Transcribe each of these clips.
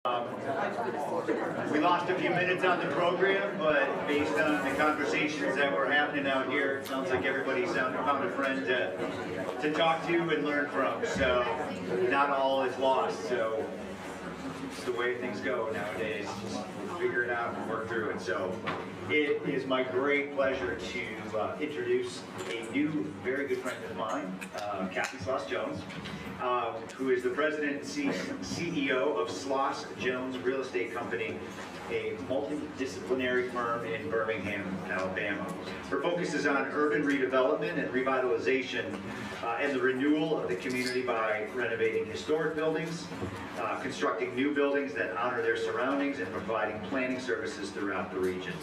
We lost a few minutes on the program, but based on the conversations that were happening out here, it sounds like everybody found a friend to talk to and learn from. So not all is lost. So it's the way things go nowadays. Just figure it out and work through it. So it is my great pleasure to introduce a new, very good friend of mine, Cathy Sloss Jones, who is the president and CEO of Sloss Jones Real Estate Company, a multidisciplinary firm in Birmingham, Alabama. Her focus is on urban redevelopment and revitalization and the renewal of the community by renovating historic buildings, constructing new buildings that honor their surroundings, and providing planning services throughout the region.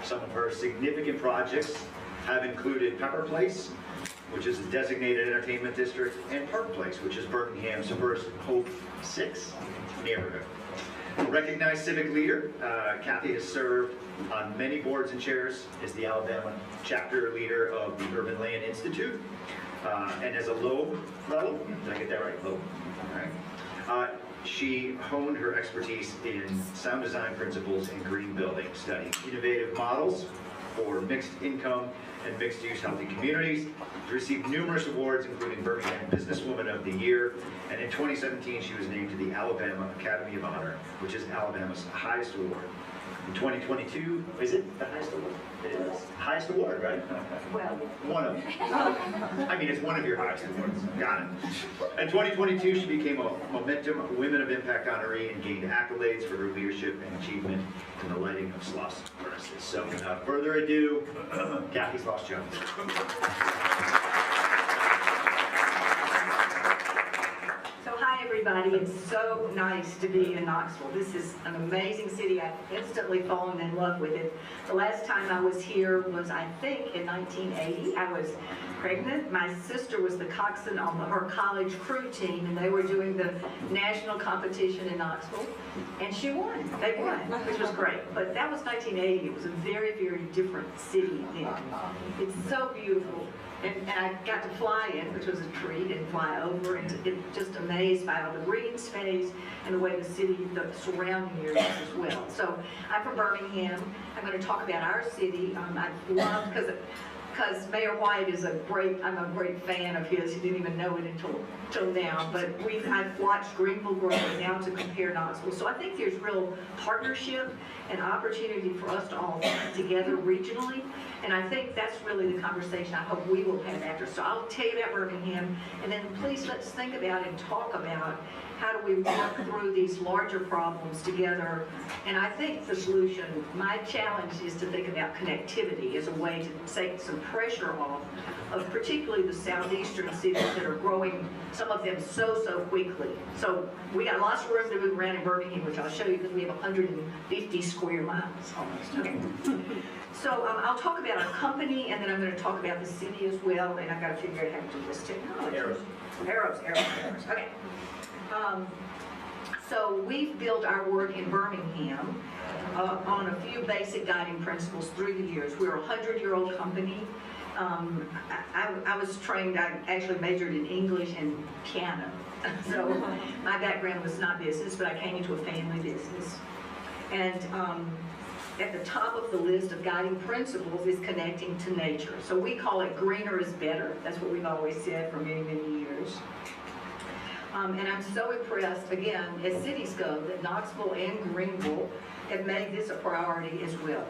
Some of her significant projects have included Pepper Place, which is a designated entertainment district, and Park Place, which is Birmingham's first Hope 6 neighborhood. A recognized civic leader, Cathy has served on many boards and chairs as the Alabama chapter leader of the Urban Land Institute, and as a low level, did I get that right? Low. All right. She honed her expertise in sound design principles and green building, studying innovative models for mixed income and mixed use healthy communities. She received numerous awards, including Birmingham Businesswoman of the Year, and in 2017 she was named to the Alabama Academy of Honor, which is Alabama's highest award. In 2022, is it the highest award? It is. Highest award, right? Well, one of them. I mean, it's one of your highest awards. Got it. In 2022, she became a Momentum Women of Impact honoree and gained accolades for her leadership and achievement in the lighting of Sloss furnaces. So, without further ado, Cathy Sloss Jones. Everybody, it's so nice to be in Knoxville. This is an amazing city. I've instantly fallen in love with it. The last time I was here was, I think, in 1980. I was pregnant. My sister was the coxswain on her college crew team, and they were doing the national competition in Knoxville, and she won. They won, which was great. But that was 1980. It was a very, very different city then. It's so beautiful. And I got to fly in, which was a treat, and fly over, and just amazed by all the green space and the way the city, the surrounding areas as well. So I'm from Birmingham. I'm going to talk about our city. I love, because Mayor White is I'm a great fan of his. He didn't even know it until now, but I've watched Greenville grow now to compare Knoxville. So I think there's real partnership and opportunity for us to all come together regionally, and I think that's really the conversation I hope we will have after. So I'll tell you about Birmingham, and then please let's think about and talk about how do we work through these larger problems together. And I think the solution, my challenge is to think about connectivity as a way to take some pressure off of particularly the southeastern cities that are growing, some of them so quickly. So we got lots of room to move around in Birmingham, which I'll show you because we have 150 square miles almost. Okay. So I'll talk about our company, and then I'm going to talk about the city as well, and I've got to figure out how to do this technology. Arrows. Okay. So we've built our work in Birmingham on a few basic guiding principles through the years. We're a 100-year-old company. I was trained, I actually majored in English and piano. So my background was not business, but I came into a family business. And at the top of the list of guiding principles is connecting to nature. So we call it greener is better. That's what we've always said for many, many years. And I'm so impressed, again, as cities go, that Knoxville and Greenville have made this a priority as well.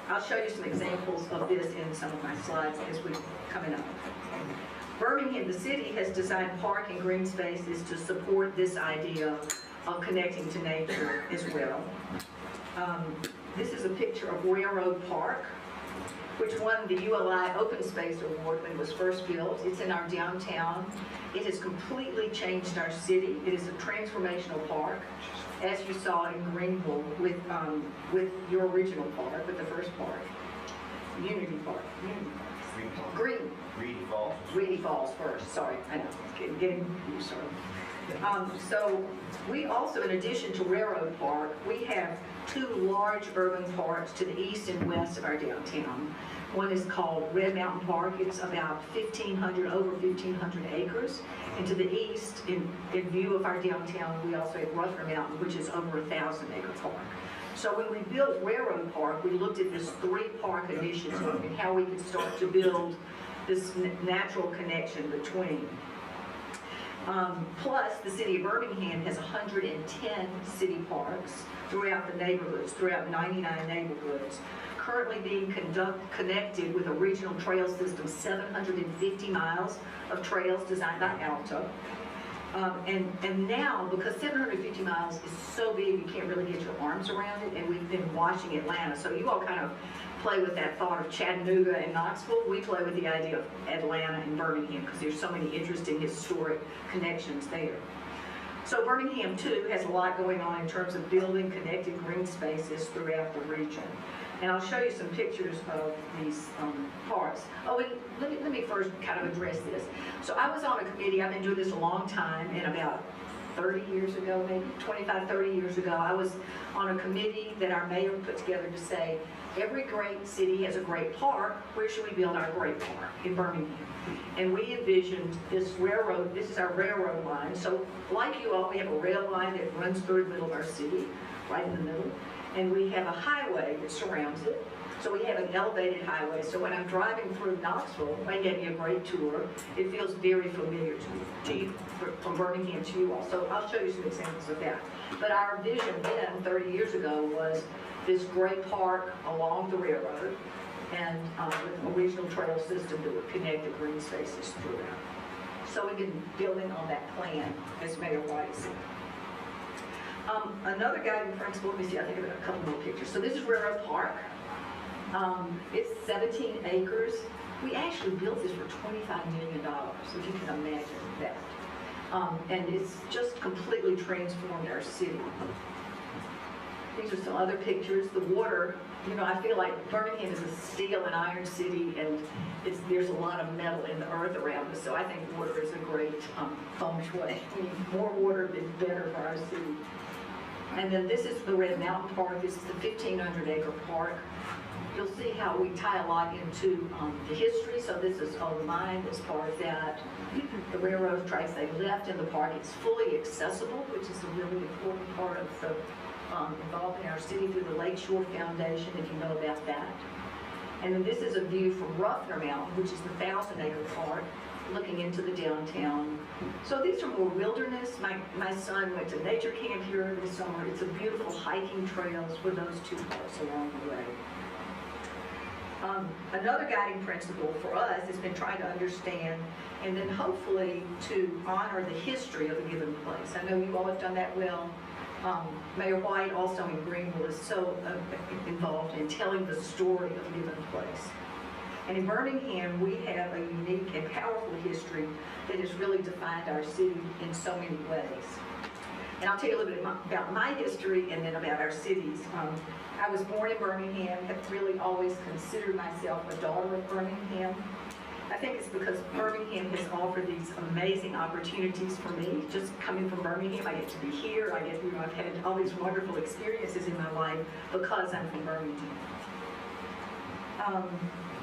I'll show you some examples of this in some of my slides as we're coming up. Birmingham, the city, has designed park and green spaces to support this idea of connecting to nature as well. This is a picture of Railroad Park, which won the ULI Open Space Award when it was first built. It's in our downtown. It has completely changed our city. It is a transformational park, as you saw in Greenville with your original park, with the first park. Unity Park. Reedy Falls first, sorry, I know, getting you, sorry. So we also, in addition to Railroad Park, we have two large urban parks to the east and west of our downtown. One is called Red Mountain Park. It's about over 1,500 acres. And to the east, in view of our downtown, we also have Ruffner Mountain, which is over 1,000-acre park. So when we built Railroad Park, we looked at this three-park initiative and how we could start to build this natural connection between. Plus, the city of Birmingham has 110 city parks throughout the neighborhoods, throughout 99 neighborhoods, currently being connected with a regional trail system, 750 miles of trails designed by Alto. And now, because 750 miles is so big, you can't really get your arms around it, and we've been watching Atlanta. So you all kind of play with that thought of Chattanooga and Knoxville. We play with the idea of Atlanta and Birmingham because there's so many interesting historic connections there. So Birmingham, too, has a lot going on in terms of building connected green spaces throughout the region. And I'll show you some pictures of these parks. Oh, and let me first kind of address this. So I was on a committee, I've been doing this a long time, and about 30 years ago, maybe 25, 30 years ago, I was on a committee that our mayor put together to say, every great city has a great park, where should we build our great park? In Birmingham. And we envisioned this railroad, this is our railroad line. So like you all, we have a rail line that runs through the middle of our city, right in the middle. And we have a highway that surrounds it. So we have an elevated highway. So when I'm driving through Knoxville, they gave me a great tour. It feels very familiar to you from Birmingham to you all. So I'll show you some examples of that. But our vision then, 30 years ago, was this great park along the railroad and with a regional trail system that would connect the green spaces throughout. So we've been building on that plan, as Mayor White said. Another guiding principle, let me see, I think I've got a couple more pictures. So this is Railroad Park. It's 17 acres. We actually built this for $25 million, if you can imagine that. And it's just completely transformed our city. These are some other pictures. The water, you know, I feel like Birmingham is a steel and iron city, and there's a lot of metal in the earth around us, so I think water is a great feng shui. We need more water is better for our city. And then this is the Red Mountain Park. This is the 1,500-acre park. You'll see how we tie a lot into the history. So this is a mine that's part of that. The railroad tracks they left in the park. It's fully accessible, which is a really important part of the involved in our city through the Lakeshore Foundation, if you know about that. And then this is a view from Ruffner Mountain, which is the 1,000-acre park, looking into the downtown. So these are more wilderness. My son went to nature camp here this summer. It's a beautiful hiking trails for those two parks along the way. Another guiding principle for us has been trying to understand and then hopefully to honor the history of a given place. I know you all have done that well. Mayor White also in Greenville is so involved in telling the story of a given place. And in Birmingham, we have a unique and powerful history that has really defined our city in so many ways. And I'll tell you a little bit about my history and then about our cities. I was born in Birmingham, have really always considered myself a daughter of Birmingham. I think it's because Birmingham has offered these amazing opportunities for me. Just coming from Birmingham, I get to be here. I've had all these wonderful experiences in my life because I'm from Birmingham.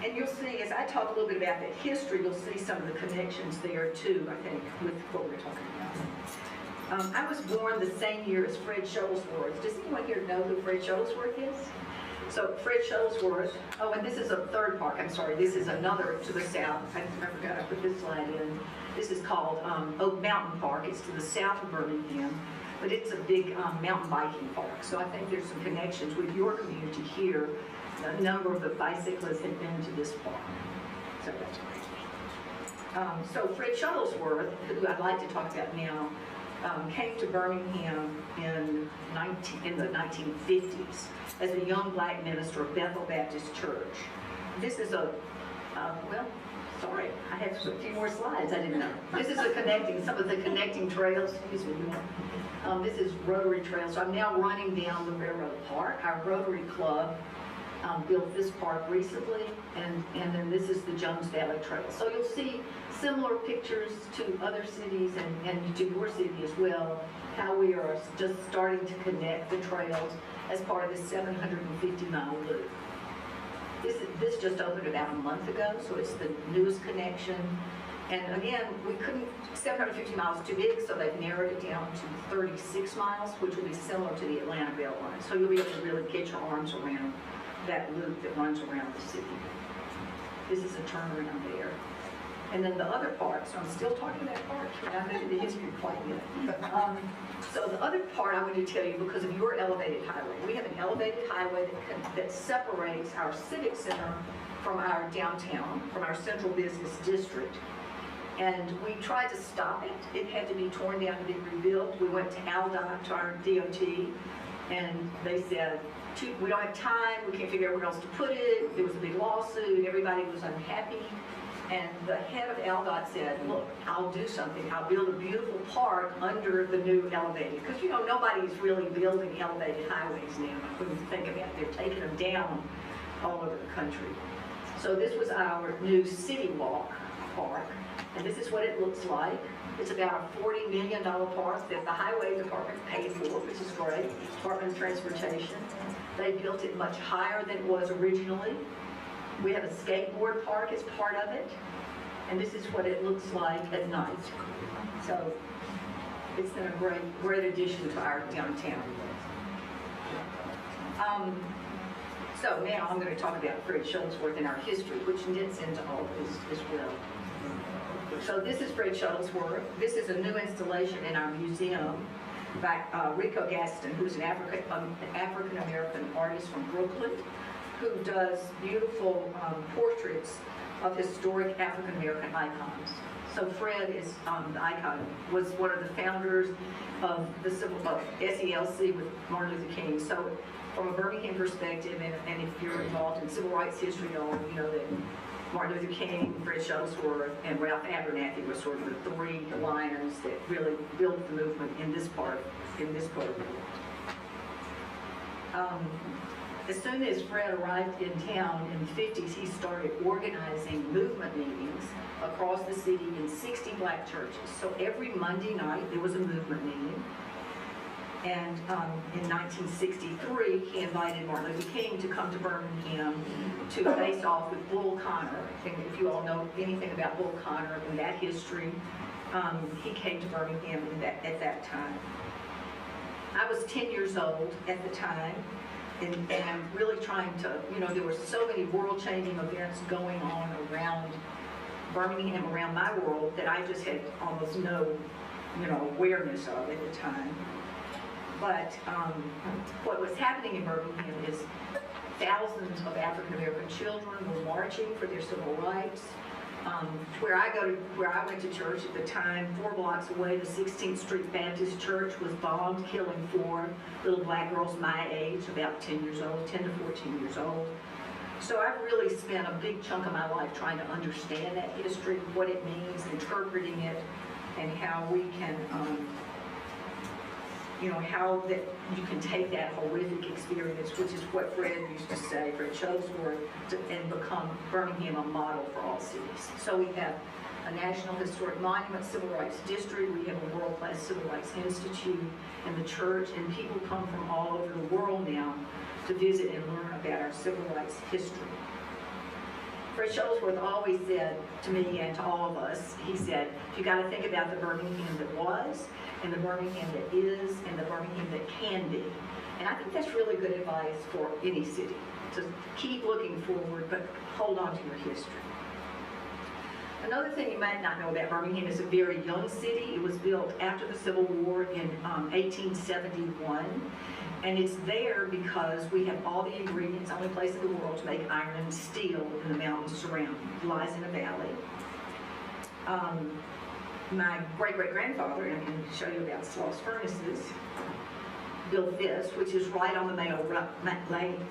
And you'll see, as I talk a little bit about that history, you'll see some of the connections there too, I think, with what we're talking about. I was born the same year as Fred Shuttlesworth. Does anyone here know who Fred Shuttlesworth is? So Fred Shuttlesworth, oh, and this is a third park, I'm sorry, this is another to the south. I forgot I put this slide in. This is called Oak Mountain Park. It's to the south of Birmingham, but it's a big mountain biking park. So I think there's some connections with your community here. A number of the bicyclists have been to this park. So that's great. So Fred Shuttlesworth, who I'd like to talk about now, came to Birmingham in the 1950s as a young black minister of Bethel Baptist Church. This is a, well, sorry, I have a few more slides, I didn't know. This is some of the connecting trails, excuse me. This is Rotary Trail, so I'm now running down the Railroad Park. Our Rotary Club built this park recently, and then this is the Jones Valley Trail. So you'll see similar pictures to other cities and to your city as well, how we are just starting to connect the trails as part of this 750-mile loop. This just opened about a month ago, so it's the newest connection. And again, 750 miles is too big, so they've narrowed it down to 36 miles, which will be similar to the Atlanta Beltline. So you'll be able to really get your arms around that loop that runs around the city. This is a turnaround there. And then the other part, so I'm still talking that part, I haven't moved the history quite yet. So the other part I want to tell you, because of your elevated highway, we have an elevated highway that separates our civic center from our downtown, from our central business district. And we tried to stop it. It had to be torn down to be rebuilt. We went to ALDOT, to our DOT, and they said, we don't have time, we can't figure out where else to put it. There was a big lawsuit, everybody was unhappy. And the head of ALDOT said, look, I'll do something. I'll build a beautiful park under the new elevated. Because, you know, nobody's really building elevated highways now. When you think about it, they're taking them down all over the country. So this was our new City Walk park. And this is what it looks like. It's about a $40 million park that the Highway Department paid for, which is great, Department of Transportation. They built it much higher than it was originally. We have a skateboard park as part of it, and this is what it looks like at night. So it's been a great addition to our downtown. So now I'm going to talk about Fred Shuttlesworth and our history, which knits into all of this as well. So this is Fred Shuttlesworth. This is a new installation in our museum by Rico Gaston, who's an African-American artist from Brooklyn, who does beautiful portraits of historic African-American icons. So Fred is the icon, was one of the founders of the SELC with Martin Luther King. So from a Birmingham perspective, and if you're involved in civil rights history, you know that Martin Luther King, Fred Shuttlesworth, and Ralph Abernathy were sort of the three lions that really built the movement in this part of the world. As soon as Fred arrived in town in the 50s, he started organizing movement meetings across the city in 60 black churches. So every Monday night there was a movement meeting. And in 1963, he invited Martin Luther King to come to Birmingham to face off with Bull Connor. And if you all know anything about Bull Connor and that history, he came to Birmingham at that time. I was 10 years old at the time, and really trying to, you know, there were so many world-changing events going on around Birmingham, around my world, that I just had almost no, you know, awareness of at the time. But what was happening in Birmingham is thousands of African-American children were marching for their civil rights. Where I went to church at the time, 4 blocks away, the 16th Street Baptist Church was bombed, killing 4 little black girls my age, about 10 years old, 10 to 14 years old. So I've really spent a big chunk of my life trying to understand that history, what it means, interpreting it, and how we can, you know, how that you can take that horrific experience, which is what Fred used to say, Fred Shuttlesworth, and become Birmingham a model for all cities. So we have a National Historic Monument Civil Rights District, we have a world-class Civil Rights Institute, and the church, and people come from all over the world now to visit and learn about our civil rights history. Fred Shuttlesworth always said to me and to all of us, he said, you got to think about the Birmingham that was, and the Birmingham that is, and the Birmingham that can be. And I think that's really good advice for any city, to keep looking forward, but hold on to your history. Another thing you might not know about Birmingham is a very young city. It was built after the Civil War in 1871. And it's there because we have all the ingredients, only place in the world to make iron and steel in the mountains surrounding. It lies in a valley. My great-great-grandfather, and I can show you about Sloss furnaces, built this, which is right on the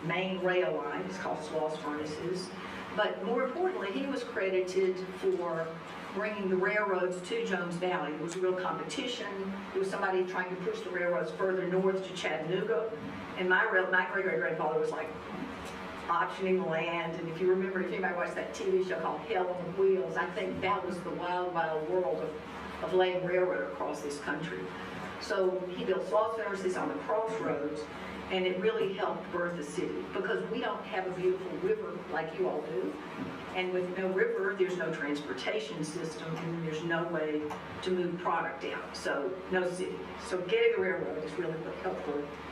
main rail line. It's called Sloss furnaces. But more importantly, he was credited for bringing the railroads to Jones Valley. There was a real competition. There was somebody trying to push the railroads further north to Chattanooga. And my great-great-grandfather was like, optioning land. And if you remember, if anybody watched that TV show called Hell on Wheels, I think that was the wild, wild world of laying railroad across this country. So he built Sloss University on the crossroads, and it really helped birth the city, because we don't have a beautiful river like you all do. And with no river, there's no transportation system, and there's no way to move product out. So no city. So getting a railroad is really what helped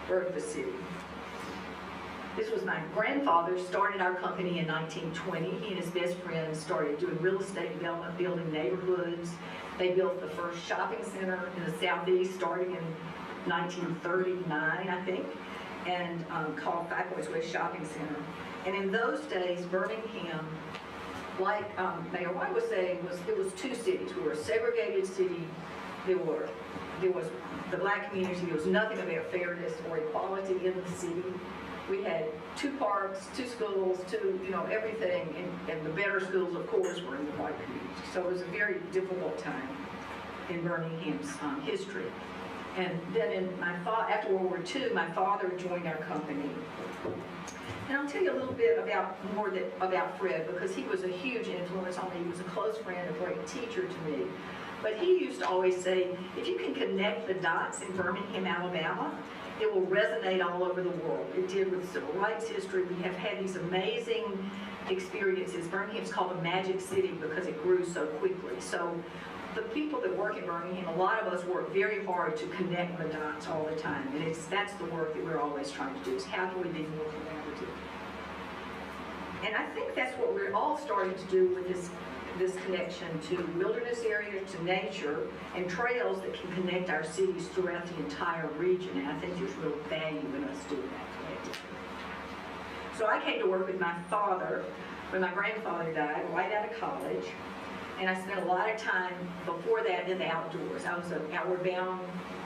birth the city. This was my grandfather started our company in 1920. He and his best friend started doing real estate development, building neighborhoods. They built the first shopping center in the Southeast starting in 1939, I think, and called Factory's Way Shopping Center. And in those days, Birmingham, like Mayor White was saying, it was two cities. We were a segregated city. There was the black community. There was nothing about fairness or equality in the city. We had 2 parks, 2 schools, everything, and the better schools, of course, were in the white community. So it was a very difficult time in Birmingham's history. And then after World War II, my father joined our company. And I'll tell you a little bit about Fred, because he was a huge influence on me. He was a close friend, a great teacher to me. But he used to always say, if you can connect the dots in Birmingham, Alabama, it will resonate all over the world. It did with civil rights history. We have had these amazing experiences. Birmingham's called a magic city because it grew so quickly. So the people that work in Birmingham, a lot of us work very hard to connect the dots all the time. And that's the work that we're always trying to do, is how can we be more collaborative? And I think that's what we're all starting to do with this connection to wilderness areas, to nature, and trails that can connect our cities throughout the entire region. And I think there's real value in us doing that collectively. So I came to work with my father when my grandfather died, right out of college. And I spent a lot of time before that in the outdoors. I was an Outward Bound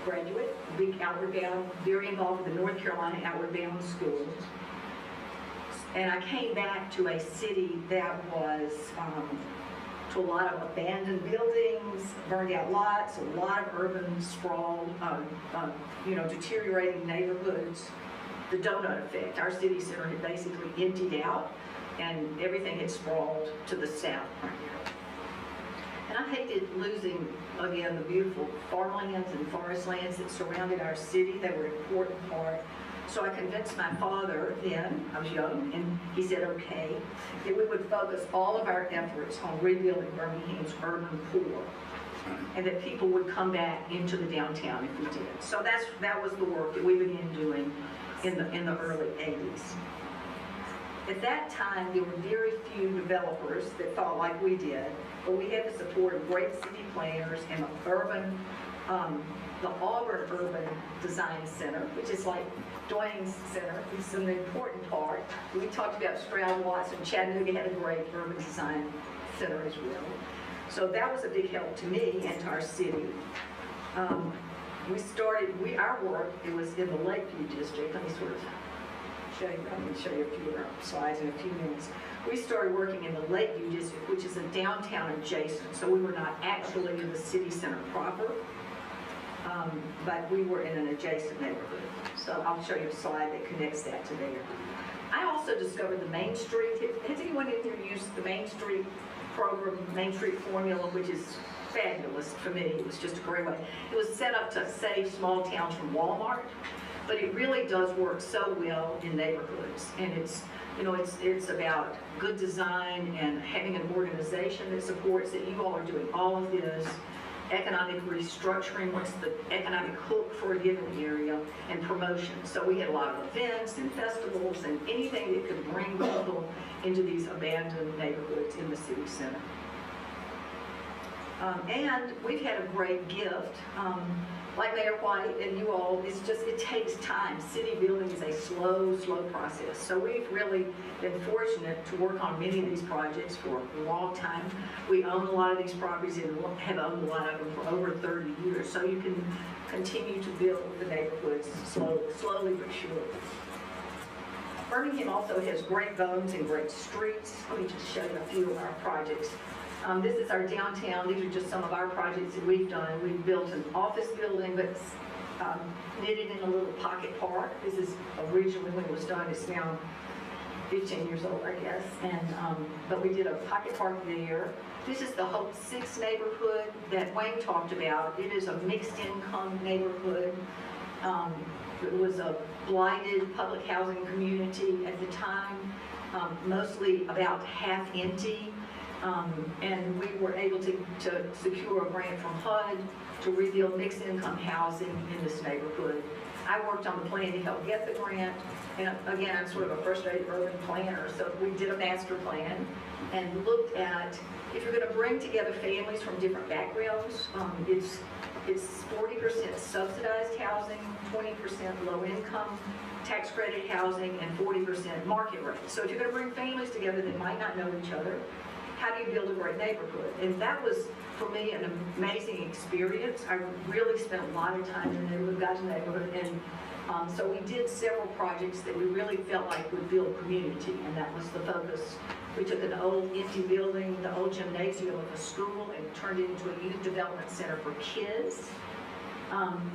graduate, big Outward Bound, very involved with the North Carolina Outward Bound School. And I came back to a city that was to a lot of abandoned buildings, burned out lots, a lot of urban sprawl, deteriorating neighborhoods. The donut effect. Our city center had basically emptied out, and everything had sprawled to the south primarily. And I hated losing, again, the beautiful farmlands and forest lands that surrounded our city. They were an important part. So I convinced my father then, I was young, and he said, okay, that we would focus all of our efforts on rebuilding Birmingham's urban core, and that people would come back into the downtown if we did. So that was the work that we began doing in the early 80s. At that time, there were very few developers that thought like we did, but we had the support of great city planners and the Auburn Urban Design Center, which is like Dwayne's center. It's an important part. We talked about Stroud Watson. Chattanooga had a great urban design center as well. So that was a big help to me and to our city. Our work, it was in the Lakeview district. Let me sort of show you, I'm going to show you a few of our slides in a few minutes. We started working in the Lakeview district, which is a downtown adjacent. So we were not actually in the city center proper, but we were in an adjacent neighborhood. So I'll show you a slide that connects that to there. I also discovered the Main Street. Has anyone in here used the Main Street program, Main Street formula, which is fabulous for me? It was just a great way. It was set up to save small towns from Walmart, but it really does work so well in neighborhoods. And it's about good design and having an organization that supports it. You all are doing all of this. Economic restructuring, what's the economic hook for a given area, and promotion. So we had a lot of events and festivals and anything that could bring people into these abandoned neighborhoods in the city center. And we've had a great gift. Like Mayor White and you all, it takes time. City building is a slow process. So we've really been fortunate to work on many of these projects for a long time. We own a lot of these properties and have owned a lot of them for over 30 years. So you can continue to build the neighborhoods slowly but surely. Birmingham also has great bones and great streets. Let me just show you a few of our projects. This is our downtown. These are just some of our projects that we've done. We've built an office building, but knitted in a little pocket park. This is originally when it was done. It's now 15 years old, I guess. And but we did a pocket park there. This is the Hope 6 neighborhood that Wayne talked about. It is a mixed income neighborhood. It was a blighted public housing community at the time, mostly about half empty. And we were able to secure a grant from HUD to rebuild mixed income housing in this neighborhood. I worked on the plan to help get the grant, and again, I'm sort of a frustrated urban planner, so we did a master plan and looked at, if you're going to bring together families from different backgrounds, it's 40% subsidized housing, 20% low income, tax credit housing, and 40% market rate. So if you're going to bring families together that might not know each other, how do you build a great neighborhood? And that was, for me, an amazing experience. I really spent a lot of time in the neighborhood, got to neighborhood, and so we did several projects that we really felt like would build community, and that was the focus. We took an old empty building, the old gymnasium of a school, and turned it into a youth development center for kids.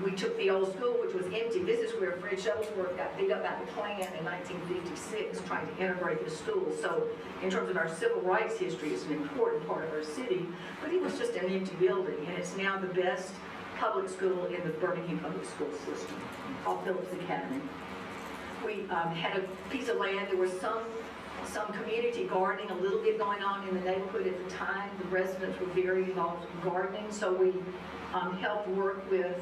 We took the old school, which was empty. This is where Fred Shuttlesworth got beat up by the Klan in 1956, trying to integrate the school. So in terms of our civil rights history, it's an important part of our city, but it was just an empty building, and it's now the best public school in the Birmingham public school system, called Phillips Academy. We had a piece of land. There was some community gardening, a little bit going on in the neighborhood at the time. The residents were very involved in gardening, so we helped work with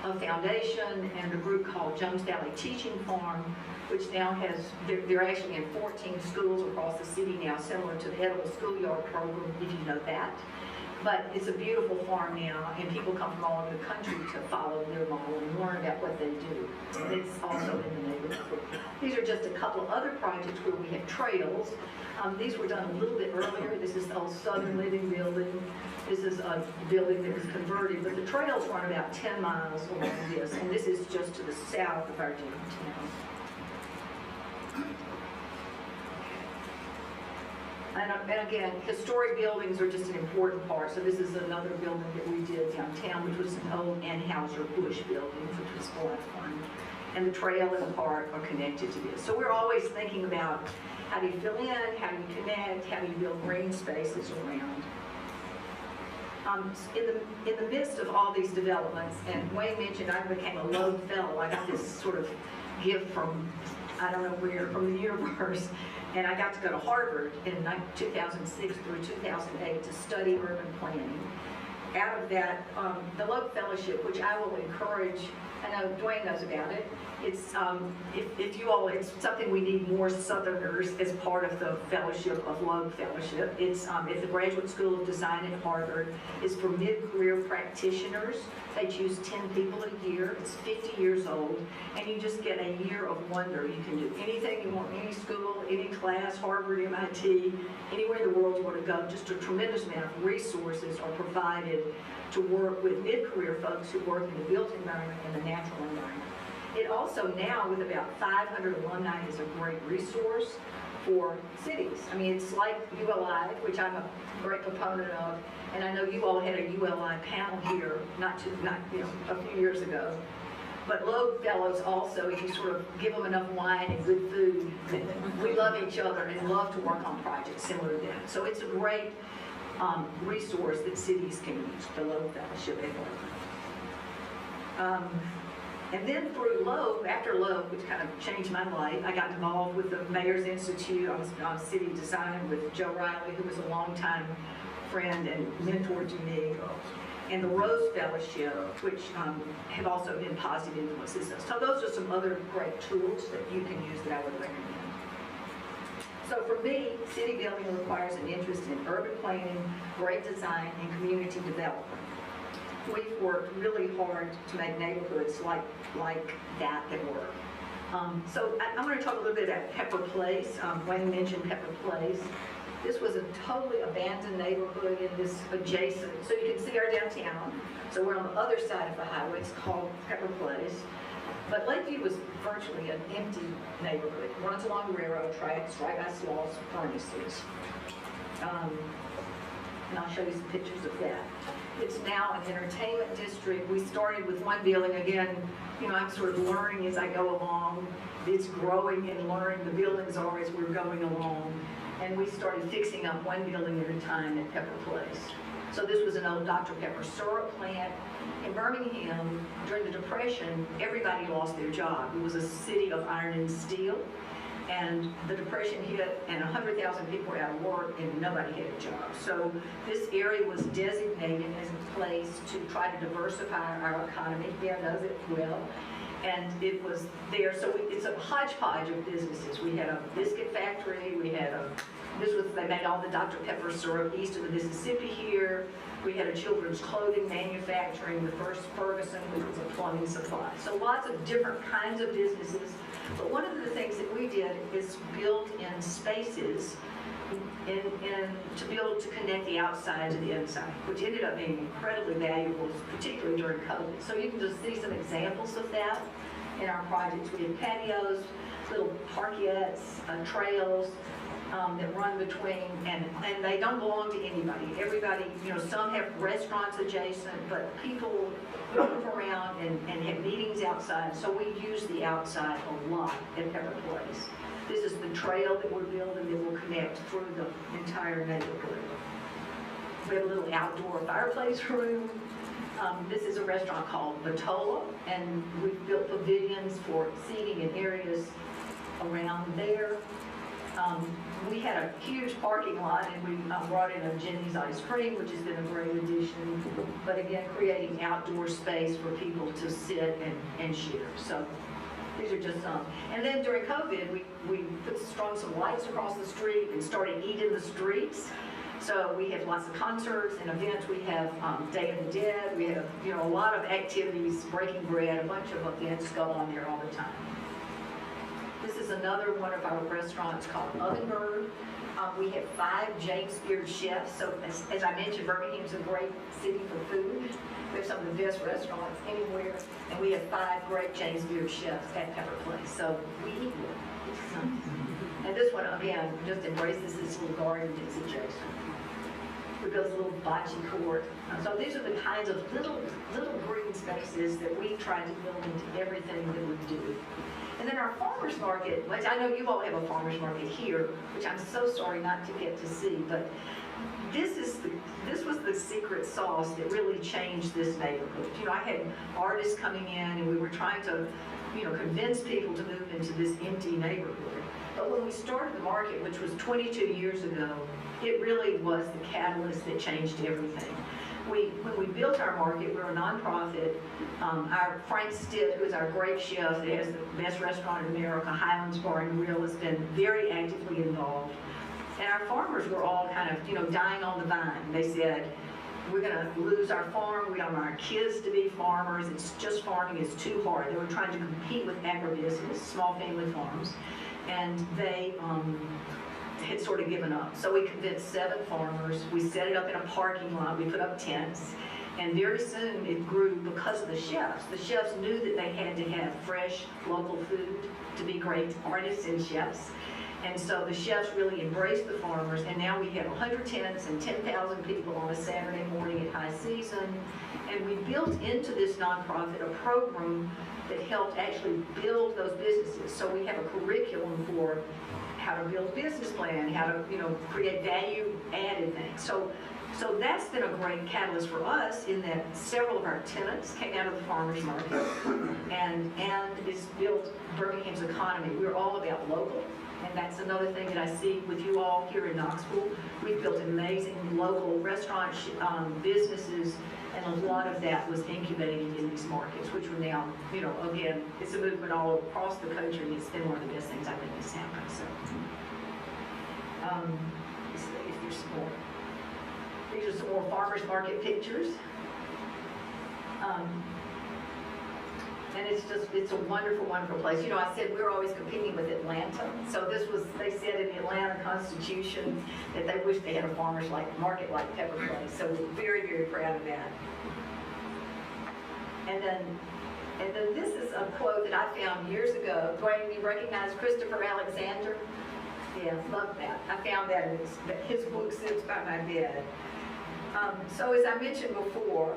a foundation and a group called Jones Valley Teaching Farm, which now has, they're actually in 14 schools across the city now, similar to the Edible Schoolyard program, if you know that. But it's a beautiful farm now, and people come from all over the country to follow their model and learn about what they do. And it's also in the neighborhood. These are just a couple of other projects where we have trails. These were done a little bit earlier. This is the old Southern Living building. This is a building that was converted, but the trails run about 10 miles along this, and this is just to the south of our downtown. And again, historic buildings are just an important part. So this is another building that we did downtown, which was an old Anheuser-Busch building, which was a lot of fun. And the trail and the park are connected to this. So we're always thinking about how do you fill in, how do you connect, how do you build green spaces around. In the midst of all these developments, and Wayne mentioned I became a Loeb Fellow. I got this sort of gift from, I don't know where, from the universe. And I got to go to Harvard in 2006 through 2008 to study urban planning. Out of that, the Loeb Fellowship, which I will encourage, I know Dwayne knows about it. It's it's something we need more Southerners as part of the fellowship of Loeb Fellowship. It's at the Graduate School of Design at Harvard. It's for mid-career practitioners. They choose 10 people a year. It's 50 years old, and you just get a year of wonder. You can do anything you want, any school, any class, Harvard, MIT, anywhere in the world you want to go. Just a tremendous amount of resources are provided to work with mid-career folks who work in the built environment and the natural environment. It also now, with about 500 alumni, is a great resource for cities. I mean, it's like ULI, which I'm a great proponent of, and I know you all had a ULI panel here not a few years ago. But Loeb Fellows also, if you sort of give them enough wine and good food, we love each other and love to work on projects similar to that. So it's a great resource that cities can use, the Loeb Fellowship at Harvard. And then through Loeb, after Loeb, which kind of changed my life, I got involved with the Mayor's Institute on city design with Joe Riley, who was a longtime friend and mentor to me, and the Rose Fellowship, which have also been positive influences. So those are some other great tools that you can use that I would recommend. So for me, city building requires an interest in urban planning, great design, and community development. We've worked really hard to make neighborhoods like that at work. So I'm going to talk a little bit about Pepper Place. Wayne mentioned Pepper Place. This was a totally abandoned neighborhood in this adjacent, so you can see our downtown. So we're on the other side of the highway. It's called Pepper Place. But Lakeview was virtually an empty neighborhood. It runs along the railroad tracks, right by Sloss furnaces. and I'll show you some pictures of that. It's now an entertainment district. We started with one building. Again, I'm sort of learning as I go along. It's growing and learning. The buildings are as we're going along. And we started fixing up one building at a time at Pepper Place. So this was an old Dr. Pepper syrup plant. In Birmingham, during the Depression, everybody lost their job. It was a city of iron and steel. And the Depression hit, and 100,000 people were out of work, and nobody had a job. So this area was designated as a place to try to diversify our economy. Dan knows it well. And it was there, so it's a hodgepodge of businesses. We had a biscuit factory, they made all the Dr. Pepper syrup east of the Mississippi here. We had a children's clothing manufacturing, the first Ferguson, which was a plumbing supply. So lots of different kinds of businesses. But one of the things that we did is build in spaces to build to connect the outside to the inside, which ended up being incredibly valuable, particularly during COVID. So you can just see some examples of that in our projects. We had patios, little parkettes, trails that run between, and they don't belong to anybody. Everybody, some have restaurants adjacent, but people move around and have meetings outside. So we use the outside a lot at Pepper Place. This is the trail that we're building that will connect through the entire neighborhood. We have a little outdoor fireplace room. This is a restaurant called Batola, and we've built pavilions for seating in areas around there. We had a huge parking lot, and we brought in a Jenny's Ice Cream, which has been a great addition. But again, creating outdoor space for people to sit and share. So these are just some. And then during COVID, we strung some lights across the street and started Eat in the Streets. So we have lots of concerts and events. We have Day of the Dead. We have a lot of activities, breaking bread, a bunch of events go on there all the time. This is another one of our restaurants called Ovenbird. We have 5 James Beard chefs. So as I mentioned, Birmingham's a great city for food. We have some of the best restaurants anywhere. And we have 5 great James Beard chefs at Pepper Place. So we eat good. And this one, again, just embraces this little garden that's adjacent. We built a little bocce court. So these are the kinds of little green spaces that we try to build into everything that we do. And then our farmers market, which I know you all have a farmers market here, which I'm so sorry not to get to see, but this was the secret sauce that really changed this neighborhood. I had artists coming in, and we were trying to, convince people to move into this empty neighborhood. But when we started the market, which was 22 years ago, it really was the catalyst that changed everything. When we built our market, we're a nonprofit. Our Frank Stitt, who is our great chef that has the best restaurant in America, Highlands Bar and Grill, has been very actively involved. And our farmers were all kind of, dying on the vine. They said, we're going to lose our farm. We don't want our kids to be farmers. It's just farming is too hard. They were trying to compete with agribusiness, small family farms, and they had sort of given up. So we convinced 7 farmers. We set it up in a parking lot. We put up tents. And very soon it grew because of the chefs. The chefs knew that they had to have fresh, local food to be great artists and chefs. And so the chefs really embraced the farmers, and now we have 100 tents and 10,000 people on a Saturday morning at high season. And we built into this nonprofit a program that helped actually build those businesses. So we have a curriculum for how to build a business plan, how to create value-added things. So that's been a great catalyst for us in that several of our tenants came out of the farmers market, and it's built Birmingham's economy. We're all about local, and that's another thing that I see with you all here in Knoxville. We've built amazing local restaurant businesses, and a lot of that was incubated in these markets, which are now, again, it's a movement all across the country, and it's been one of the best things I think that's happened. So, if there's some more. These are some more farmers market pictures. And it's a wonderful, wonderful place. I said we're always competing with Atlanta. So they said in the Atlanta Constitution that they wish they had a farmers market like Pepper Place. So we're very, very proud of that. And then this is a quote that I found years ago. Dwayne, you recognize Christopher Alexander? Yeah, love that. I found that in his book sits by my bed. So as I mentioned before,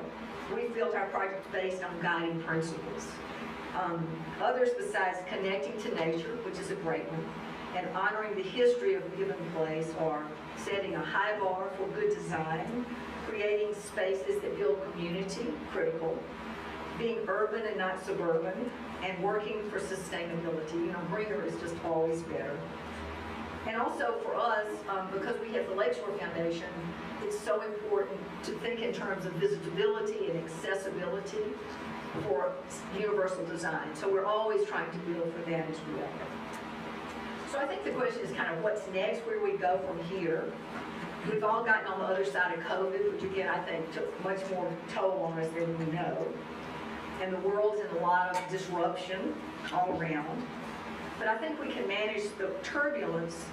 we've built our project based on guiding principles. Others besides connecting to nature, which is a great one, and honoring the history of a given place, are setting a high bar for good design, creating spaces that build community, critical, being urban and not suburban, and working for sustainability. You know, greener is just always better. And also for us, because we have the Lakeshore Foundation, it's so important to think in terms of visibility and accessibility for universal design. So we're always trying to build for that as well. So I think the question is kind of what's next, where do we go from here? We've all gotten on the other side of COVID, which again I think took much more toll on us than we know. And the world's in a lot of disruption all around. But I think we can manage the turbulence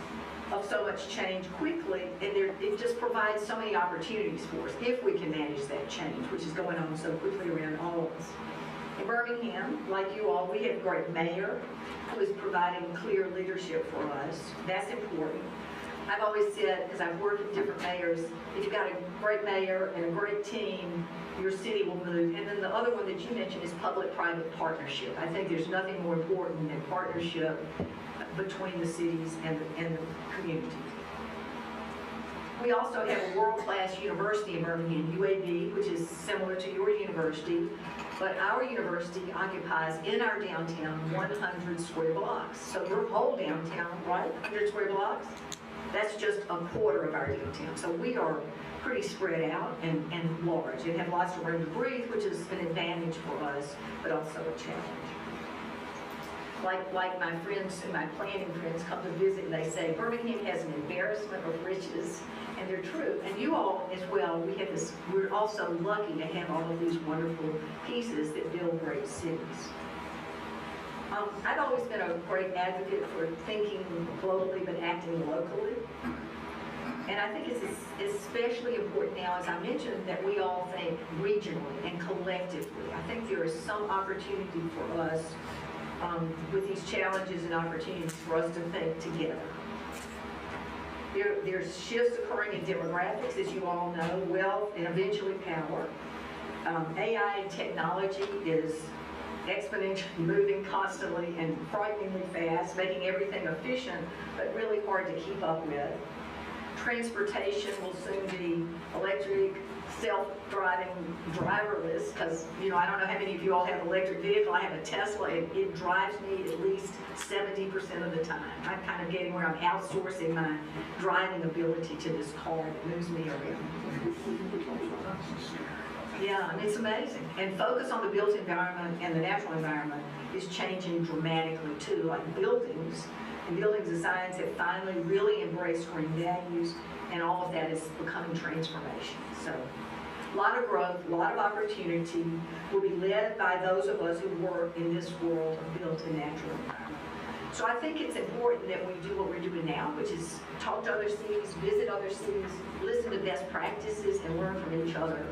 of so much change quickly, and it just provides so many opportunities for us if we can manage that change, which is going on so quickly around all of us. In Birmingham, like you all, we have a great mayor who is providing clear leadership for us. That's important. I've always said, because I've worked with different mayors, if you've got a great mayor and a great team, your city will move. And then the other one that you mentioned is public-private partnership. I think there's nothing more important than partnership between the cities and the communities. We also have a world-class university in Birmingham, UAB, which is similar to your university, but our university occupies in our downtown 100 square blocks. So your whole downtown, right, 100 square blocks? That's just a quarter of our downtown. So we are pretty spread out and large and have lots of room to breathe, which is an advantage for us, but also a challenge. Like my friends and my planning friends come to visit and they say, Birmingham has an embarrassment of riches, and they're true. And you all as well, we're also lucky to have all of these wonderful pieces that build great cities. I've always been a great advocate for thinking globally but acting locally. And I think it's especially important now, as I mentioned, that we all think regionally and collectively. I think there is some opportunity for us with these challenges and opportunities for us to think together. There's shifts occurring in demographics, as you all know, wealth and eventually power. AI and technology is exponentially moving constantly and frighteningly fast, making everything efficient, but really hard to keep up with. Transportation will soon be electric, self-driving, driverless, because, you know, I don't know how many of you all have an electric vehicle. I have a Tesla, and it drives me at least 70% of the time. I'm kind of getting where I'm outsourcing my driving ability to this car that moves me around. Yeah, I mean, it's amazing. And focus on the built environment and the natural environment is changing dramatically too, like buildings. And building designs have finally really embraced green values, and all of that is becoming transformation. So a lot of growth, a lot of opportunity will be led by those of us who work in this world of built and natural environment. So I think it's important that we do what we're doing now, which is talk to other cities, visit other cities, listen to best practices, and learn from each other.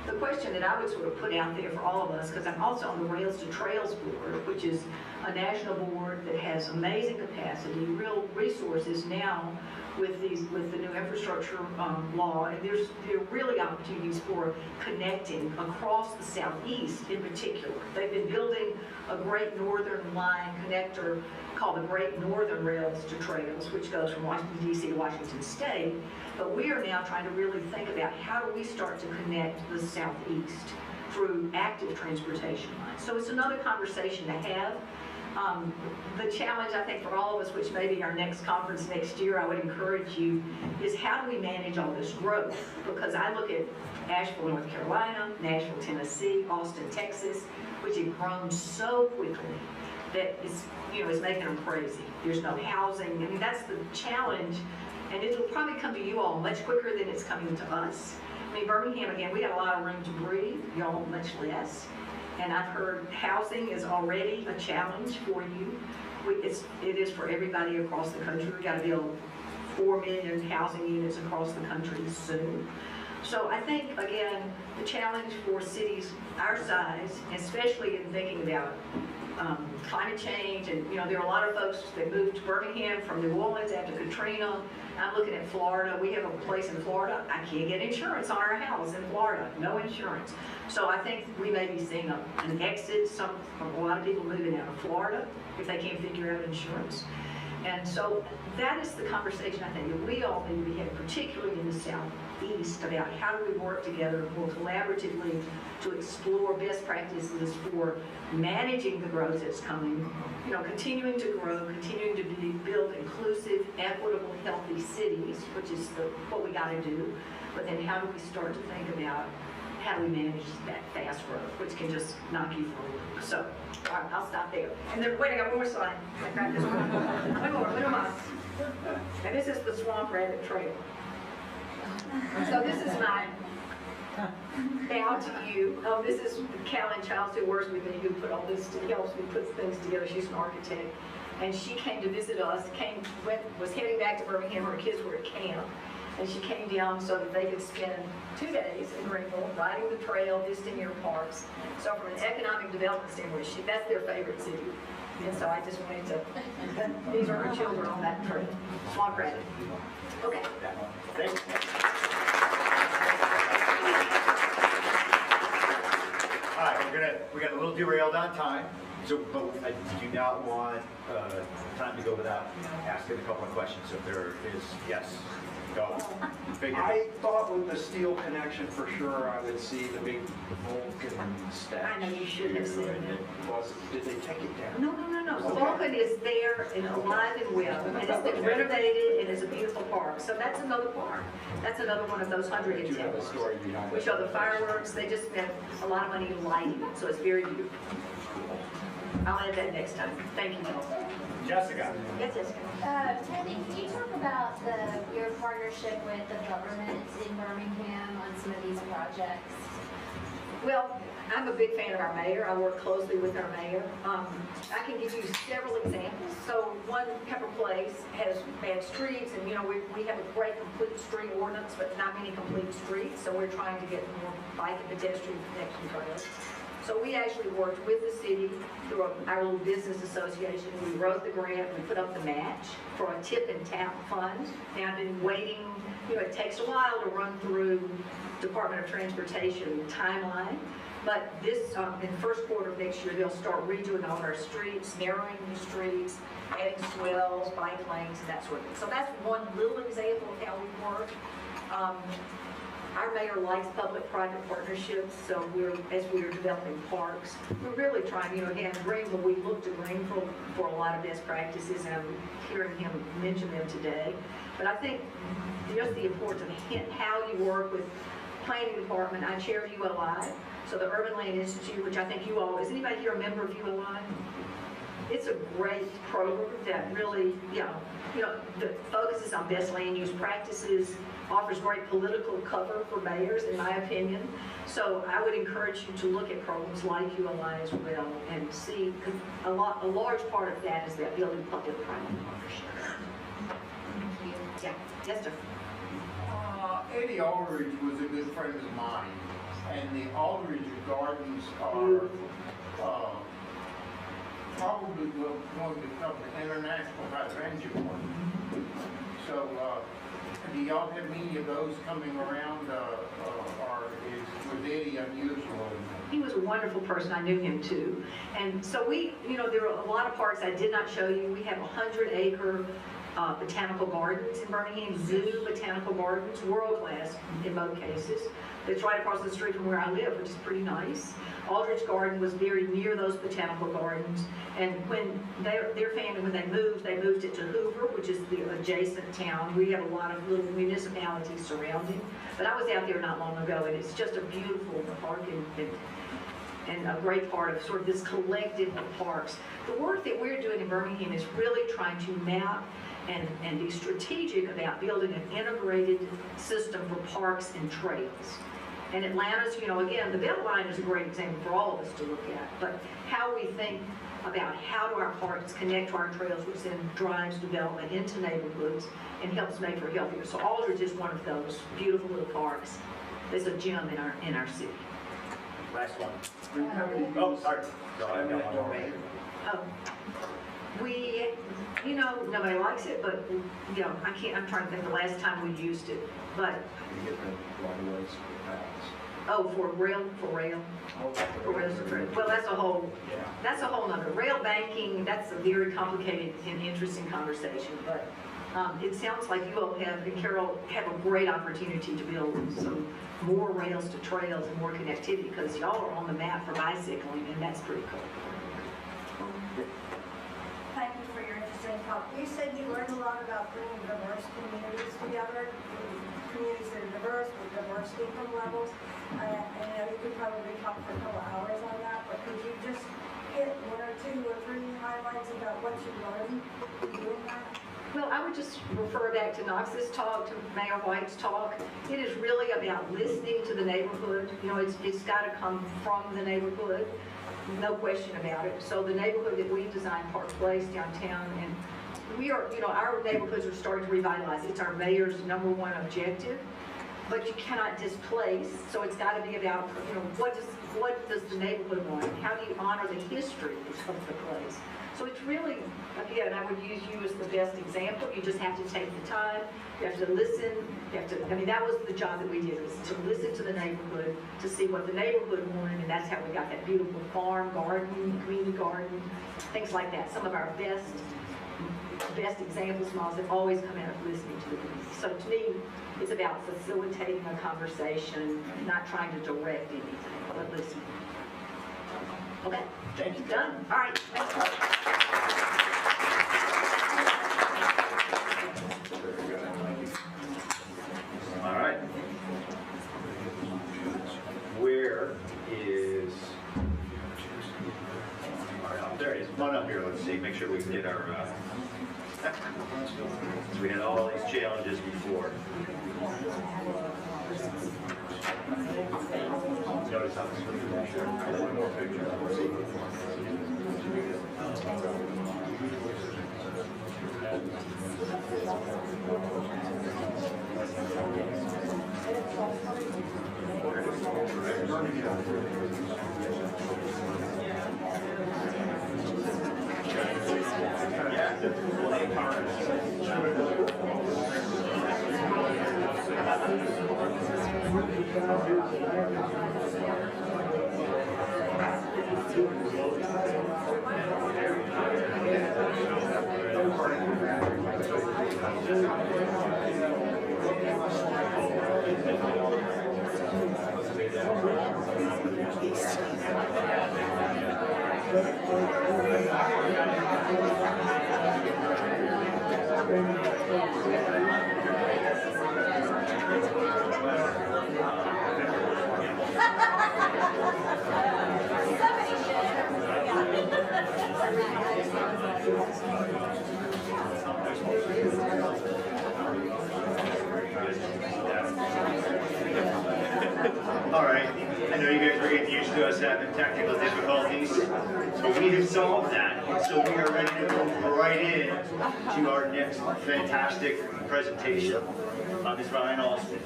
The question that I would sort of put out there for all of us, because I'm also on the Rails to Trails board, which is a national board that has amazing capacity, real resources now with the new infrastructure law, and there are really opportunities for connecting across the Southeast in particular. They've been building a great northern line connector called the Great Northern Rails to Trails, which goes from Washington, D.C. to Washington State. But we are now trying to really think about how do we start to connect the Southeast through active transportation lines. So it's another conversation to have. The challenge, I think, for all of us, which may be our next conference next year, I would encourage you, is how do we manage all this growth? Because I look at Asheville, North Carolina, Nashville, Tennessee, Alston, Texas, which have grown so quickly that is making them crazy. There's no housing. I mean, that's the challenge, and it'll probably come to you all much quicker than it's coming to us. I mean, Birmingham, again, we got a lot of room to breathe, y'all much less. And I've heard housing is already a challenge for you. It is for everybody across the country. We've got to build 4 million housing units across the country soon. So I think, again, the challenge for cities our size, especially in thinking about climate change, and there are a lot of folks that moved to Birmingham from New Orleans after Katrina. I'm looking at Florida. We have a place in Florida. I can't get insurance on our house in Florida. No insurance. So I think we may be seeing an exit from a lot of people moving out of Florida if they can't figure out insurance. And so that is the conversation I think that we all need to be having, particularly in the Southeast, about how do we work together more collaboratively to explore best practices for managing the growth that's coming, continuing to grow, continuing to build inclusive, equitable, healthy cities, which is what we got to do. But then how do we start to think about how do we manage that fast growth, which can just knock you forward. So, all right, I'll stop there. And then, wait, I got one more slide. I grabbed this one. One more. And this is the Swamp Rabbit Trail. So this is my bow to you. This is Callan Childs, who works with me, who put all this, helps me put things together. She's an architect. And she came to visit us, was heading back to Birmingham. Her kids were at camp. And she came down so that they could spend 2 days in Greenville, riding the trail, visiting your parks. So from an economic development standpoint, that's their favorite city. And so I just wanted to, these are her children on that trail. Swamp Rabbit. Okay. Thanks. All right, we got a little derailed on time. So, but I do not want time to go without asking a couple of questions. So if there is, yes. I thought with the steel connection for sure I would see the big Vulcan statue. I know you should have seen it. Did they take it down? No. Okay. Vulcan is there and alive and well, and it's been renovated and it's a beautiful park. So that's another park. That's another one of those 100 You have a story behind we show the fireworks. They just spent a lot of money lighting, so it's very beautiful. I'll add that next time. Thank you. Jessica. Yes, Jessica. Kathy, can you talk about your partnership with the government in Birmingham on some of these projects? Well, I'm a big fan of our mayor. I work closely with our mayor. I can give you several examples. So one, Pepper Place has bad streets, and we have a great complete street ordinance, but not many complete streets. So we're trying to get more bike and pedestrian connection trails. So we actually worked with the city through our little business association. We wrote the grant, we put up the match for a tip and tap fund. And I've been waiting, it takes a while to run through Department of Transportation timeline. But this, in the first quarter of next year, they'll start redoing all of our streets, narrowing the streets, adding swells, bike lanes, and that sort of thing. So that's one little example of how we work. Our mayor likes public-private partnerships, so as we're developing parks, we're really trying, again, Greenville, we look to Greenville for a lot of best practices, and I'm hearing him mention them today. But I think just the importance of how you work with planning department. I chair ULI, so the Urban Land Institute, which I think you all, is anybody here a member of ULI? It's a great program that really, that focuses on best land use practices, offers great political cover for mayors, in my opinion. So I would encourage you to look at programs like ULI as well and see, a large part of that is that building public-private partnerships. Yeah, yes, sir. Eddie Aldridge was a good friend of mine, and the Aldridge Gardens are probably going to become an international hydrangea park. So, do y'all have many of those coming around, or was Eddie unusual? He was a wonderful person. I knew him too. And so there are a lot of parks I did not show you. We have 100-acre botanical gardens in Birmingham, zoo botanical gardens, world class in both cases. It's right across the street from where I live, which is pretty nice. Aldrich Garden was very near those botanical gardens, and when their family, when they moved it to Hoover, which is the adjacent town. We have a lot of little municipalities surrounding, but I was out there not long ago, and it's just a beautiful park and a great part of sort of this collective of parks. The work that we're doing in Birmingham is really trying to map and be strategic about building an integrated system for parks and trails. And Atlanta's, again, the Beltline is a great example for all of us to look at, but how we think about how do our parks connect to our trails, which then drives development into neighborhoods and helps make for healthier. So Aldridge is one of those beautiful little parks. It's a gem in our city. Last one. Oh, sorry. No, I've got one more. We, nobody likes it, but, I'm trying to think the last time we used it, but, You get the right of ways for paths. for rail. Well, that's a whole nother, rail banking, that's a very complicated and interesting conversation, but it sounds like you all have, and Carol, have a great opportunity to build some more rails to trails and more connectivity, because y'all are on the map for bicycling, and that's pretty cool. Thank you for your interesting talk. You said you learned a lot about bringing diverse communities together, communities that are diverse with diverse income levels. I know you could probably talk for a couple hours on that, but could you just hit 1 or 2 or 3 highlights about what you learned doing that? Well, I would just refer back to Knox's talk, to Mayor White's talk. It is really about listening to the neighborhood. It's got to come from the neighborhood, no question about it. So the neighborhood that we designed, Park Place downtown, and we are, our neighborhoods are starting to revitalize. It's our mayor's #1 objective, but you cannot displace. So it's got to be about, what does the neighborhood want? How do you honor the history of the place? So it's really, again, I would use you as the best example. You just have to take the time. You have to listen. That was the job that we did, was to listen to the neighborhood, to see what the neighborhood wanted, and that's how we got that beautiful farm, garden, community garden, things like that. Some of our best examples, models have always come out of listening to the community. So to me, it's about facilitating a conversation, not trying to direct anything, but listening. Okay? Thank you. Done? All right. Thanks. All right. Where is, there he is. Come on up here, let's see, make sure we can get our, so we had all these challenges before. Notice how this is one more picture. All right, I know you guys are getting used to us having technical difficulties, but we have solved that. So we are ready to go right in to our next fantastic presentation. Ms. Ryan Alston.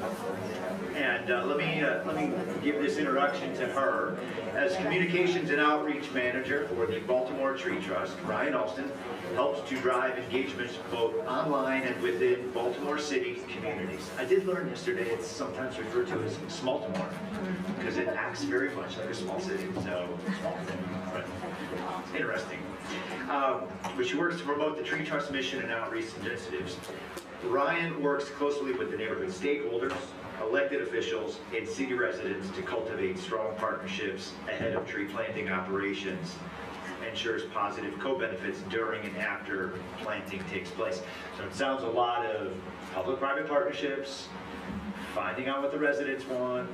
And let me give this introduction to her. As Communications and Outreach Manager for the Baltimore Tree Trust, Ryan Alston helps to drive engagements both online and within Baltimore City communities. I did learn yesterday it's sometimes referred to as Smaltimore because it acts very much like a small city. So, but it's interesting. But she works to promote the Tree Trust mission and outreach initiatives. Ryan works closely with the neighborhood stakeholders, elected officials, and city residents to cultivate strong partnerships ahead of tree planting operations, ensures positive co-benefits during and after planting takes place. So it sounds a lot of public-private partnerships, finding out what the residents want,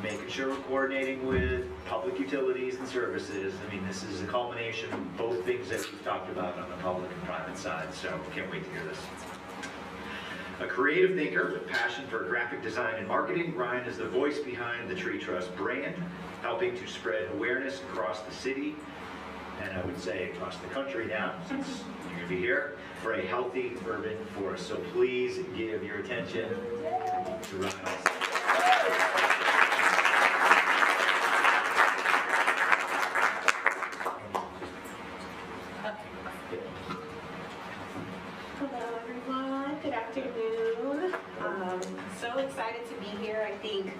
making sure we're coordinating with public utilities and services. I mean, this is a culmination of both things that we've talked about on the public and private side, so can't wait to hear this. A creative thinker with passion for graphic design and marketing, Ryan is the voice behind the Tree Trust brand, helping to spread awareness across the city, and I would say across the country now, since you're going to be here, for a healthy urban forest. So please give your attention to Ryan. Hello everyone, good afternoon. So excited to be here. I think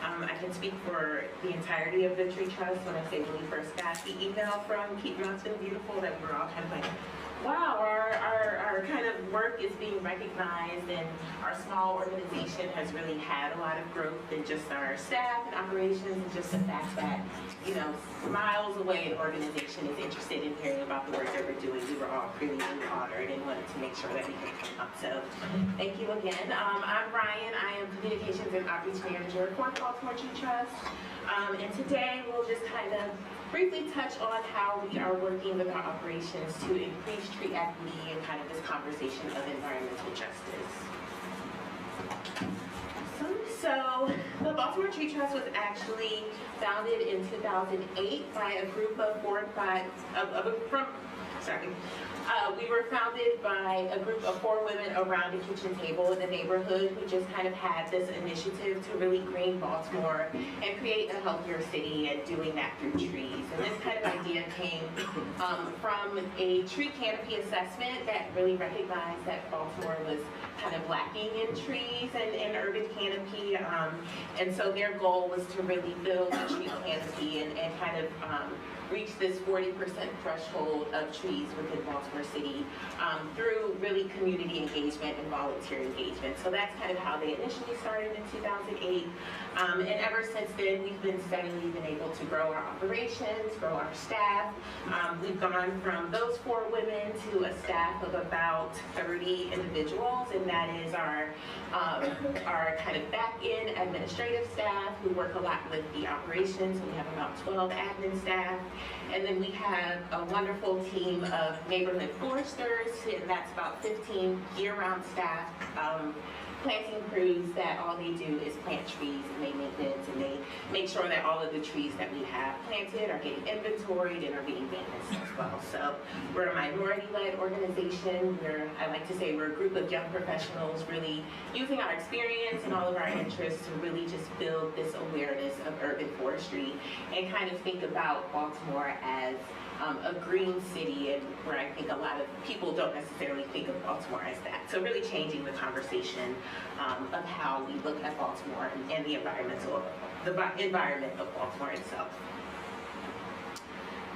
I can speak for the entirety of the Tree Trust when I say when we first got the email from Keep Knoxville Beautiful that we were all kind of like, wow, our kind of work is being recognized, and our small organization has really had a lot of growth in just our staff and operations, and just the fact that, you know, miles away an organization is interested in hearing about the work that we're doing. We were all really honored and wanted to make sure that we could come up. So thank you again. I'm Ryan. I am Communications and Outreach Manager for the Baltimore Tree Trust. And today we'll just kind of briefly touch on how we are working with our operations to increase tree equity and kind of this conversation of environmental justice. So the Baltimore Tree Trust was actually founded in 2008 by a group of we were founded by a group of 4 women around a kitchen table in the neighborhood who just kind of had this initiative to really green Baltimore and create a healthier city, and doing that through trees. And this kind of idea came from a tree canopy assessment that really recognized that Baltimore was kind of lacking in trees and urban canopy. And so their goal was to really build a tree canopy and kind of reach this 40% threshold of trees within Baltimore City through really community engagement and volunteer engagement. So that's kind of how they initially started in 2008. And ever since then, we've been steadily able to grow our operations, grow our staff. We've gone from those 4 women to a staff of about 30 individuals, and that is our kind of back-end administrative staff who work a lot with the operations. We have about 12 admin staff. And then we have a wonderful team of neighborhood foresters, and that's about 15 year-round staff, planting crews that all they do is plant trees, and they maintenance, and they make sure that all of the trees that we have planted are getting inventoried and are being managed as well. So we're a minority-led organization. I like to say we're a group of young professionals really using our experience and all of our interests to really just build this awareness of urban forestry and kind of think about Baltimore as a green city, and where I think a lot of people don't necessarily think of Baltimore as that. So really changing the conversation of how we look at Baltimore and the environment of Baltimore itself.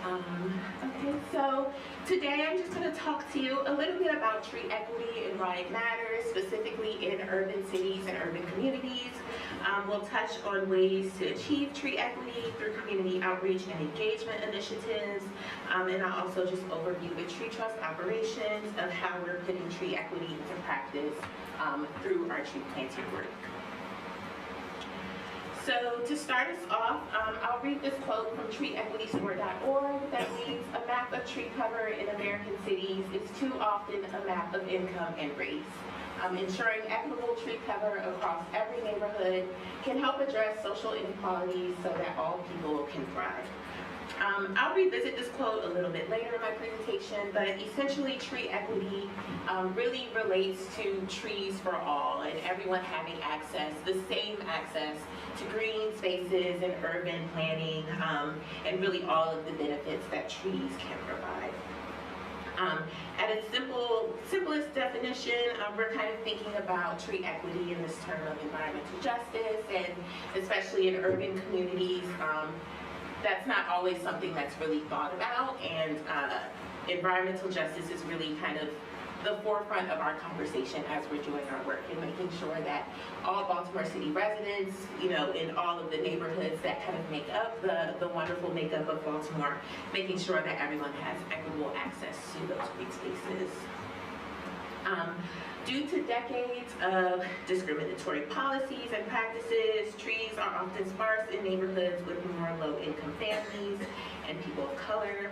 Okay, so today I'm just going to talk to you a little bit about tree equity and why it matters, specifically in urban cities and urban communities. We'll touch on ways to achieve tree equity through community outreach and engagement initiatives, and I'll also just overview the Tree Trust operations of how we're putting tree equity into practice through our tree planting work. So to start us off, I'll read this quote from treeequitystore.org that reads, "A map of tree cover in American cities is too often a map of income and race. Ensuring equitable tree cover across every neighborhood can help address social inequalities so that all people can thrive." I'll revisit this quote a little bit later in my presentation, but essentially tree equity really relates to trees for all and everyone having access, the same access to green spaces and urban planning, and really all of the benefits that trees can provide. At its simplest definition, we're kind of thinking about tree equity in this term of environmental justice, and especially in urban communities, that's not always something that's really thought about, and environmental justice is really kind of the forefront of our conversation as we're doing our work, and making sure that all Baltimore City residents, you know, in all of the neighborhoods that kind of make up the wonderful makeup of Baltimore, making sure that everyone has equitable access to those green spaces. Due to decades of discriminatory policies and practices, trees are often sparse in neighborhoods with more low-income families and people of color.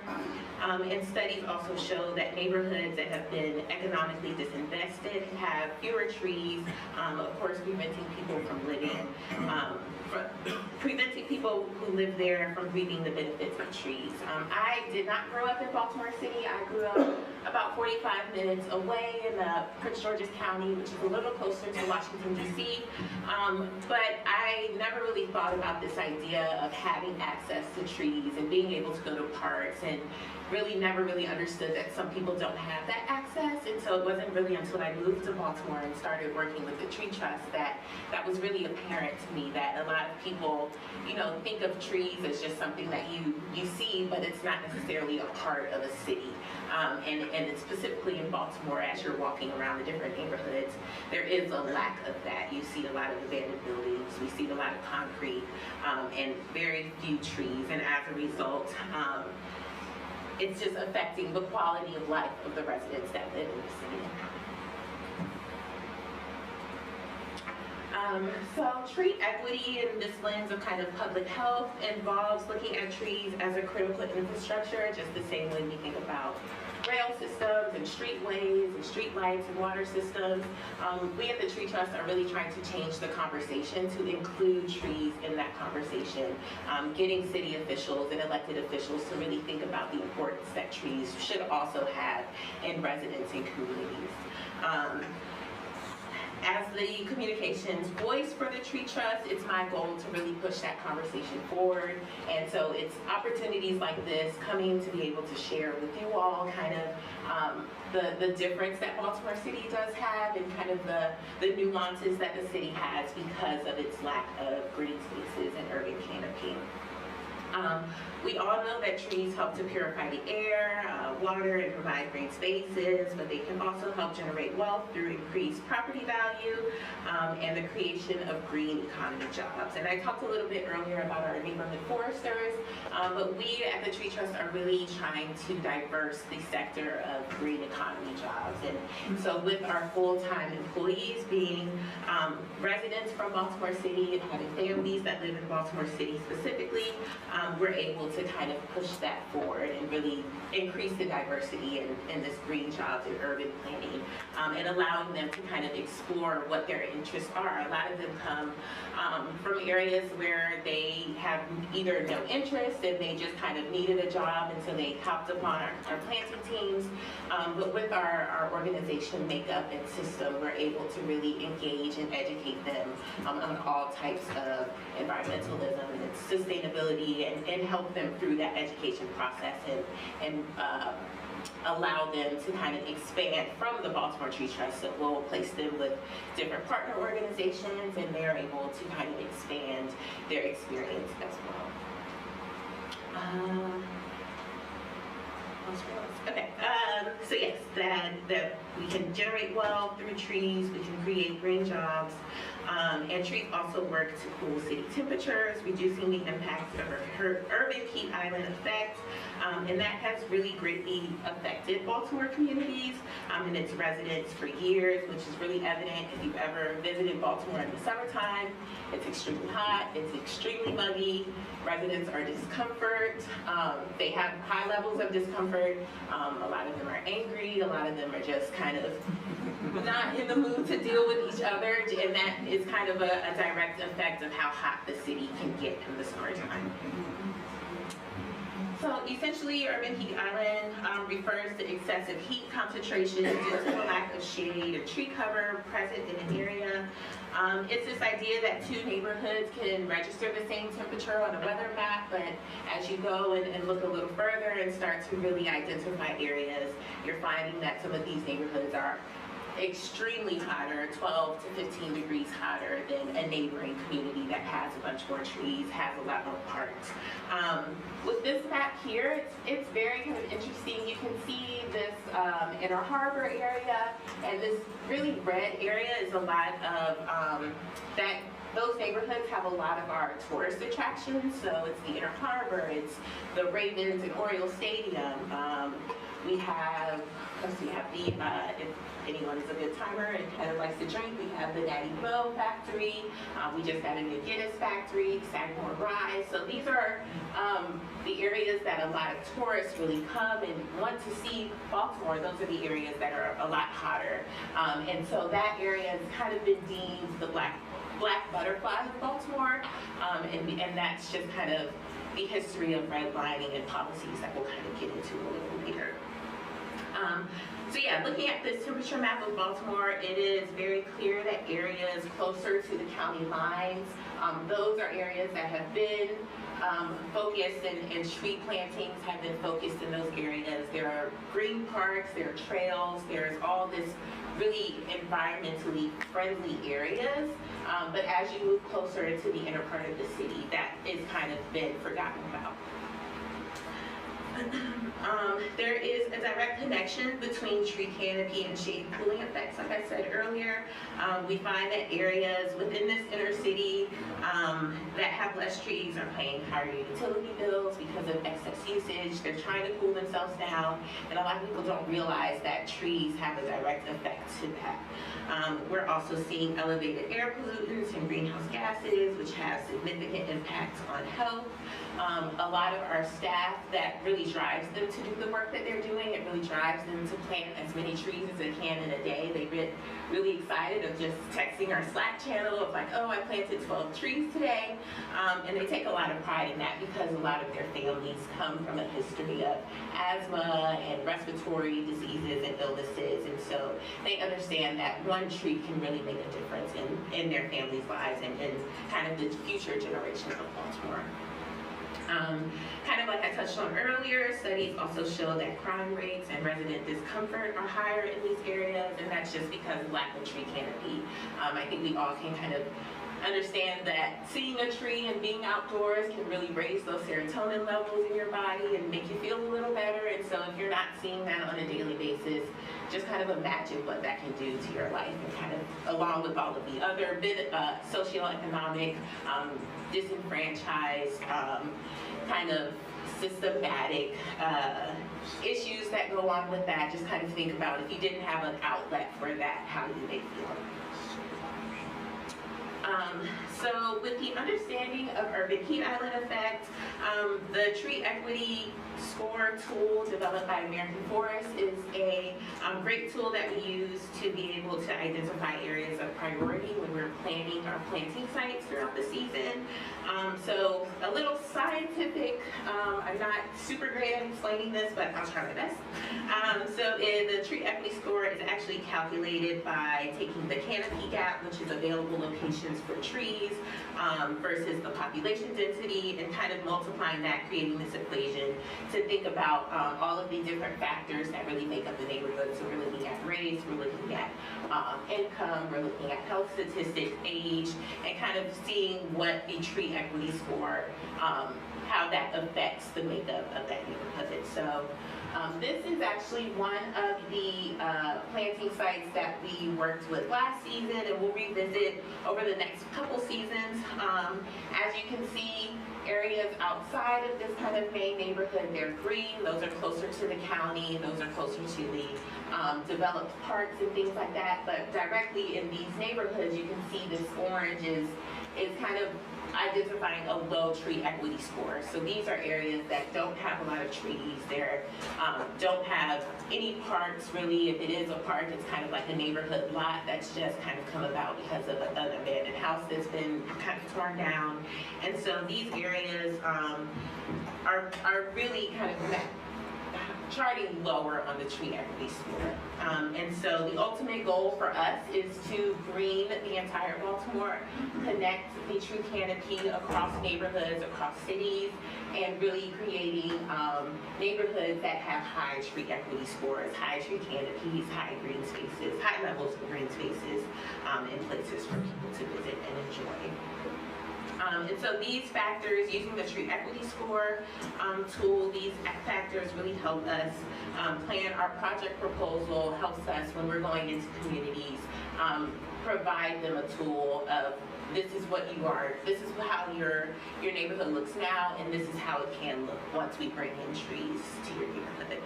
And studies also show that neighborhoods that have been economically disinvested have fewer trees, of course preventing people from living, preventing people who live there from reaping the benefits of trees. I did not grow up in Baltimore City. I grew up about about 45 minutes away in Prince George's County, which is a little closer to Washington, D.C. But I never really thought about this idea of having access to trees and being able to go to parks, and really never really understood that some people don't have that access. And so it wasn't really until I moved to Baltimore and started working with the Tree Trust that was really apparent to me that a lot of people, you know, think of trees as just something that you see, but it's not necessarily a part of a city. And it's specifically in Baltimore, as you're walking around the different neighborhoods, there is a lack of that. You see a lot of abandoned buildings, we see a lot of concrete, and very few trees. And as a result, it's just affecting the quality of life of the residents that live in the city. So tree equity in this lens of kind of public health involves looking at trees as a critical infrastructure, just the same way we think about rail systems and streetways and street lights and water systems. We at the Tree Trust are really trying to change the conversation to include trees in that conversation, getting city officials and elected officials to really think about the importance that trees should also have in residents and communities. As the communications voice for the Tree Trust, it's my goal to really push that conversation forward. And so it's opportunities like this, coming to be able to share with you all kind of the difference that Baltimore City does have, and kind of the nuances that the city has because of its lack of green spaces and urban canopy. We all know that trees help to purify the air, water, and provide green spaces, but they can also help generate wealth through increased property value and the creation of green economy jobs. And I talked a little bit earlier about our neighborhood foresters, but we at the Tree Trust are really trying to diverse the sector of green economy jobs. And so with our full-time employees being residents from Baltimore City and having families that live in Baltimore City specifically, we're able to kind of push that forward and really increase the diversity in this green jobs and urban planning, and allowing them to kind of explore what their interests are. A lot of them come from areas where they have either no interest and they just kind of needed a job, and so they hopped upon our planting teams. But with our organization makeup and system, we're able to really engage and educate them on all types of environmentalism and sustainability, and help them through that education process, and allow them to kind of expand from the Baltimore Tree Trust. So we'll place them with different partner organizations, and they're able to kind of expand their experience as well. Okay, so yes, that we can generate wealth through trees, we can create green jobs, and trees also work to cool city temperatures, reducing the impact of urban heat island effect, and that has really greatly affected Baltimore communities and its residents for years, which is really evident if you've ever visited Baltimore in the summertime. It's extremely hot, it's extremely muggy, residents are discomfort, they have high levels of discomfort, a lot of them are angry, a lot of them are just kind of not in the mood to deal with each other, and that is kind of a direct effect of how hot the city can get in the summertime. So essentially, urban heat island refers to excessive heat concentration due to the lack of shade or tree cover present in an area. It's this idea that two neighborhoods can register the same temperature on a weather map, but as you go and look a little further and start to really identify areas, you're finding that some of these neighborhoods are extremely hotter, 12 to 15 degrees hotter than a neighboring community that has a bunch more trees, has a lot more parks. With this map here, it's very kind of interesting. You can see this Inner Harbor area, and this really red area is a lot of those neighborhoods have a lot of our tourist attractions. So it's the Inner Harbor, it's the Ravens and Orioles Stadium. We have the, if anyone is a good timer and kind of likes to drink, we have the Natty Boh factory. We just got a new Guinness factory, Sagamore Rye. So these are the areas that a lot of tourists really come and want to see Baltimore. Those are the areas that are a lot hotter. And so that area has kind of been deemed the black butterfly of Baltimore. And that's just kind of the history of redlining and policies that we'll kind of get into a little later. So yeah, looking at this temperature map of Baltimore, it is very clear that areas closer to the county lines, those are areas that have been focused, and tree plantings have been focused in those areas. There are green parks, there are trails, there's all this really environmentally friendly areas. But as you move closer into the inner part of the city, that is kind of been forgotten about. There is a direct connection between tree canopy and shade cooling effects, like I said earlier. We find that areas within this inner city that have less trees are paying higher utility bills because of excess usage. They're trying to cool themselves down, and a lot of people don't realize that trees have a direct effect to that. We're also seeing elevated air pollutants and greenhouse gases, which have significant impacts on health. A lot of our staff, that really drives them to do the work that they're doing. It really drives them to plant as many trees as they can in a day. They get really excited of just texting our Slack channel of like, oh, I planted 12 trees today. And they take a lot of pride in that because a lot of their families come from a history of asthma and respiratory diseases and illnesses. And so they understand that one tree can really make a difference in their families' lives and in kind of the future generations of Baltimore. Kind of like I touched on earlier, studies also show that crime rates and resident discomfort are higher in these areas, and that's just because of lack of tree canopy. I think we all can kind of understand that seeing a tree and being outdoors can really raise those serotonin levels in your body and make you feel a little better. And so if you're not seeing that on a daily basis, just kind of imagine what that can do to your life, and kind of along with all of the other socioeconomic, disenfranchised, kind of systematic issues that go on with that. Just kind of think about if you didn't have an outlet for that, how you may feel. So with the understanding of urban heat island effect, the tree equity score tool developed by American Forest is a great tool that we use to be able to identify areas of priority when we're planning our planting sites throughout the season. So a little scientific, I'm not super great at explaining this, but I'll try my best. So the tree equity score is actually calculated by taking the canopy gap, which is available locations for trees, versus the population density, and kind of multiplying that, creating this equation to think about all of the different factors that really make up the neighborhood. So we're looking at race, we're looking at income, we're looking at health statistics, age, and kind of seeing what the tree equity score, how that affects the makeup of that neighborhood. So this is actually one of the planting sites that we worked with last season, and we'll revisit over the next couple seasons. As you can see, areas outside of this kind of main neighborhood, they're green. Those are closer to the county. Those are closer to the developed parks and things like that. But directly in these neighborhoods, you can see this orange is kind of identifying a low tree equity score. So these are areas that don't have a lot of trees. They don't have any parks really. If it is a park, it's kind of like a neighborhood lot that's just kind of come about because of an abandoned house that's been kind of torn down. And so these areas are really kind of charting lower on the tree equity score. And so the ultimate goal for us is to green the entire Baltimore, connect the tree canopy across neighborhoods, across cities, and really creating neighborhoods that have high tree equity scores, high tree canopies, high green spaces, high levels of green spaces, and places for people to visit and enjoy. And so these factors, using the tree equity score tool, these factors really help us plan our project proposal, helps us when we're going into communities, provide them a tool of this is what you are, this is how your neighborhood looks now, and this is how it can look once we bring in trees to your neighborhood.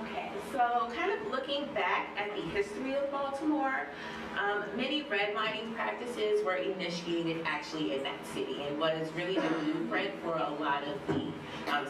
Okay, so kind of looking back at the history of Baltimore, many redlining practices were initiated actually in that city, and was really the blueprint for a lot of the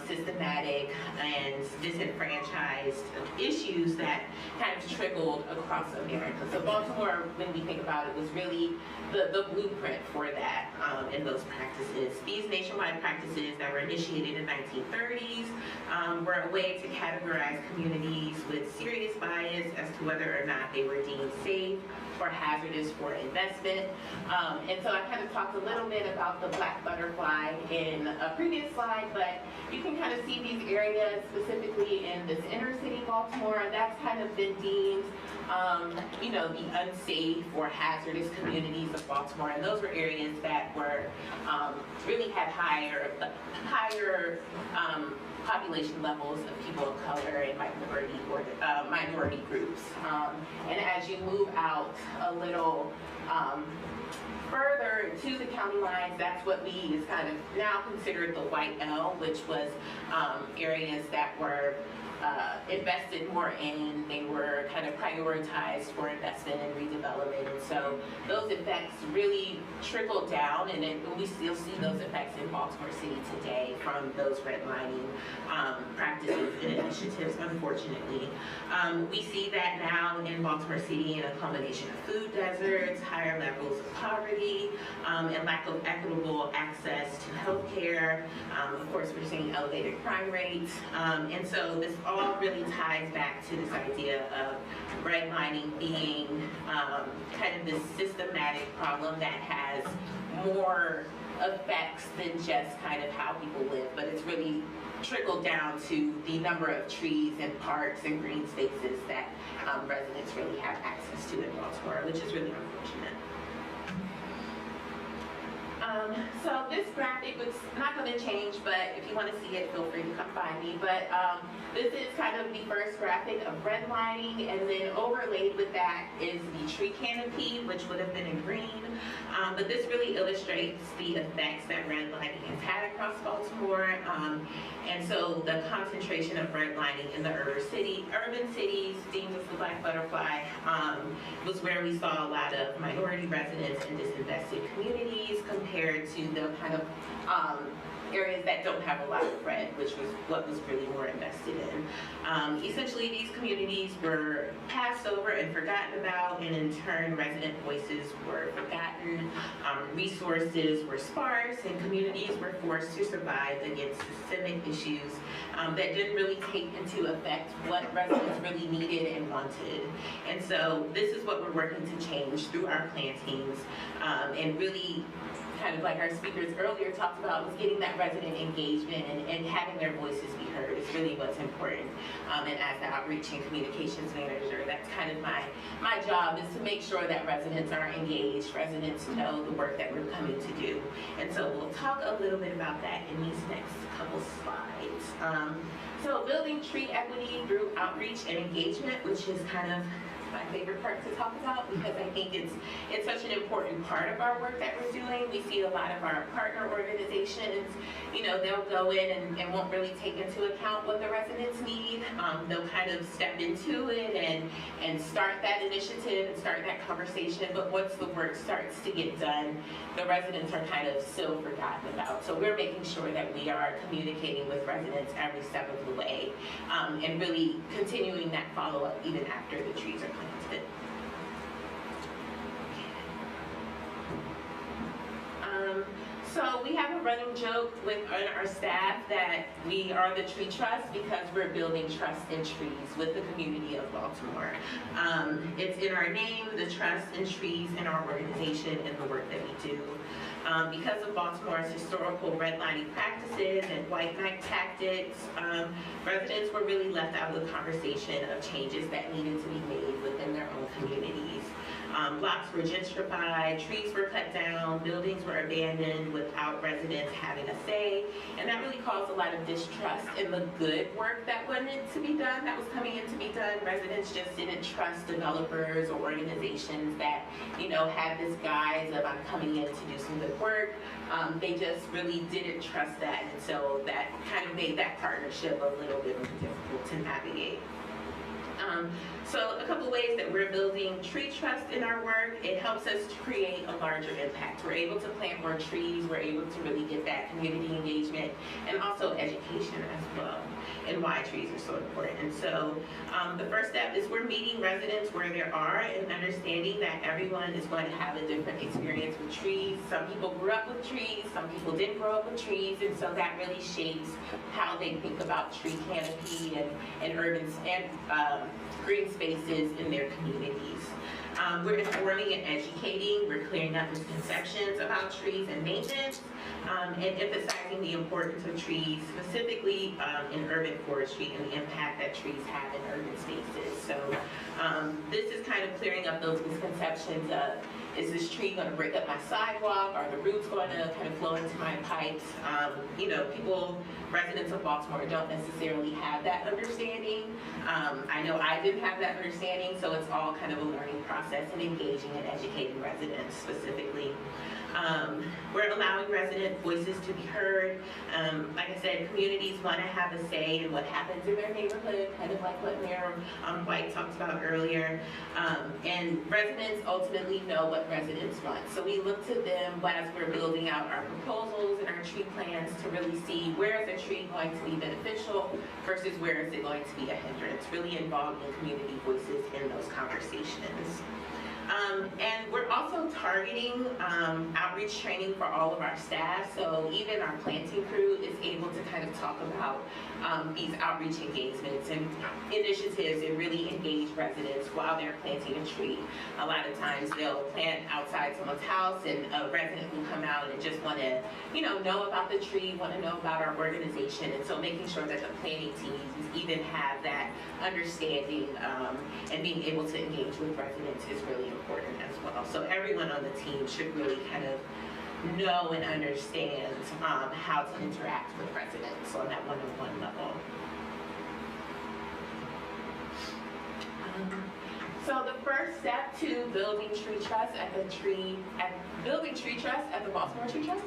systematic and disenfranchised issues that kind of trickled across America. So Baltimore, when we think about it, was really the blueprint for that and those practices. These nationwide practices that were initiated in the 1930s were a way to categorize communities with serious bias as to whether or not they were deemed safe or hazardous for investment. And so I kind of talked a little bit about the black butterfly in a previous slide, but you can kind of see these areas specifically in this inner city Baltimore. That's kind of been deemed you know, the unsafe or hazardous communities of Baltimore, and those were areas that were really had higher population levels of people of color and minority groups. And as you move out a little further to the county lines, that's what we is kind of now considered the white L, which was areas that were invested more in. They were kind of prioritized for investment and redevelopment, and so those effects really trickled down, and we still see those effects in Baltimore City today from those redlining practices and initiatives, unfortunately. We see that now in Baltimore City in a combination of food deserts, higher levels of poverty, and lack of equitable access to health care. Of course, we're seeing elevated crime rates, and so this all really ties back to this idea of redlining being kind of this systematic problem that has more effects than just kind of how people live, but it's really trickled down to the number of trees and parks and green spaces that residents really have access to in Baltimore, which is really unfortunate. So this graphic was not going to change, but if you want to see it, feel free to come find me. But this is kind of the first graphic of redlining, and then overlaid with that is the tree canopy, which would have been in green. But this really illustrates the effects that redlining has had across Baltimore. And so the concentration of redlining in the urban cities, deemed as the black butterfly, was where we saw a lot of minority residents and disinvested communities compared to the kind of areas that don't have a lot of red, which was what was really more invested in. Essentially, these communities were passed over and forgotten about, and in turn, resident voices were forgotten, resources were sparse, and communities were forced to survive against systemic issues that didn't really take into effect what residents really needed and wanted. And so this is what we're working to change through our plantings, and really kind of like our speakers earlier talked about, was getting that resident engagement and having their voices be heard is really what's important. And as the outreach and communications manager, that's kind of my job, is to make sure that residents are engaged, residents know the work that we're coming to do. And so we'll talk a little bit about that in these next couple slides. So building tree equity through outreach and engagement, which is kind of my favorite part to talk about, because I think it's such an important part of our work that we're doing. We see a lot of our partner organizations, you know, they'll go in and won't really take into account what the residents need. They'll kind of step into it and start that initiative and start that conversation, but once the work starts to get done, the residents are kind of still forgotten about. So we're making sure that we are communicating with residents every step of the way, and really continuing that follow-up even after the trees are planted. So we have a running joke with our staff that we are the Tree Trust because we're building trust in trees with the community of Baltimore. It's in our name, the trust in trees in our organization and the work that we do. Because of Baltimore's historical redlining practices and white knight tactics, residents were really left out of the conversation of changes that needed to be made within their own communities. Blocks were gentrified, trees were cut down, buildings were abandoned without residents having a say, and that really caused a lot of distrust in the good work that wanted to be done, that was coming in to be done. Residents just didn't trust developers or organizations that, you know, had this guise of I'm coming in to do some good work. They just really didn't trust that, and so that kind of made that partnership a little bit more difficult to navigate. So a couple ways that we're building tree trust in our work. It helps us to create a larger impact. We're able to plant more trees. We're able to really get that community engagement and also education as well. It and why trees are so important. And so the first step is we're meeting residents where they are and understanding that everyone is going to have a different experience with trees. Some people grew up with trees, some people didn't grow up with trees, and so that really shapes how they think about tree canopy and urban and green spaces in their communities. We're informing and educating, we're clearing up misconceptions about trees and maintenance, and emphasizing the importance of trees, specifically in urban forestry and the impact that trees have in urban spaces. So this is kind of clearing up those misconceptions of, is this tree going to break up my sidewalk? Are the roots going to kind of flow into my pipes? You know, residents of Baltimore don't necessarily have that understanding. I know I didn't have that understanding, so it's all kind of a learning process and engaging and educating residents specifically. We're allowing resident voices to be heard. Like I said, communities want to have a say in what happens in their neighborhood, kind of like what Mayor White talked about earlier. And residents ultimately know what residents want. So we look to them as we're building out our proposals and our tree plans to really see where is a tree going to be beneficial versus where is it going to be a hindrance, really involving community voices in those conversations. And we're also targeting outreach training for all of our staff. So even our planting crew is able to kind of talk about these outreach engagements and initiatives and really engage residents while they're planting a tree. A lot of times they'll plant outside someone's house and a resident will come out and just want to, know about the tree, want to know about our organization. And so making sure that the planning teams even have that understanding and being able to engage with residents is really important as well. So everyone on the team should really kind of know and understand how to interact with residents on that one-on-one level. So the first step to building tree trust at the Baltimore Tree Trust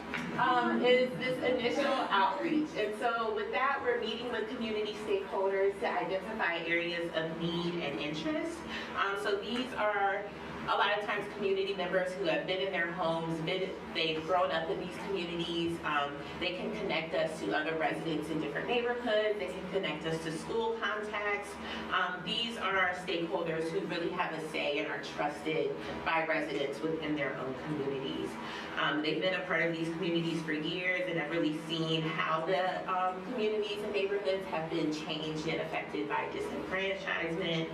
is this initial outreach. And so with that, we're meeting with community stakeholders to identify areas of need and interest. So these are a lot of times community members who have been in their homes, they've grown up in these communities. They can connect us to other residents in different neighborhoods. They can connect us to school contacts. These are our stakeholders who really have a say and are trusted by residents within their own communities. They've been a part of these communities for years and have really seen how the communities and neighborhoods have been changed and affected by disenfranchisement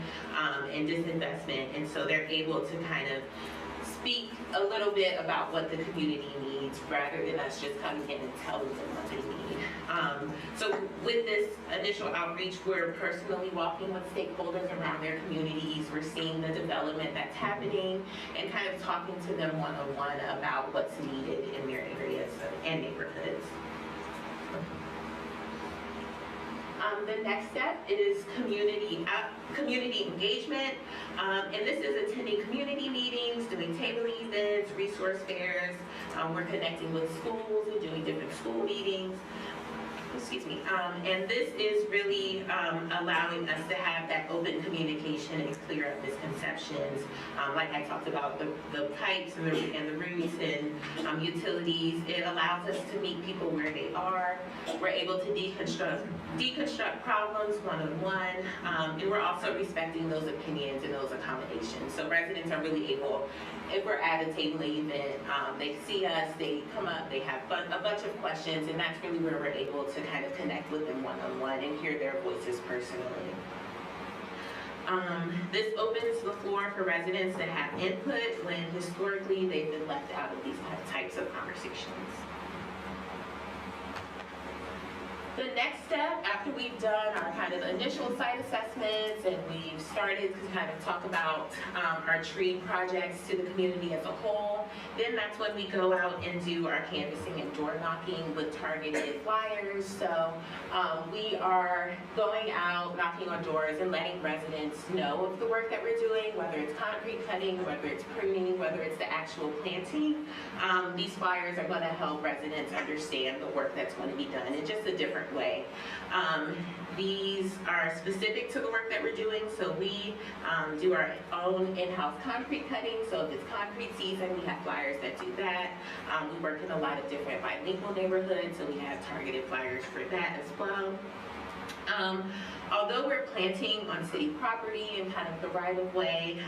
and disinvestment. And so they're able to kind of speak a little bit about what the community needs rather than us just coming in and telling them what they need. So with this initial outreach, we're personally walking with stakeholders around their communities. We're seeing the development that's happening and kind of talking to them one-on-one about what's needed in their areas and neighborhoods. The next step is community engagement, and this is attending community meetings, doing tabling events, resource fairs. We're connecting with schools and doing different school meetings. Excuse me. And this is really allowing us to have that open communication and clear up misconceptions. Like I talked about the pipes and the roots and utilities. It allows us to meet people where they are. We're able to deconstruct problems one-on-one, and we're also respecting those opinions and those accommodations. So residents are really able, if we're at a tabling event, they see us, they come up, they have a bunch of questions, and that's really where we're able to kind of connect with them one-on-one and hear their voices personally. This opens the floor for residents to have input when historically they've been left out of these types of conversations. The next step, after we've done our kind of initial site assessments and we've started to kind of talk about our tree projects to the community as a whole, then that's when we go out and do our canvassing and door knocking with targeted flyers. So we are going out, knocking on doors and letting residents know of the work that we're doing, whether it's concrete cutting, whether it's pruning, whether it's the actual planting. These flyers are going to help residents understand the work that's going to be done in just a different way. These are specific to the work that we're doing, so we do our own in-house concrete cutting. So if it's concrete season, we have flyers that do that. We work in a lot of different bilingual neighborhoods, so we have targeted flyers for that as well. Although we're planting on city property and kind of the right-of-way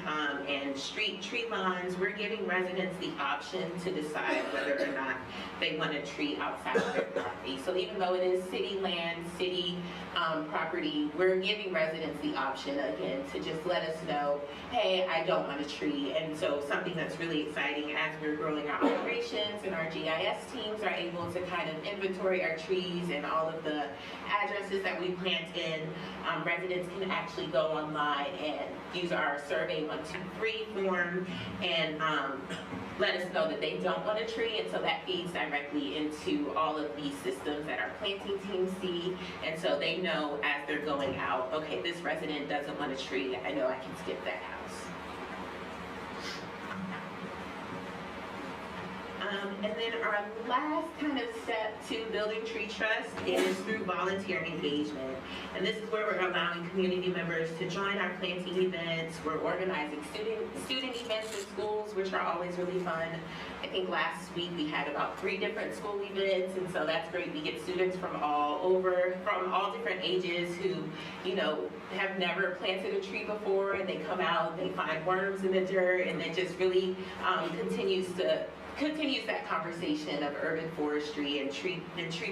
and street tree lines, we're giving residents the option to decide whether or not they want a tree outside of their property. So even though it is city land, city property, we're giving residents the option, again, to just let us know, hey, I don't want a tree. And so something that's really exciting as we're growing our operations and our GIS teams are able to kind of inventory our trees and all of the addresses that we plant in, residents can actually go online and use our Survey 123 form and let us know that they don't want a tree, and so that feeds directly into all of these systems that our planting teams see, and so they know as they're going out, okay, this resident doesn't want a tree, I know I can skip that house. And then our last kind of step to building tree trust is through volunteer engagement. And this is where we're allowing community members to join our planting events. We're organizing student events in schools, which are always really fun. I think last week we had about 3 different school events, and so that's great. We get students from all over, from all different ages who, you know, have never planted a tree before, and they come out, they find worms in the dirt, and it just really continues that conversation of urban forestry and tree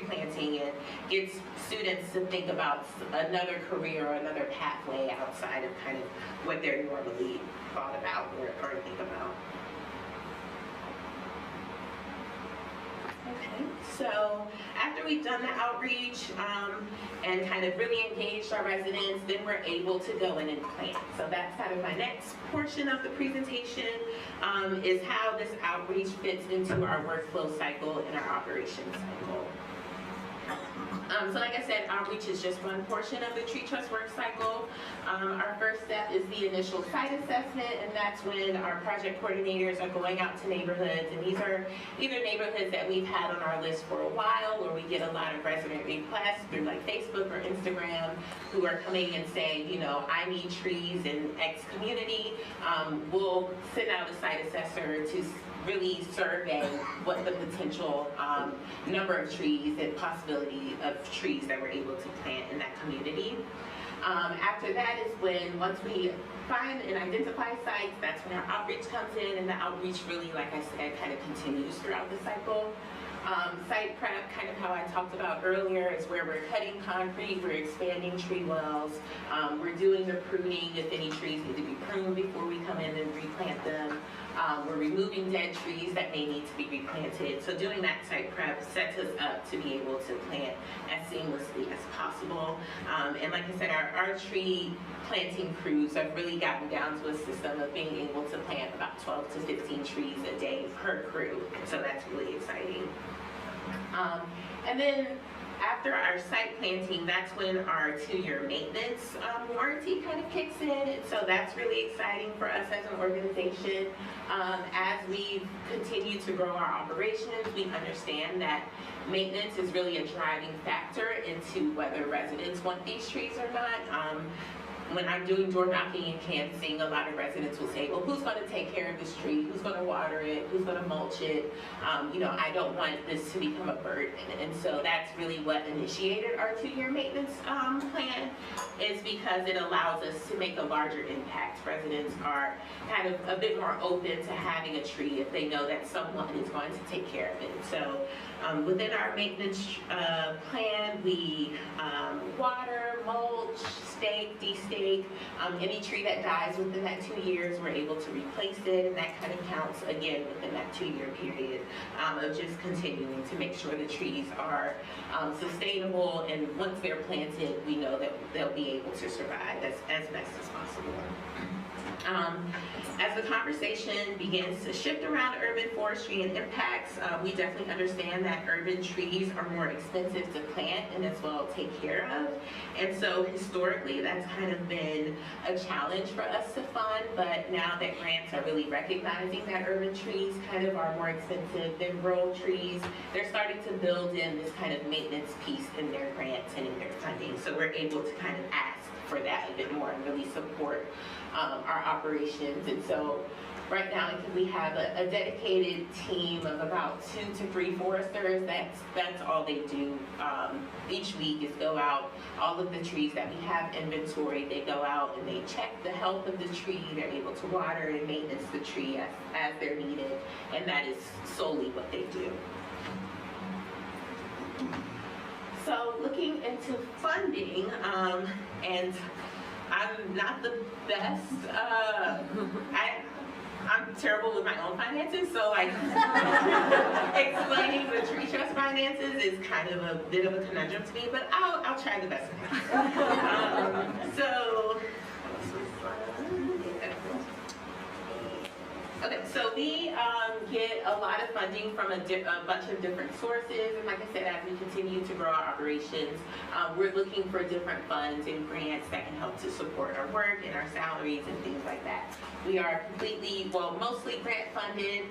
planting, and gets students to think about another career or another pathway outside of kind of what they're normally thought about or think about. Okay, so after we've done the outreach and kind of really engaged our residents, then we're able to go in and plant. So that's kind of my next portion of the presentation, is how this outreach fits into our workflow cycle and our operations cycle. So like I said, outreach is just one portion of the tree trust work cycle. Our first step is the initial site assessment, and that's when our project coordinators are going out to neighborhoods, and these are either neighborhoods that we've had on our list for a while, where we get a lot of resident requests through like Facebook or Instagram, who are coming and saying, you know, I need trees in X community. We'll send out a site assessor to really survey what the potential number of trees and possibility of trees that we're able to plant in that community. After that is when, once we find and identify sites, that's when our outreach comes in, and the outreach really, like I said, kind of continues throughout the cycle. Site prep, kind of how I talked about earlier, is where we're cutting concrete, we're expanding tree wells, we're doing the pruning if any trees need to be pruned before we come in and replant them. We're removing dead trees that may need to be replanted. So doing that site prep sets us up to be able to plant as seamlessly as possible. And like I said, our tree planting crews have really gotten down to a system of being able to plant about 12 to 15 trees a day per crew. So that's really exciting. And then after our site planting, that's when our 2-year maintenance warranty kind of kicks in. And so that's really exciting for us as an organization. As we continue to grow our operations, we understand that maintenance is really a driving factor into whether residents want these trees or not. When I'm doing door knocking and canvassing, a lot of residents will say, well, who's going to take care of this tree? Who's going to water it? Who's going to mulch it? You know, I don't want this to become a burden. And so that's really what initiated our 2-year maintenance plan, is because it allows us to make a larger impact. Residents are kind of a bit more open to having a tree if they know that someone is going to take care of it. So within our maintenance plan, we water, mulch, stake, de-stake. Any tree that dies within that 2 years, we're able to replace it, and that kind of counts again within that 2-year period of just continuing to make sure the trees are sustainable, and once they're planted, we know that they'll be able to survive as best as possible. As the conversation begins to shift around urban forestry and impacts, we definitely understand that urban trees are more expensive to plant and as well take care of. And so historically, that's kind of been a challenge for us to fund, but now that grants are really recognizing that urban trees kind of are more expensive than rural trees, they're starting to build in this kind of maintenance piece in their grants and in their funding. So we're able to kind of ask for that a bit more and really support our operations. And so right now, I think we have a dedicated team of about 2 to 3 foresters. That's all they do each week is go out, all of the trees that we have inventory, they go out and they check the health of the tree. They're able to water and maintenance the tree as they're needed, and that is solely what they do. So looking into funding, and I'm not the best, I'm terrible with my own finances, so like explaining the tree trust finances is kind of a bit of a conundrum to me, but I'll try the best I can. Okay, so we get a lot of funding from a bunch of different sources, and like I said, as we continue to grow our operations, we're looking for different funds and grants that can help to support our work and our salaries and things like that. We are completely, well, mostly grant funded.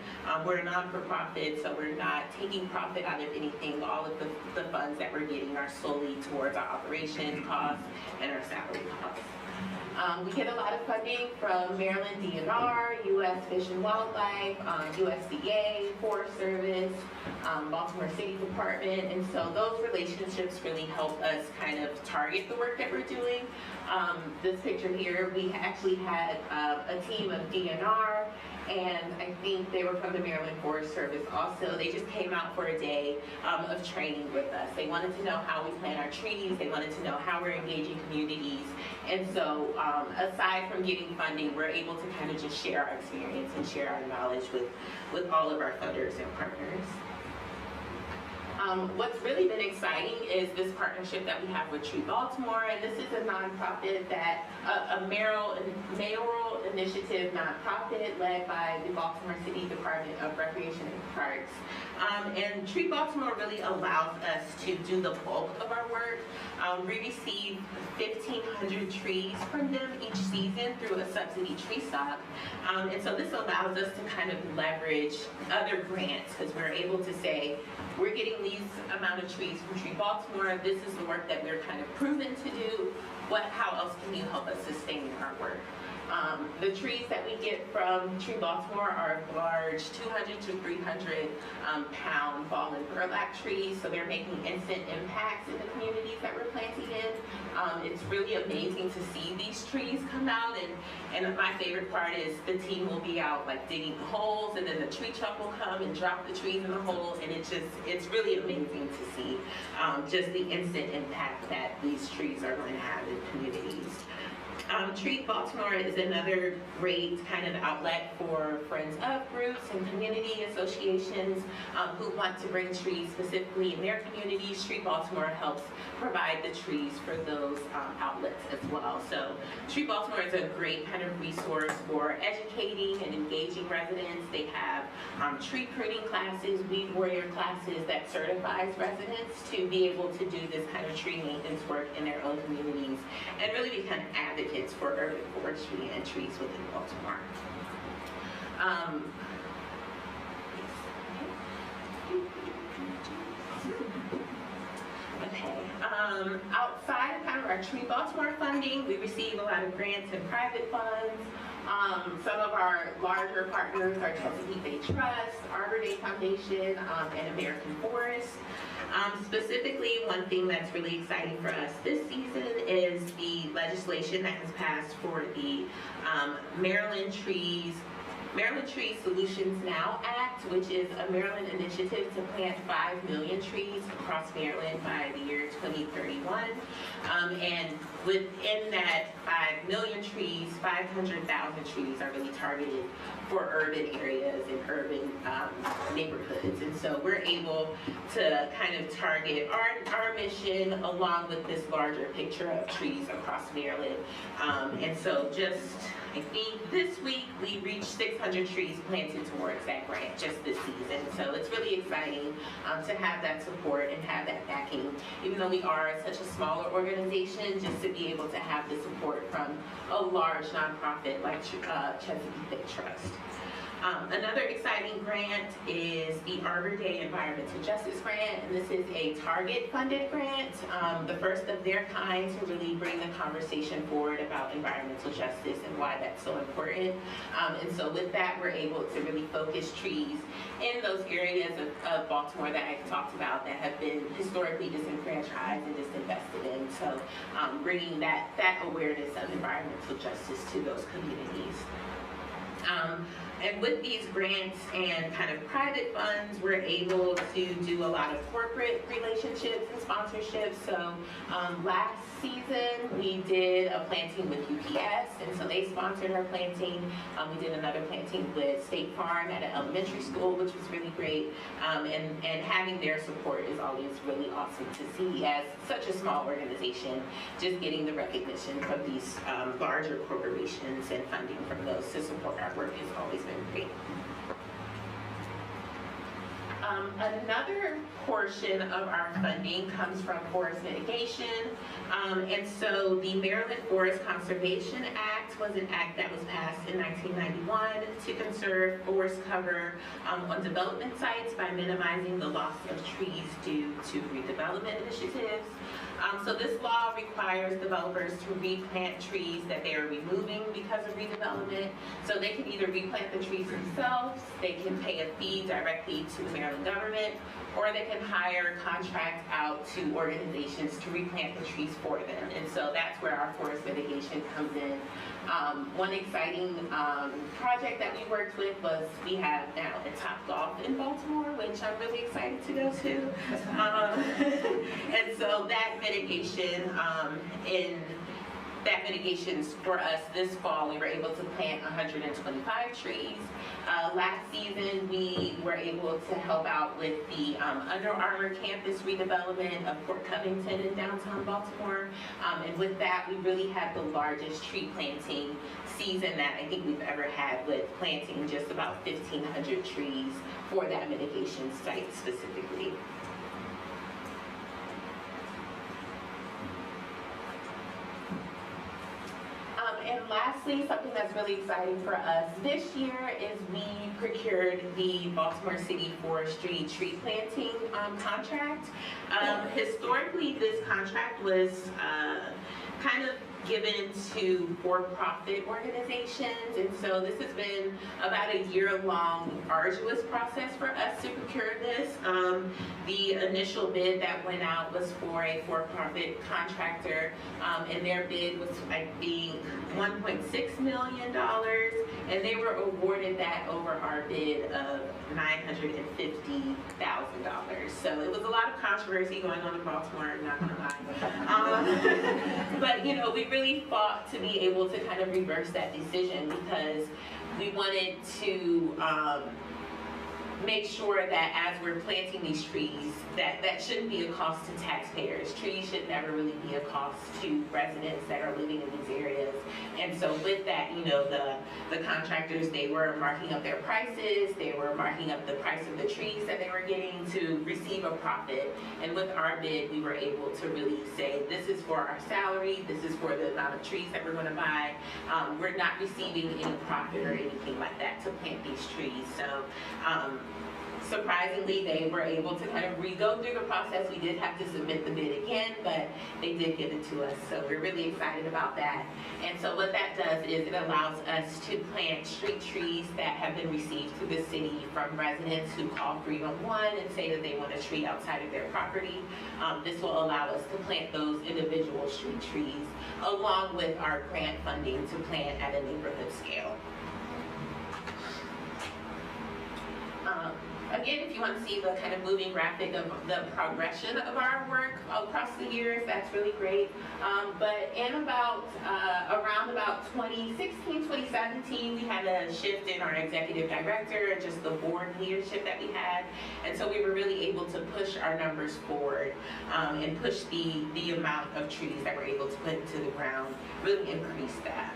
We're a non-for-profit, so we're not taking profit out of anything. All of the funds that we're getting are solely towards our operations costs and our salary costs. We get a lot of funding from Maryland DNR, U.S. Fish and Wildlife, USDA, Forest Service, Baltimore City Department, and so those relationships really help us kind of target the work that we're doing. This picture here, we actually had a team of DNR, and I think they were from the Maryland Forest Service also. They just came out for a day of training with us. They wanted to know how we plant our trees. They wanted to know how we're engaging communities. And so aside from getting funding, we're able to kind of just share our experience and share our knowledge with all of our funders and partners. What's really been exciting is this partnership that we have with Tree Baltimore, and this is a nonprofit that, a mayoral initiative nonprofit led by the Baltimore City Department of Recreation and Parks. And Tree Baltimore really allows us to do the bulk of our work. We receive 1,500 trees from them each season through a subsidy tree stock. And so this allows us to kind of leverage other grants, because we're able to say, we're getting these amount of trees from Tree Baltimore. This is the work that we're kind of proven to do. How else can you help us sustain our work? The trees that we get from Tree Baltimore are large 200 to 300 pound fallen burlap trees, so they're making instant impacts in the communities that we're planting in. It's really amazing to see these trees come out, and my favorite part is the team will be out like digging the holes, and then the tree truck will come and drop the trees in the hole, and it's really amazing to see just the instant impact that these trees are going to have in communities. Tree Baltimore is another great kind of outlet for friends of groups and community associations who want to bring trees specifically in their communities. Tree Baltimore helps provide the trees for those outlets as well. So Tree Baltimore is a great kind of resource for educating and engaging residents. They have tree pruning classes, weed warrior classes that certifies residents to be able to do this kind of tree maintenance work in their own communities and really become advocates for urban forestry and trees within Baltimore. Outside of kind of our Tree Baltimore funding, we receive a lot of grants and private funds. Some of our larger partners are Chesapeake Bay Trust, Arbor Day Foundation, and American Forest. Specifically, one thing that's really exciting for us this season is the legislation that has passed for the Maryland Tree Solutions Now Act, which is a Maryland initiative to plant 5 million trees across Maryland by the year 2031. And within that 5 million trees, 500,000 trees are really targeted for urban areas and urban neighborhoods. And so we're able to kind of target our mission along with this larger picture of trees across Maryland. And so I think this week we reached 600 trees planted towards that grant just this season. So it's really exciting to have that support and have that backing. Even though we are such a smaller organization, just to be able to have the support from a large nonprofit like Chesapeake Bay Trust. Another exciting grant is the Arbor Day Environmental Justice Grant, and this is a target-funded grant, the first of their kind to really bring the conversation forward about environmental justice and why that's so important. And so with that, we're able to really focus trees in those areas of Baltimore that I talked about that have been historically disenfranchised and disinvested in. So bringing that awareness of environmental justice to those communities. And with these grants and kind of private funds, we're able to do a lot of corporate relationships and sponsorships. So last season, we did a planting with UPS, and so they sponsored our planting. We did another planting with State Farm at an elementary school, which was really great. And having their support is always really awesome to see as such a small organization, just getting the recognition from these larger corporations and funding from those to support our work has always been great. Another portion of our funding comes from forest mitigation. And so the Maryland Forest Conservation Act was an act that was passed in 1991 to conserve forest cover on development sites by minimizing the loss of trees due to redevelopment initiatives. So this law requires developers to replant trees that they are removing because of redevelopment. So they can either replant the trees themselves, they can pay a fee directly to the Maryland government, or they can hire contract out to organizations to replant the trees for them. And so that's where our forest mitigation comes in. One exciting project that we worked with was we have now a Top Golf in Baltimore, which I'm really excited to go to. And so that mitigation for us this fall, we were able to plant 125 trees. Last season, we were able to help out with the Under Armour campus redevelopment of Fort Covington in downtown Baltimore. And with that, we really had the largest tree planting season that I think we've ever had, with planting just about 1,500 trees for that mitigation site specifically. And lastly, something that's really exciting for us this year is we procured the Baltimore City Forestry tree planting contract. Historically, this contract was kind of given to for-profit organizations, and so this has been about a year-long arduous process for us to procure this. The initial bid that went out was for a for-profit contractor, and their bid was being $1.6 million, and they were awarded that over our bid of $950,000. So it was a lot of controversy going on in Baltimore, I'm not gonna lie. But you know, we really fought to be able to kind of reverse that decision, because we wanted to make sure that as we're planting these trees, that shouldn't be a cost to taxpayers. Trees should never really be a cost to residents that are living in these areas. And so with that, you know, the contractors, they were marking up their prices, they were marking up the price of the trees that they were getting to receive a profit. And with our bid, we were able to really say, this is for our salary, this is for the amount of trees that we're gonna buy. We're not receiving any profit or anything like that to plant these trees. So surprisingly, they were able to kind of re-go through the process. We did have to submit the bid again, but they did give it to us. So we're really excited about that. And so what that does is it allows us to plant street trees that have been received through the city from residents who call 311 and say that they want a tree outside of their property. This will allow us to plant those individual street trees along with our grant funding to plant at a neighborhood scale. Again, if you want to see the kind of moving graphic of the progression of our work across the years, that's really great. But in around about 2016, 2017, we had a shift in our executive director, just the board leadership that we had. And so we were really able to push our numbers forward and push the amount of trees that we're able to put into the ground, really increase that.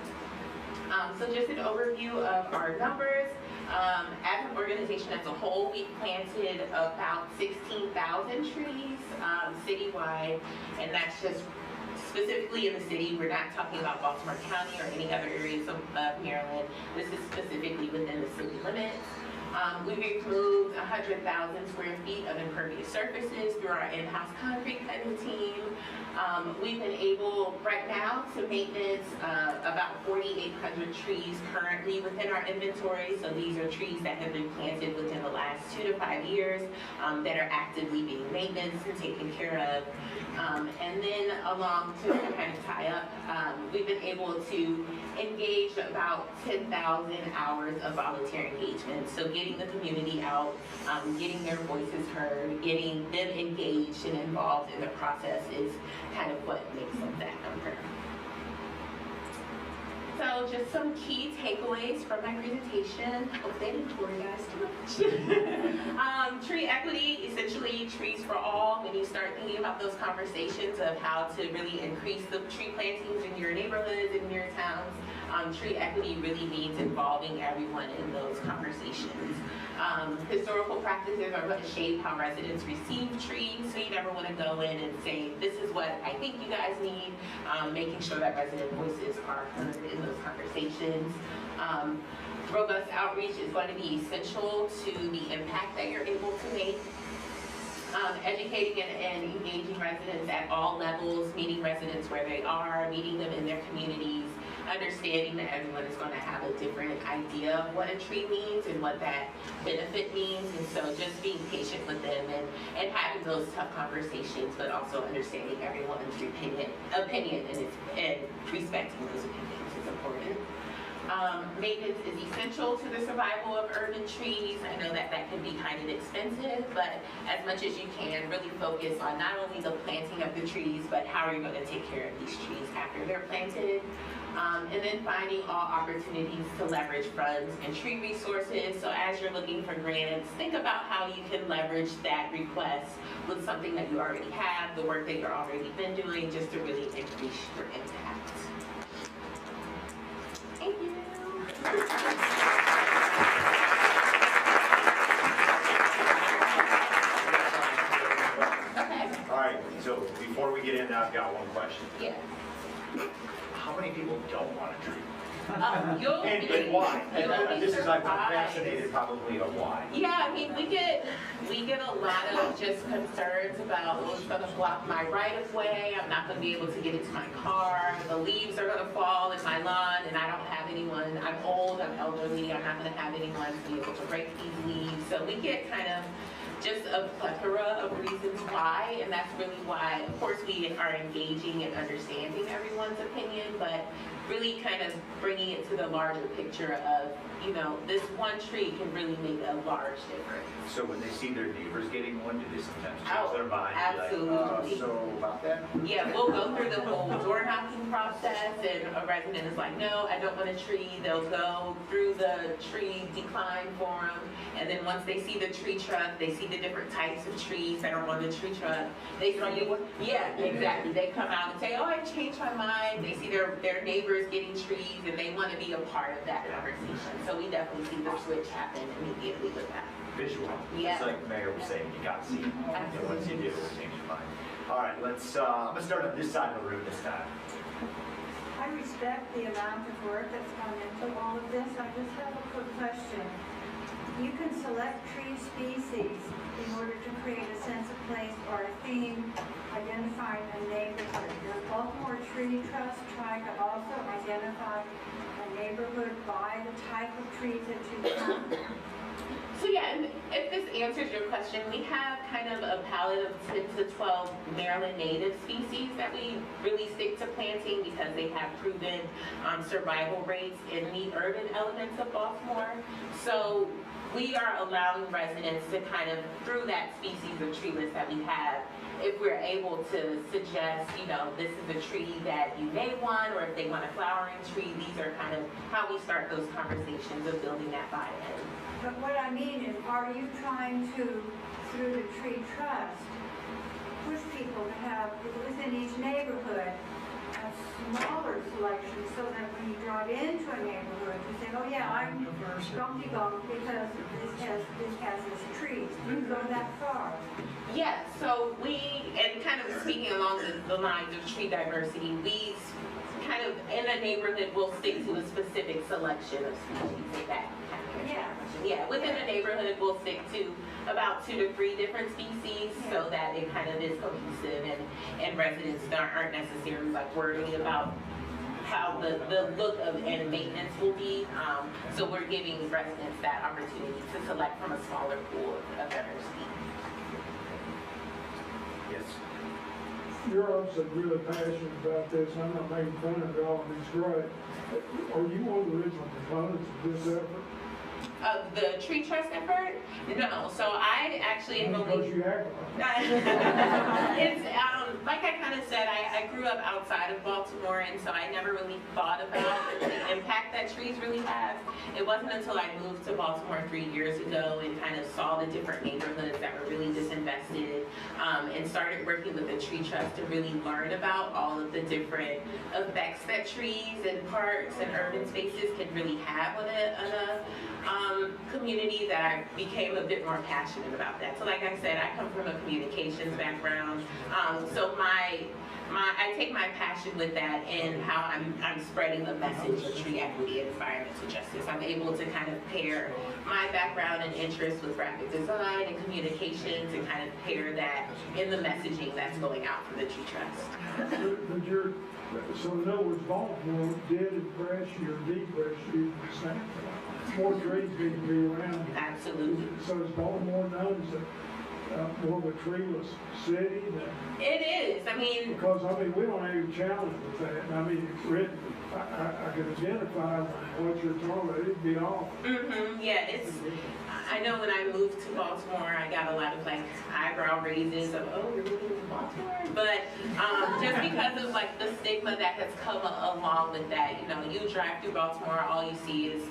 So just an overview of our numbers. As an organization as a whole, we planted about 16,000 trees citywide, and that's just specifically in the city. We're not talking about Baltimore County or any other areas of Maryland. This is specifically within the city limits. We've removed 100,000 square feet of impervious surfaces through our in-house concrete cutting team. We've been able, right now, to maintenance about 4,800 trees currently within our inventory. So these are trees that have been planted within the last 2 to 5 years that are actively being maintained and taken care of. And then along to kind of tie up, we've been able to engage about 10,000 hours of volunteer engagement. So getting the community out, getting their voices heard, getting them engaged and involved in the process is kind of what makes up that number. So just some key takeaways from my presentation. Hope they didn't bore you guys too much. Tree equity, essentially trees for all. When you start thinking about those conversations of how to really increase the tree plantings in your neighborhoods, in your towns, tree equity really means involving everyone in those conversations. Historical practices are what shape how residents receive trees, so you never want to go in and say, this is what I think you guys need, making sure that resident voices are heard in those conversations. Robust outreach is going to be essential to the impact that you're able to make. Educating and engaging residents at all levels, meeting residents where they are, meeting them in their communities, understanding that everyone is going to have a different idea of what a tree means and what that benefit means, and so just being patient with them and having those tough conversations, but also understanding everyone's opinion and respecting those opinions is important. Maintenance is essential to the survival of urban trees. I know that that can be kind of expensive, but as much as you can, really focus on not only the planting of the trees, but how are you going to take care of these trees after they're planted. And then finding all opportunities to leverage funds and tree resources. So as you're looking for grants, think about how you can leverage that request with something that you already have, the work that you're already been doing, just to really increase your impact. Thank you. Okay. All right, so before we get in, I've got one question. Yeah. How many people don't want a tree? And why? And this is, I'm surprised. fascinated probably of why. Yeah, I mean, we get a lot of just concerns about, oh, it's gonna block my right of way, I'm not gonna be able to get into my car, the leaves are gonna fall in my lawn, and I don't have anyone, I'm old, I'm elderly, I'm not gonna have anyone to be able to break these leaves. So we get kind of just a plethora of reasons why, and that's really why, of course, we are engaging and understanding everyone's opinion, but really kind of bringing it to the larger picture of, you know, this one tree can really make a large difference. So when they see their neighbors getting one, do they sometimes Oh, change their mind? absolutely. Like, so about that? Yeah, we'll go through the whole door knocking process, and a resident is like, no, I don't want a tree. They'll go through the tree decline for them, and then once they see the tree truck, they see the different types of trees that are on the tree truck. They see, yeah, exactly. They come out and say, oh, I changed my mind. They see their neighbors getting trees, and they want to be a part of that conversation. So we definitely see the switch happen immediately with that. Visual. Yeah. It's like the mayor was saying, you got to see it. And once you do, it'll change your mind. All right, let's, I'm going to start on this side of the room this time. I respect the amount of work that's gone into all of this. I just have a quick question. You can select tree species in order to create a sense of place or a theme identifying a neighborhood. Does Baltimore Tree Trust try to also identify a neighborhood by the type of trees that you plant? So yeah, and if this answers your question, we have kind of a palette of 10 to 12 Maryland native species that we really stick to planting because they have proven survival rates in the urban elements of Baltimore. So we are allowing residents to kind of, through that species of tree list that we have, if we're able to suggest, you know, this is a tree that you may want, or if they want a flowering tree, these are kind of how we start those conversations of building that buy-in. But what I mean is, are you trying to, through the tree trust, push people to have, within each neighborhood, a smaller selection so that when you drive into a neighborhood, you say, oh yeah, I'm Grumpy Bum because this has this trees. Do you go that far? Yeah, so and kind of speaking along the lines of tree diversity, we kind of, in a neighborhood, will stick to a specific selection of species in that kind of Yeah. Yeah, within the neighborhood, we'll stick to about 2 to 3 different species so that it kind of is cohesive and residents aren't necessarily like worried about how the look of and maintenance will be. So we're giving residents that opportunity to select from a smaller pool of diversity. Yes. You're obviously really passionate about this, and I'm not making fun of y'all, and it's great. Are you one of the original proponents of this effort? Of the tree trust effort? No, so I actually am Because only... you act like it. It's, like I kind of said, I grew up outside of Baltimore, and so I never really thought about the impact that trees really have. It wasn't until I moved to Baltimore 3 years ago and kind of saw the different neighborhoods that were really disinvested, and started working with the tree trust to really learn about all of the different effects that trees and parks and urban spaces can really have on a community, that I became a bit more passionate about that. So like I said, I come from a communications background, so I take my passion with that and how I'm spreading the message of tree equity and environmental justice. I'm able to kind of pair my background and interests with graphic design and communications and kind of pair that in the messaging that's going out from the Tree Trust. So in other words, Baltimore did impress you or depress you from the standpoint. More trees need to be around. Absolutely. So is Baltimore known as more of a treeless city? It is. I mean, because we don't have any challenge with that. And I mean, it's written. I can identify what you're talking about. It'd be awful. Yeah, I know when I moved to Baltimore, I got a lot of like eyebrow raises of, oh, you're moving to Baltimore? But just because of like the stigma that has come along with that, you know, you drive through Baltimore, all you see is,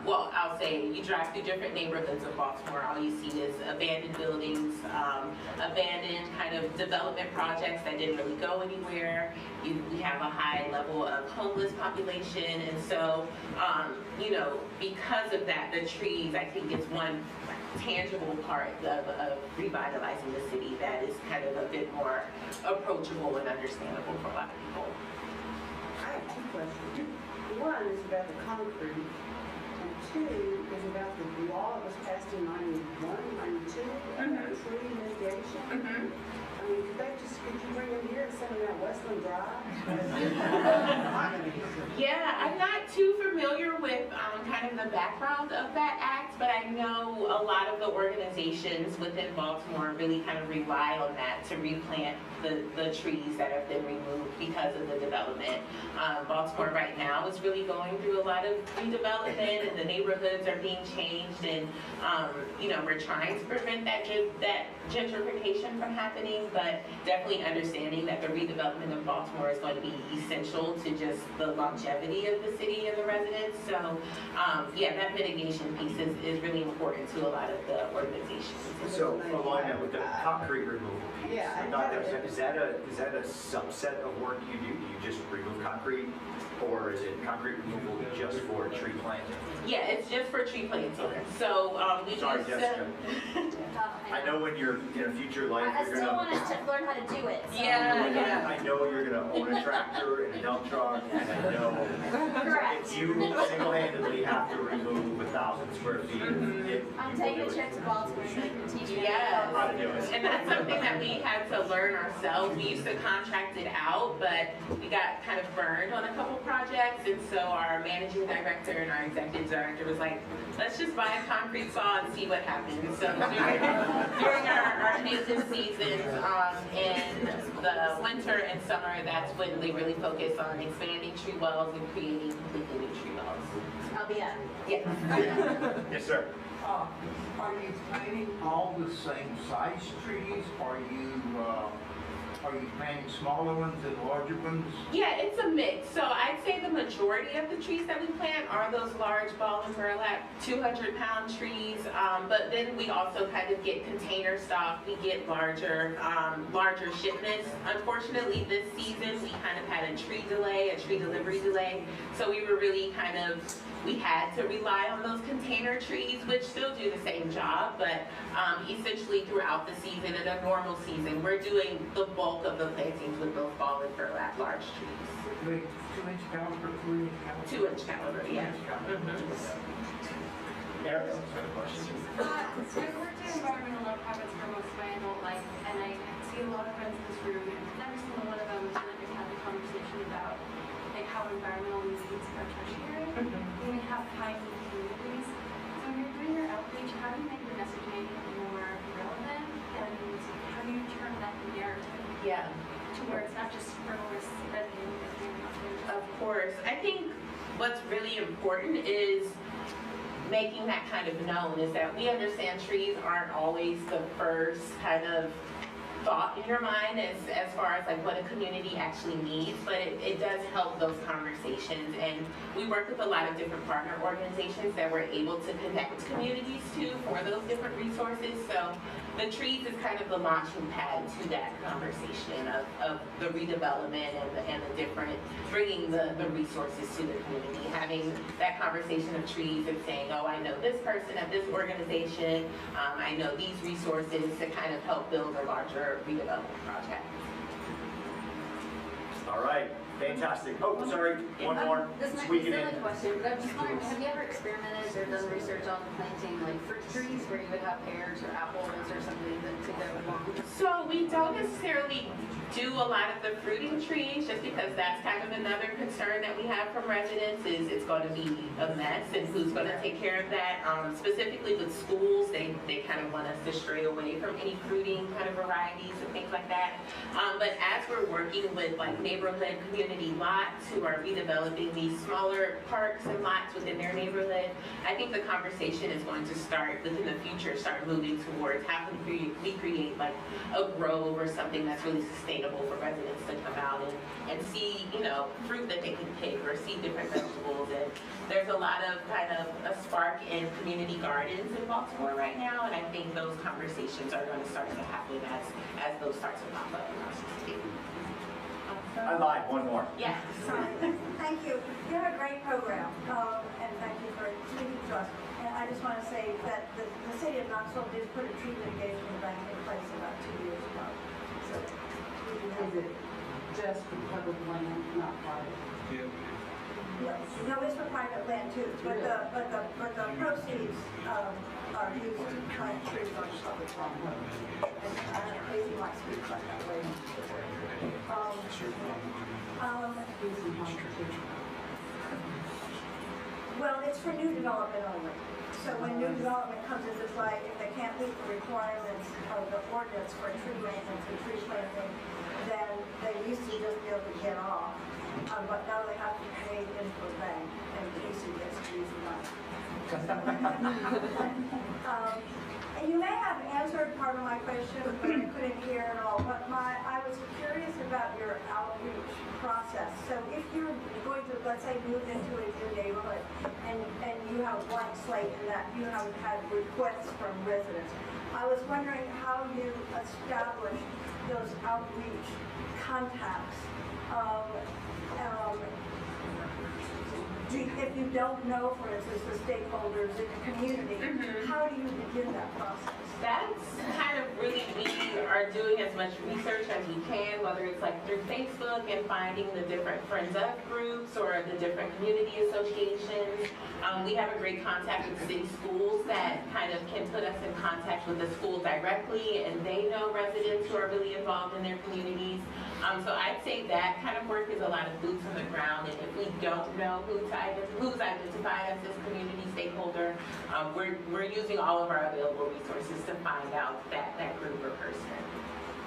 well, I'll say you drive through different neighborhoods of Baltimore, all you see is abandoned buildings, abandoned kind of development projects that didn't really go anywhere. We have a high level of homeless population, and so, you know, because of that, the trees, I think, is one tangible part of revitalizing the city that is kind of a bit more approachable and understandable for a lot of people. I have 2 questions. One is about the concrete, and 2 is about the law that was passed in 91, 92, tree mitigation. I mean, could you bring them here and send them out Westland Drive? Yeah, I'm not too familiar with kind of the background of that act, but I know a lot of the organizations within Baltimore really kind of rely on that to replant the trees that have been removed because of the development. Baltimore right now is really going through a lot of redevelopment, and the neighborhoods are being changed, and you know, we're trying to prevent that gentrification from happening, but definitely understanding that the redevelopment of Baltimore is going to be essential to just the longevity of the city and the residents. So yeah, that mitigation piece is really important to a lot of the organizations. So along that with the concrete removal piece, Yeah, is that a subset of work you do? Do you just remove concrete, or is it concrete removal just for tree planting? Yeah, it's just for tree planting. So we Sorry, just Jessica. I know when you're in a future life, I you're still gonna. want us to learn how to do it. So. Yeah. I know you're gonna own a tractor and a dump truck, and I know Correct. if you single-handedly have to remove 1,000 square feet, I'm taking a trip to Baltimore so I can teach you Yes. how to do it. And that's something that we had to learn ourselves. We used to contract it out, but we got kind of burned on a couple projects, and so our managing director and our executive director was like, let's just buy a concrete saw and see what happens. So during our native seasons, in the winter and summer, that's when we really focus on expanding tree wells and creating completely new tree wells. I'll be up. Yeah. Yes, sir. Are you planting all the same size trees? Are you planting smaller ones and larger ones? Yeah, it's a mix. So I'd say the majority majority of the trees that we plant are those large ball and burlap 200-pound trees, but then we also kind of get container stock. We get larger shipments. Unfortunately, this season we kind of had a tree delivery delay, so we were really we had to rely on those container trees, which still do the same job, but essentially throughout the season, in a normal season, we're doing the bulk of the plantings with those ball and burlap large trees. Wait, 2-inch caliber, 3-inch caliber? 2-inch caliber, yeah. Eric? I've worked in environmental nonprofits for most of my adult life, and I see a lot of friends in this room, and every single one of them has had a conversation about how environmental needs are tertiary, and we have tiny communities. So when you're doing your outreach, how do you make your messaging more relevant, and how do you turn that narrative to where it's not just frivolous spending? Of course. I think what's really important is making that kind of known, is that we understand trees aren't always the first kind of thought in your mind as far as like what a community actually needs, but it does help those conversations. And we work with a lot of different partner organizations that we're able to connect communities to for those different resources. So the trees is kind of the launching pad to that conversation of the redevelopment and the different, bringing the resources to the community, having that conversation of trees and saying, oh, I know this person at this organization, I know these resources, to kind of help build a larger redevelopment project. All right, fantastic. Oh, sorry, one more. This might be a silly question, but I'm just wondering, have you ever experimented or done research on planting like fruit trees where you would have pears or apples or something to go along? So we don't necessarily do a lot of the fruiting trees, just because that's kind of another concern that we have from residents, is it's going to be a mess and who's going to take care of that. Specifically with schools, they kind of want us to stray away from any fruiting kind of varieties and things like that. But as we're working with like neighborhood community lots who are redeveloping these smaller parks and lots within their neighborhood, I think the conversation is going to start within the future, start moving towards how can we create like a grove or something that's really sustainable for residents to come out and see, fruit that they can pick or see different vegetables. And there's a lot of kind of a spark in community gardens in Baltimore right now, and I think those conversations are going to start to happen as those start to pop up in our city. I lied, one more. Yeah. Thank you. You have a great program, and thank you for speaking to us. And I just want to say that the city of Knoxville did put a tree mitigation bank in place about 2 years ago. So, Is it just for public land, not private? no, it's for private land too, but the proceeds are used to plant trees on public land. And I don't know, Kasey might speak about that later. Well, it's for new development only. So when new development comes into play, if they can't meet the requirements of the ordinance for tree maintenance and tree planting, then they used to just be able to get off. But now they have to pay into a bank, and Kasey gets to use the money. And you may have answered part of my question, but I couldn't hear it all. But I was curious about your outreach process. So if you're going to, let's say, move into a new neighborhood, and you have a blank slate in that you haven't had requests from residents, I was wondering how you establish those outreach contacts. If you don't know, for instance, the stakeholders in the community, how do you begin that process? That's kind of really, we are doing as much research as we can, whether it's like through Facebook and finding the different Friends Of groups or the different community associations. We have a great contact with city schools that kind of can put us in contact with the school directly, and they know residents who are really involved in their communities. So I'd say that kind of work is a lot of boots on the ground, and if we don't know who's identified as this community stakeholder, we're using all of our available resources to find out that group or person.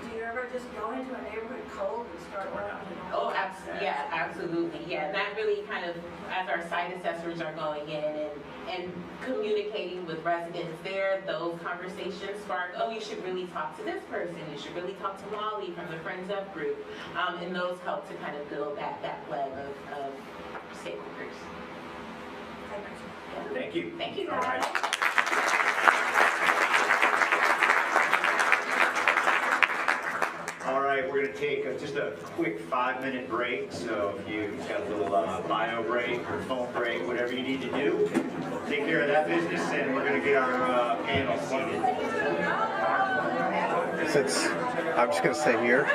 Do you ever just go into a neighborhood cold and start working? Oh, absolutely. Yeah, that really kind of, as our site assessors are going in and communicating with residents there, those conversations spark, oh, you should really talk to this person, you should really talk to Molly from the Friends Of group, and those help to kind of build that web of stakeholders. Thank you. Thank you, guys. All right, we're going to take just a quick 5-minute break. So if you've got a little bio break or phone break, whatever you need to do, take care of that business, and we're going to get our panel seated. Since I'm just going to stay here.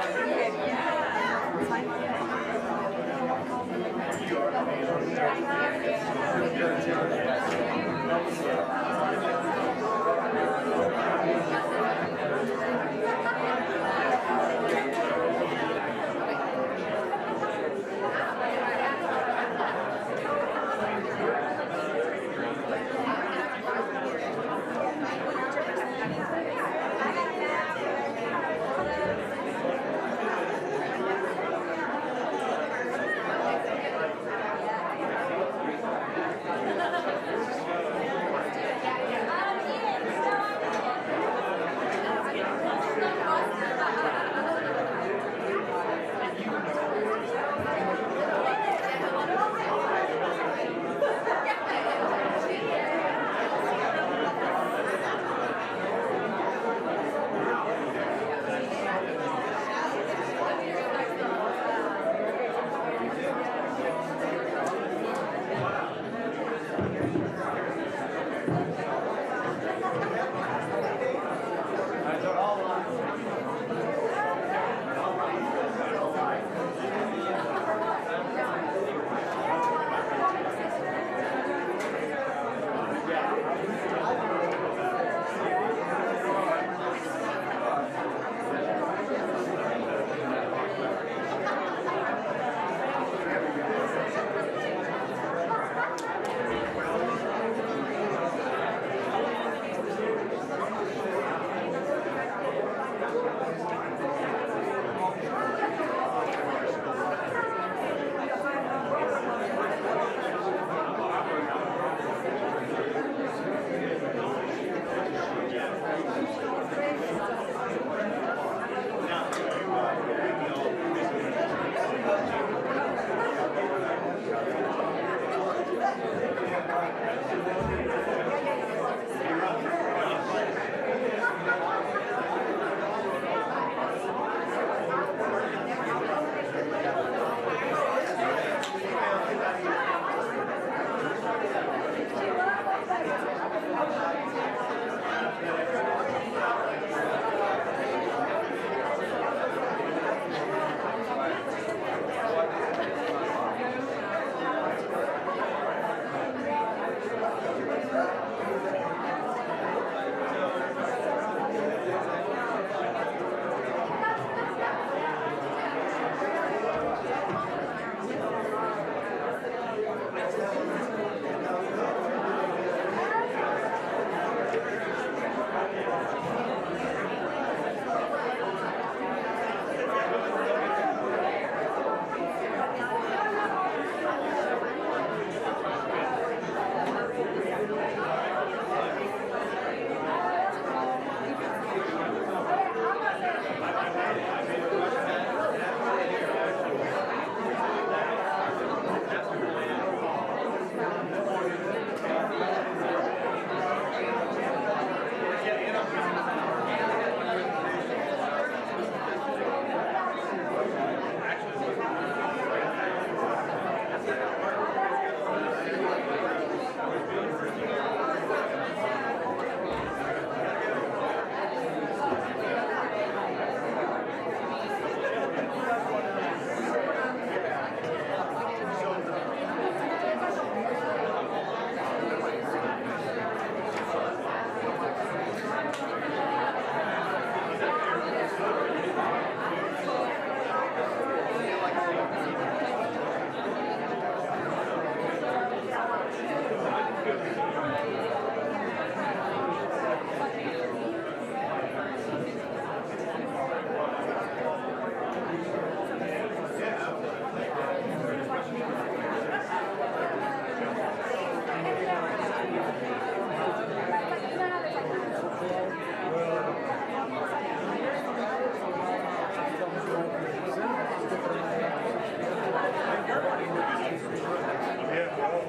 Yeah.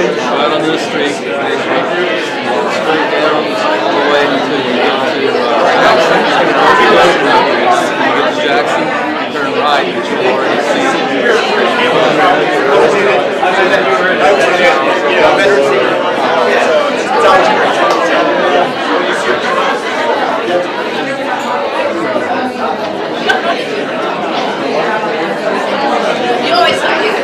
Right on the street, straight down, all the way until you get to Jackson. You get to Jackson, you turn right, and you'll already see You always say it.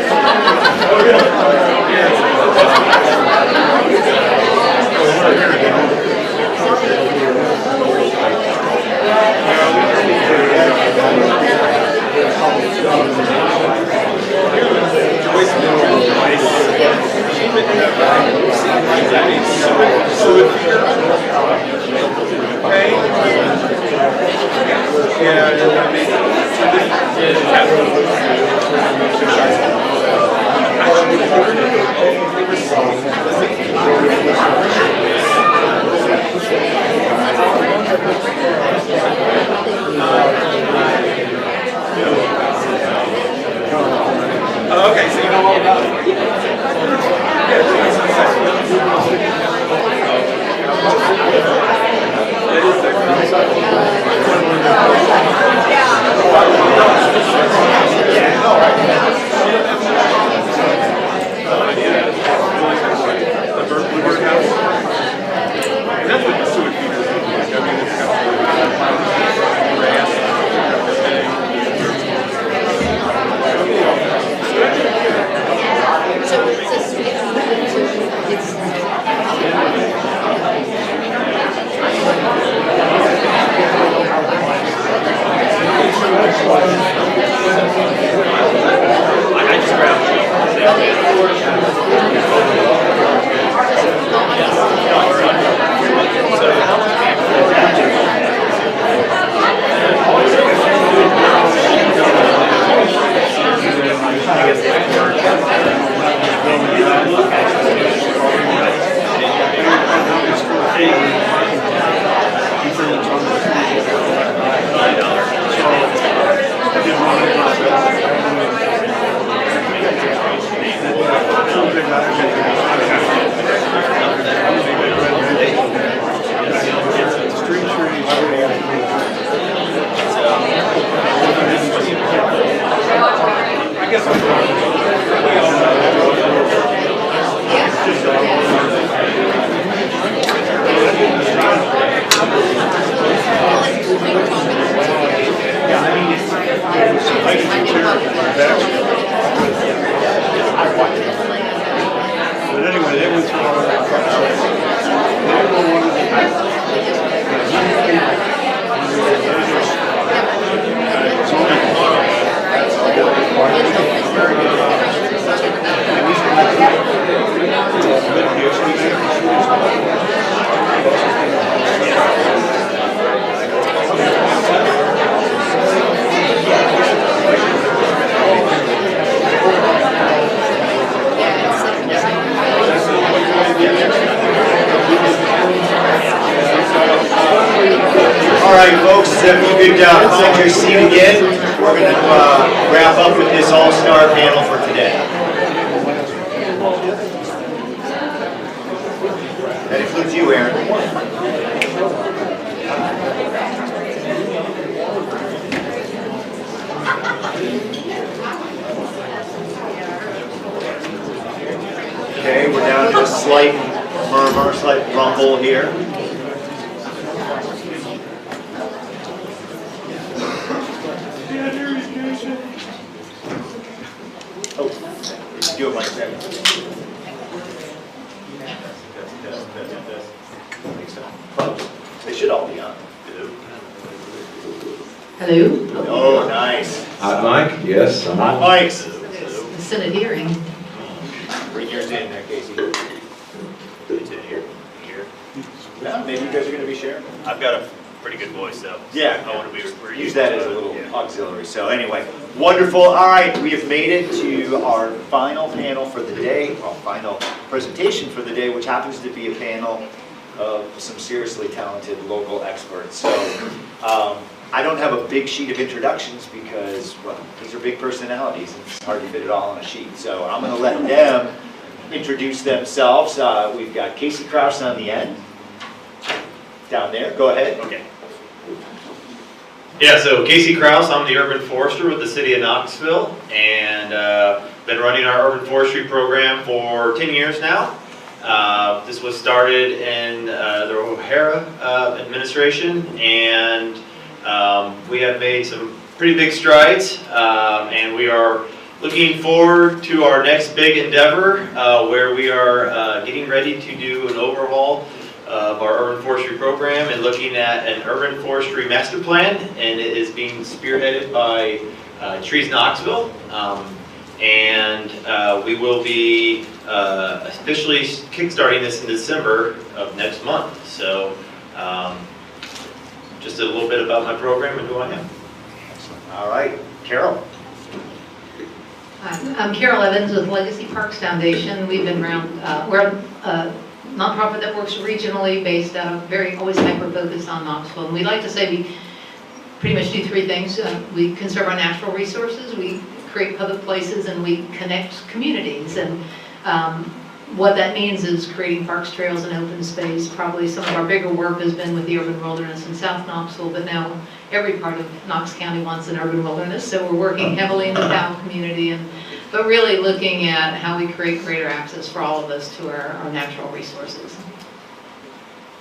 Okay, so you know all about it. That's what the sewage heater is like. I mean, it's got if you could find your seat again, we're going to wrap up with this all-star panel for today. That includes you, Aaron. Okay, we're down to a slight murmur, slight rumble here. Oh, do it like that. They should all be on. Hello? Oh, nice. Hot mic? Yes, I'm Hot on. mics. Senate hearing. Bring yours in there, Casey. It's in here. Yeah, maybe you guys are going to be sharing. I've got a pretty good voice, though. Yeah. I want to be. We're Use that as a little auxiliary. So anyway, wonderful. All right, we have made it to our final panel for the day, our final presentation for the day, which happens to be a panel of some seriously talented local experts. So I don't have a big sheet of introductions because, well, these are big personalities and it's hard to fit it all on a sheet. So I'm going to let them introduce themselves. We've got Kasey Krouse on the end. Down there, go ahead. Okay. Yeah, so Kasey Krouse, I'm the urban forester with the city of Knoxville, and been running our urban forestry program for 10 years now. This was started in the O'Hara administration, and we have made some pretty big strides, and we are looking forward to our next big endeavor, where we are getting ready to do an overhaul of our urban forestry program and looking at an urban forestry master plan, and it is being spearheaded by Trees Knoxville, and we will be officially kickstarting this in December of next month. So just a little bit about my program and who I am. All right, Carol. Hi, I'm Carol Evans with Legacy Parks Foundation. We've been around, we're a nonprofit that works regionally, based out of always hyper-focused on Knoxville. And we like to say we pretty much do three things. We conserve our natural resources, we create public places, and we connect communities. And what that means is creating parks, trails, and open space. Probably some of our bigger work has been with the urban wilderness in South Knoxville, but now every part of Knox County wants an urban wilderness. So we're working heavily in the Powell community, but really looking at how we create greater access for all of us to our natural resources.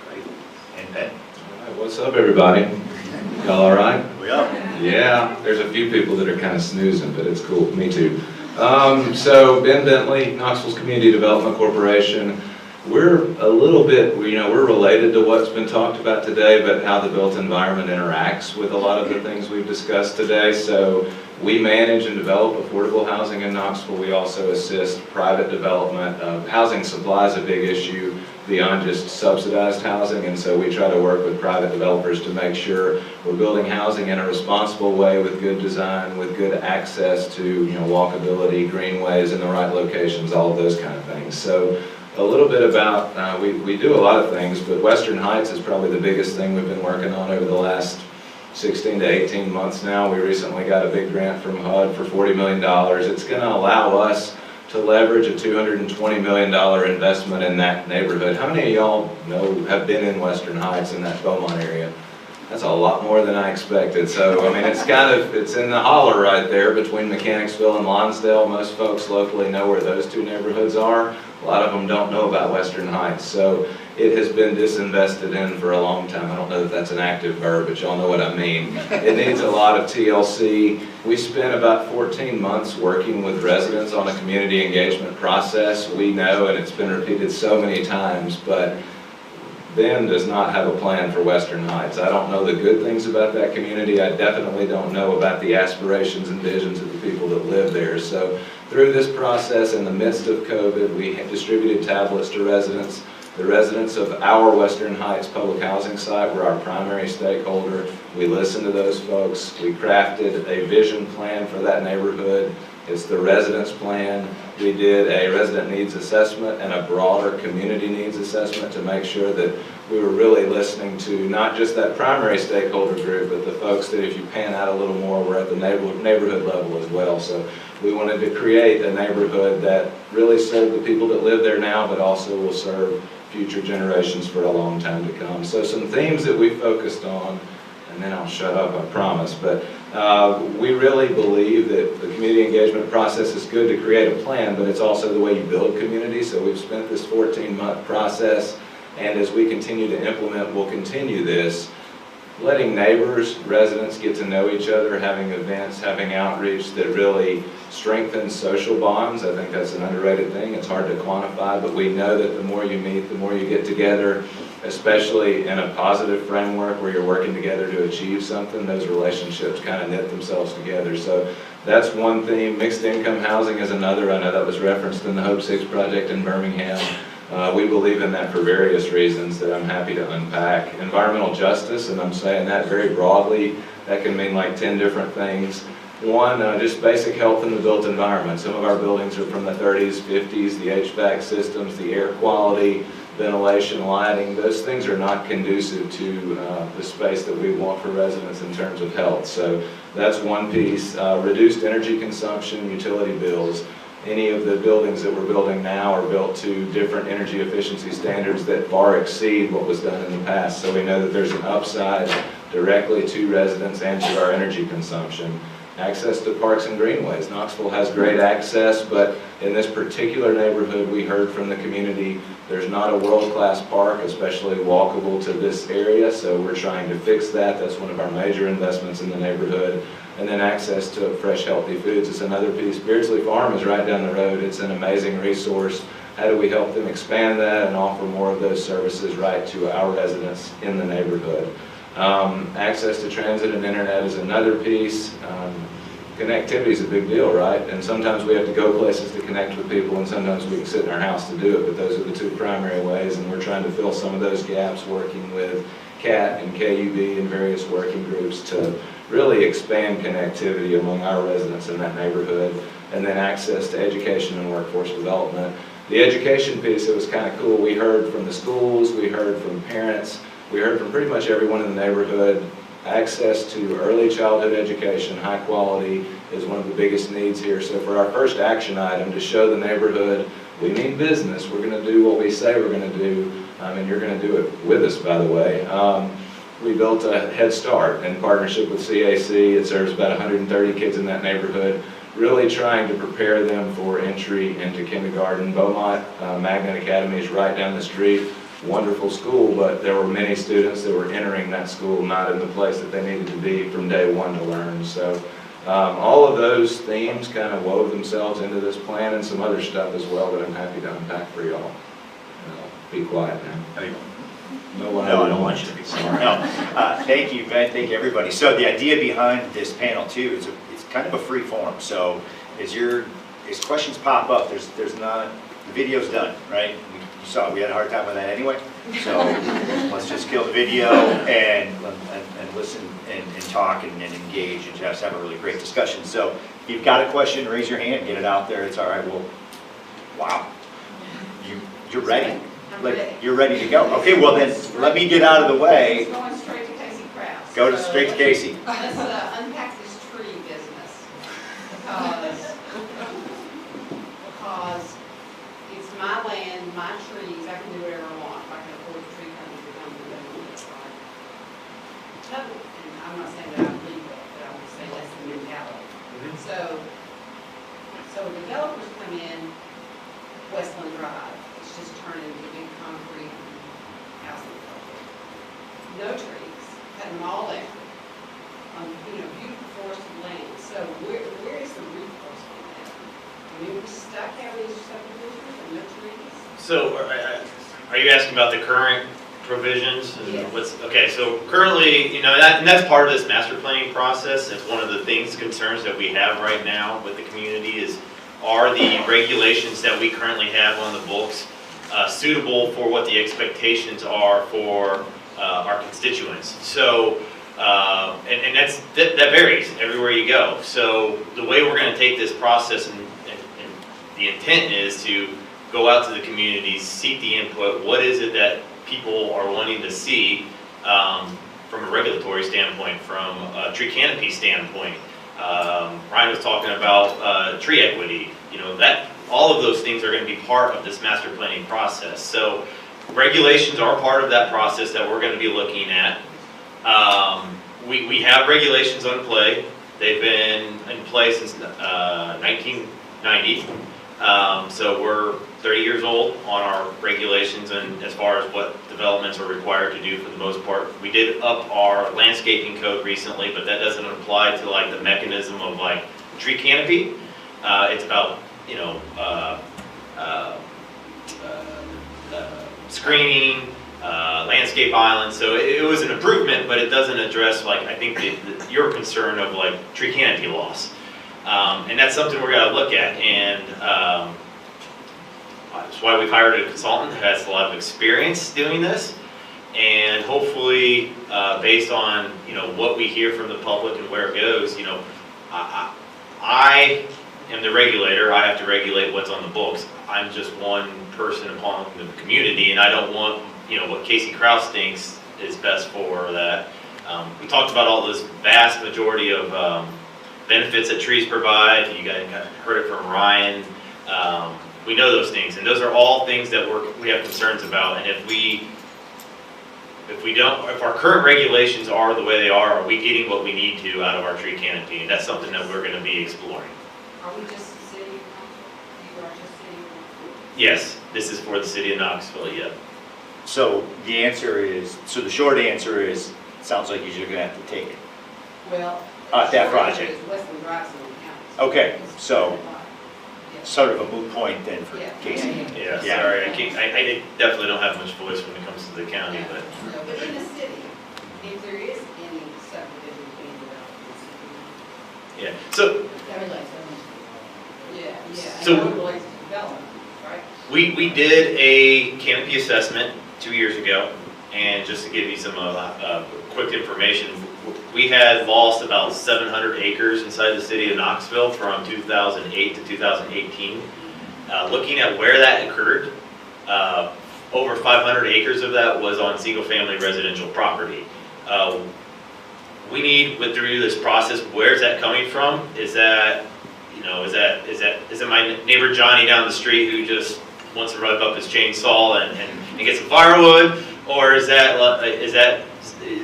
Great. And Ben. All right, what's up, everybody? Y'all all right? We up. Yeah, there's a few people that are kind of snoozing, but it's cool. Me too. So Ben Bentley, Knoxville's Community Development Corporation. We're a little bit, we're related to what's been talked about today, but how the built environment interacts with a lot of the things we've discussed today. So we manage and develop affordable housing in Knoxville. We also assist private development. Housing supply is a big issue beyond just subsidized housing, and so we try to work with private developers to make sure we're building housing in a responsible way with good design, with good access to walkability, greenways in the right locations, all of those kind of things. So a little bit about, we do a lot of things, but Western Heights is probably the biggest thing we've been working on over the last 16 to 18 months now. We recently got a big grant from HUD for $40 million. It's going to allow us to leverage a $220 million investment in that neighborhood. How many of y'all have been in Western Heights in that Beaumont area? That's a lot more than I expected. So, I mean, it's in the holler right there between Mechanicsville and Lonsdale. Most folks locally know where those two neighborhoods are. A lot of them don't know about Western Heights. So it has been disinvested in for a long time. I don't know if that's an active verb, but y'all know what I mean. It needs a lot of TLC. We spent about 14 months working with residents on a community engagement process. We know, and it's been repeated so many times, but Ben does not have a plan for Western Heights. I don't know the good things about that community. I definitely don't know about the aspirations and visions of the people that live there. So through this process, in the midst of COVID, we distributed tablets to residents. The residents of our Western Heights public housing site were our primary stakeholder. We listened to those folks. We crafted a vision plan for that neighborhood. It's the residence plan. We did a resident needs assessment and a broader community needs assessment to make sure that we were really listening to not just that primary stakeholder group, but the folks that if you pan out a little more, we're at the neighborhood level as well. So we wanted to create a neighborhood that really served the people that live there now, but also will serve future generations for a long time to come. So some themes that we focused on, and then I'll shut up, I promise, but we really believe that the community engagement process is good to create a plan, but it's also the way you build community. So we've spent this 14-month process, and as we continue to implement, we'll continue this, letting neighbors, residents get to know each other, having events, having outreach that really strengthens social bonds. I think that's an underrated thing. It's hard to quantify, but we know that the more you meet, the more you get together, especially in a positive framework where you're working together to achieve something, those relationships kind of knit themselves together. So that's one theme. Mixed income housing is another. I know that was referenced in the Hope 6 project in Birmingham. We believe in that for various reasons that I'm happy to unpack. Environmental justice, and I'm saying that very broadly. That can mean like 10 different things. One, just basic health in the built environment. Some of our buildings are from the 30s, 50s, the HVAC systems, the air quality, ventilation, lighting, those things are not conducive to the space that we want for residents in terms of health. So that's one piece. Reduced energy consumption, utility bills. Any of the buildings that we're building now are built to different energy efficiency standards that far exceed what was done in the past. So we know that there's an upside directly to residents and to our energy consumption. Access to parks and greenways. Knoxville has great access, but in this particular neighborhood, we heard from the community, there's not a world-class park, especially walkable to this area, so we're trying to fix that. That's one of our major investments in the neighborhood. And then access to fresh, healthy foods is another piece. Beardsley Farm is right down the road. It's an amazing resource. How do we help them expand that and offer more of those services right to our residents in the neighborhood? Access to transit and internet is another piece. Connectivity is a big deal, right? And sometimes we have to go places to connect with people, and sometimes we can sit in our house to do it, but those are the two primary ways, and we're trying to fill some of those gaps working with CAT and KUB and various working groups to really expand connectivity among our residents in that neighborhood. And then access to education and workforce development. The education piece, it was kind of cool. We heard from the schools, we heard from parents, we heard from pretty much everyone in the neighborhood. Access to early childhood education, high quality, is one of the biggest needs here. So for our first action item, to show the neighborhood, we mean business. We're going to do what we say we're going to do, and you're going to do it with us, by the way. We built a Head Start in partnership with CAC. It serves about 130 kids in that neighborhood, really trying to prepare them for entry into kindergarten. Beaumont Magnet Academy is right down the street. Wonderful school, but there were many students that were entering that school not in the place that they needed to be from day one to learn. So all of those themes kind of wove themselves into this plan and some other stuff as well that I'm happy to unpack for y'all. Be quiet now. No, I don't want you to be sorry. No, thank you, Ben. Thank you, everybody. So the idea behind this panel too is it's kind of a free form. So as questions pop up, there's not, the video's done, right? You saw we had a hard time with that anyway. So let's just kill the video and listen and talk and engage and just have a really great discussion. So if you've got a question, raise your hand, get it out there. It's all right. Wow, you're ready. Like you're ready to go. Okay, well then let me get out of the way. Going straight to Kasey Krouse. Go to straight to Kasey. Let's unpack this tree business because it's my land, my trees. I can do whatever I want. If I can afford the tree company to come and do it, right? And I'm not saying that I'm legal, but I'm just saying that's the mentality. So developers come in Westland Drive. Just turn into big concrete housing. No trees, cut them all down on beautiful forested land. So where is the recourse on that? I mean, we're stuck having these subdivisions and no trees. So are you asking about the current provisions? And yes. Okay, so currently, and that's part of this master planning process. It's one of the concerns that we have right now with the community are the regulations that we currently have on the books suitable for what the expectations are for our constituents. So And that varies everywhere you go. So the way we're going to take this process, and the intent is to go out to the communities, seek the input. What is it that people are wanting to see from a regulatory standpoint, from a tree canopy standpoint? Ryan was talking about tree equity. You know, that all of those things are going to be part of this master planning process. So regulations are part of that process that we're going to be looking at. We have regulations on play. They've been in place since 1990. So we're 30 years old on our regulations, and as far as what developments are required to do for the most part. We did up our landscaping code recently, but that doesn't apply to like the mechanism of like tree canopy. It's about, you know, screening, landscape islands. So it was an improvement, but it doesn't address, like, I think your concern of like tree canopy loss. And that's something we're going to look at, and that's why we've hired a consultant who has a lot of experience doing this, and hopefully based on, you know, what we hear from the public and where it goes, you know, I am the regulator. I have to regulate what's on the books. I'm just one person upon the community, and I don't want, you know, what Kasey Krouse thinks is best for that. We talked about all this vast majority of benefits that trees provide. You guys heard it from Ryan. We know those things, and those are all things that we have concerns about. And if our current regulations are the way they are we getting what we need to out of our tree canopy? And that's something that we're going to be exploring. Are we just a city? You are just city? Yes, this is for the city of Knoxville. Yeah. So the answer is, so the short answer is, sounds like you're going to have to take it. Well, that project. Westland Drive's in the county. Okay, so sort of a moot point then for Kasey. Yeah, sorry, I definitely don't have much voice when it comes to the county, but. No, but in the city, if there is any subdivision being developed in the city. Yeah, so. That relates to, yeah, So I know it relates to development, right? We did a canopy assessment 2 years ago, and just to give you some quick information, we had lost about 700 acres inside the city of Knoxville from 2008 to 2018. Looking at where that occurred, over 500 acres of that was on single-family residential property. We need, through this process, where's that coming from? Is that, you know, is it my neighbor Johnny down the street who just wants to rev up his chainsaw and get some firewood, or is that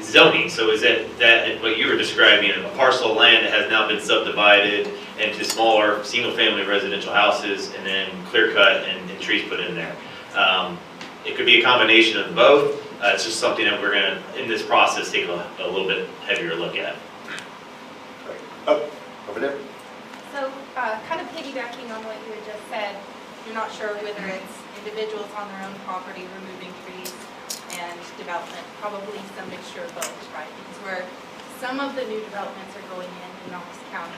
zoning? So is that what you were describing, a parcel of land that has now been subdivided into smaller single-family residential houses and then clear cut and trees put in there? It could be a combination of both. It's just something that we're going to, in this process, take a little bit heavier look at. Oh, over there. So, kind of piggybacking on what you had just said, you're not sure whether it's individuals on their own property removing trees and development, probably some mixture of both, right? Because where some of the new developments are going in Knox County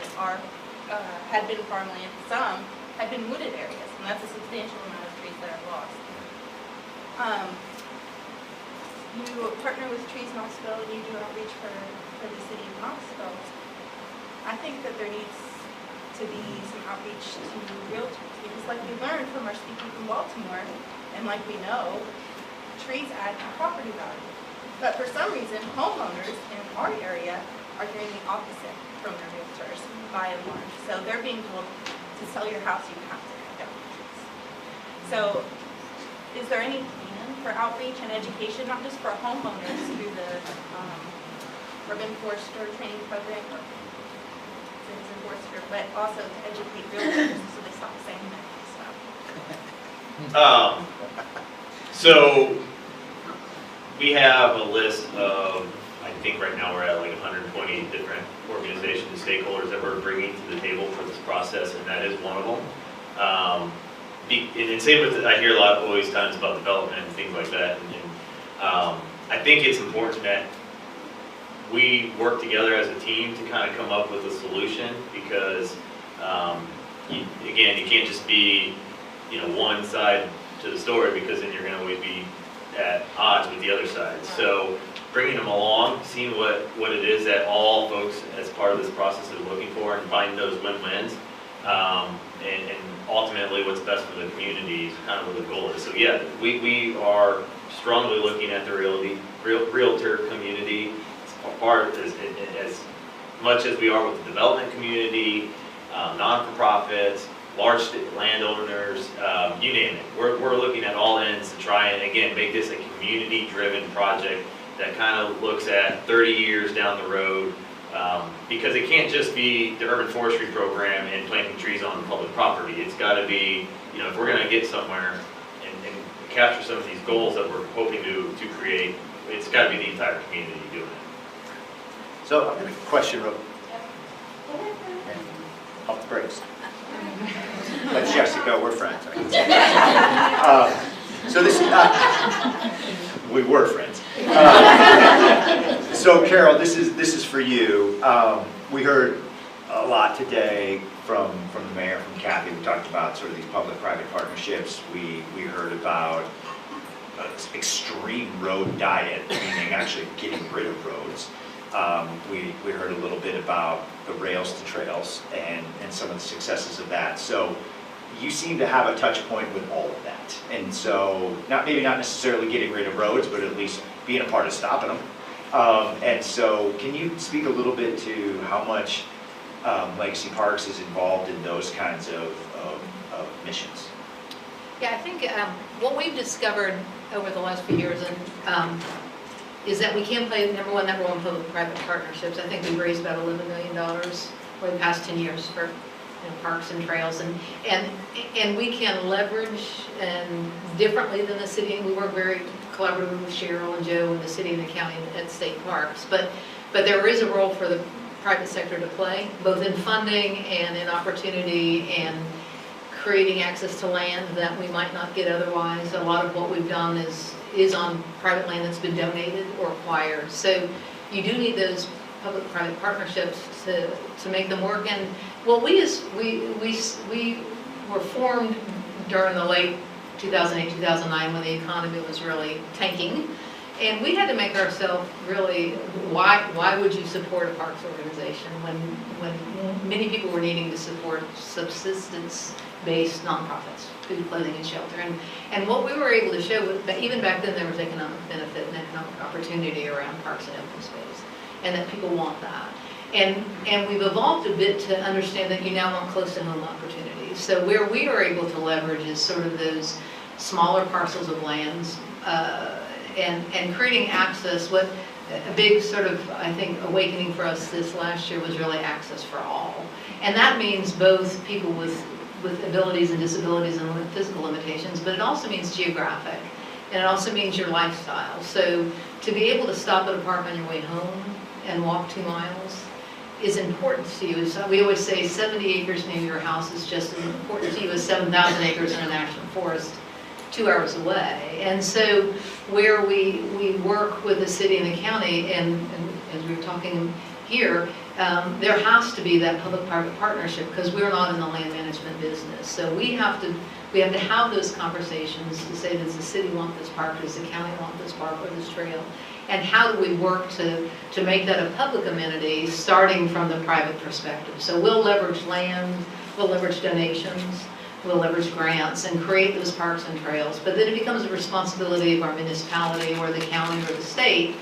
had been farmland, some had been wooded areas, and that's a substantial amount of trees that are lost. You partner with Trees Knoxville and you do outreach for the city of Knoxville. I think that there needs to be some outreach to realtors, because like we learned from our speaking from Baltimore, and like we know, trees add to property value. But for some reason, homeowners in our area are hearing the opposite from their realtors, by and large. So they're being told to sell your house, you have to cut down trees. So is there any plan for outreach and education, not just for homeowners through the urban forester training program, or citizen forester, but also to educate realtors so they stop saying that stuff? So we have a list of, I think right now we're at like 120 different organizations and stakeholders that we're bringing to the table for this process, and that is one of them. And same with, I hear a lot always times about development and things like that. And I think it's important that we work together as a team to kind of come up with a solution, because again, you can't just be, you know, one side to the story, because then you're going to always be at odds with the other side. So bringing them along, seeing what it is that all folks as part of this process is looking for, and finding those win-wins. And ultimately what's best for the community is kind of what the goal is. So yeah, we are strongly looking at the realtor community as much as we are with the development community, non-for-profits, large landowners, you name it. We're looking at all ends to try and, again, make this a community-driven project that kind of looks at 30 years down the road, because it can't just be the urban forestry program and planting trees on public property. It's got to be, you know, if we're going to get somewhere and capture some of these goals that we're hoping to create, it's got to be the entire community doing it. So I'm going to question real. Off the brakes. Let Jessica, we're friends. So this we were friends. So Carol, this is for you. We heard a lot today from the mayor, from Cathy. We talked about sort of these public-private partnerships. We heard about extreme road diet, meaning actually getting rid of roads. We heard a little bit about the rails to trails and some of the successes of that. So you seem to have a touch point with all of that. And so maybe not necessarily getting rid of roads, but at least being a part of stopping them. And so can you speak a little bit to how much Legacy Parks is involved in those kinds of missions? Yeah, I think what we've discovered over the last few years is that we can play number one public-private partnerships. I think we've raised about $11 million over the past 10 years for parks and trails, and we can leverage differently than the city. We work very collaboratively with Cheryl and Joe and the city and the county at state parks, but there is a role for the private sector to play, both in funding and in opportunity and creating access to land that we might not get otherwise. A lot of what we've done is on private land that's been donated or acquired. So you do need those public-private partnerships to make them work. And well, we were formed during the late 2008, 2009 when the economy was really tanking. And we had to make ourselves really, why would you support a parks organization when many people were needing to support subsistence-based nonprofits, food, clothing, and shelter. And what we were able to show was that even back then there was economic benefit and economic opportunity around parks and open space, and that people want that. And we've evolved a bit to understand that you now want close to home opportunities. So where we are able to leverage is sort of those smaller parcels of lands, and creating access. What a big sort of, I think, awakening for us this last year was really access for all. And that means both people with abilities and disabilities and physical limitations, but it also means geographic. And it also means your lifestyle. So to be able to stop at a park on your way home and walk 2 miles is important to you. So we always say 70 acres near your house is just as important to you as 7,000 acres in a national forest 2 hours away. And so where we work with the city and the county, and as we were talking here, there has to be that public-private partnership because we're not in the land management business. So we have to have those conversations to say, does the city want this park, does the county want this park or this trail? And how do we work to make that a public amenity starting from the private perspective? So we'll leverage land, we'll leverage donations, we'll leverage grants and create those parks and trails. But then it becomes a responsibility of our municipality or the county or the state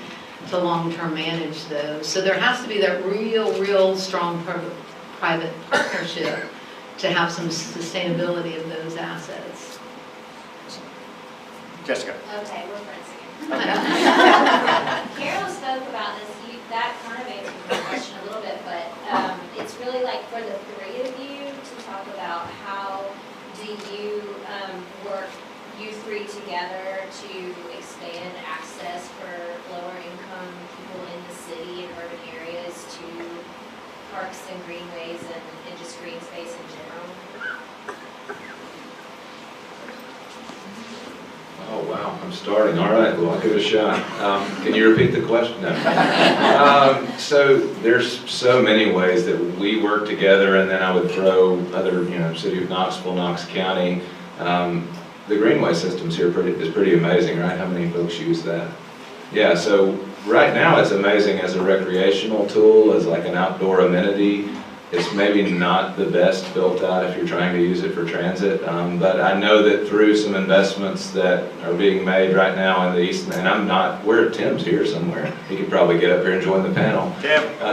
to long-term manage those. So there has to be that real strong private partnership to have some sustainability of those assets. Jessica. Okay, we're friends again. Carol spoke about this. That kind of answered my question a little bit, but it's really like for the three of you to talk about how do you work, you three together, to expand access for lower income people in the city and urban areas to parks and greenways and just green space in general? Oh, wow, I'm starting. All right, well, I'll give it a shot. Can you repeat the question? No. So there's so many ways that we work together, and then I would throw other, City of Knoxville, Knox County. The greenway systems here is pretty amazing, right? How many folks use that? Yeah, so right now it's amazing as a recreational tool, as like an outdoor amenity. It's maybe not the best built out if you're trying to use it for transit, but I know that through some investments that are being made right now in the East, and Tim's here somewhere. He could probably get up here and join the panel.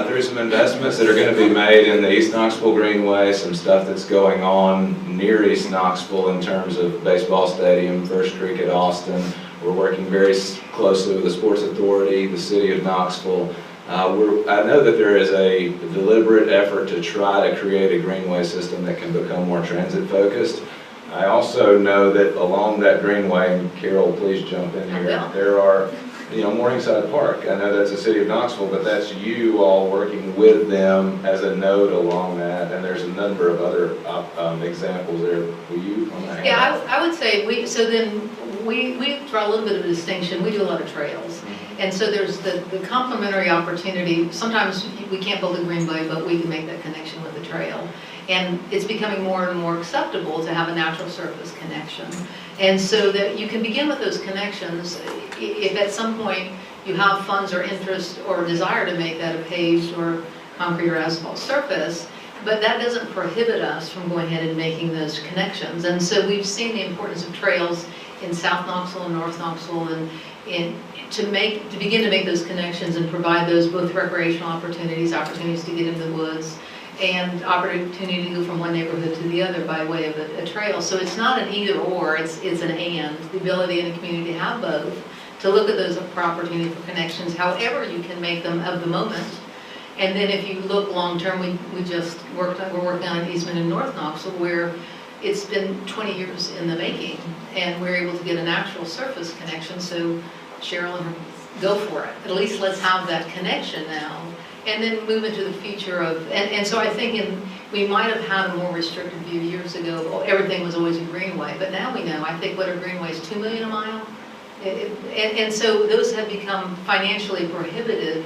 Through some investments that are going to be made in the East Knoxville Greenway, some stuff that's going on near East Knoxville in terms of baseball stadium, First Creek at Alston. We're working very closely with the Sports Authority, the City of Knoxville. I know that there is a deliberate effort to try to create a greenway system that can become more transit focused. I also know that along that greenway, and Carol, please jump in here, there are, Morningside Park. I know that's the City of Knoxville, but that's you all working with them as a node along that, and there's a number of other examples there. Will you on that? Yeah, I would say we draw a little bit of a distinction. We do a lot of trails. And so there's the complementary opportunity. Sometimes we can't build a greenway, but we can make that connection with the trail. And it's becoming more and more acceptable to have a natural surface connection. And so that you can begin with those connections. If at some point you have funds or interest or desire to make that a paved or concrete or asphalt surface, but that doesn't prohibit us from going ahead and making those connections. And so we've seen the importance of trails in South Knoxville and North Knoxville, and to begin to make those connections and provide those both recreational opportunities to get into the woods, and opportunity to go from one neighborhood to the other by way of a trail. So it's not an either or, it's an and. The ability in a community to have both, to look at those for opportunity for connections, however you can make them of the moment. And then if you look long term, we're working on an easement in North Knoxville where it's been 20 years in the making, and we're able to get a natural surface connection. So Cheryl and her, go for it. At least let's have that connection now, and then move into the future of, and so I think we might have had a more restricted view years ago. Everything was always a greenway, but now we know, I think what are greenways, $2 million a mile? And so those have become financially prohibited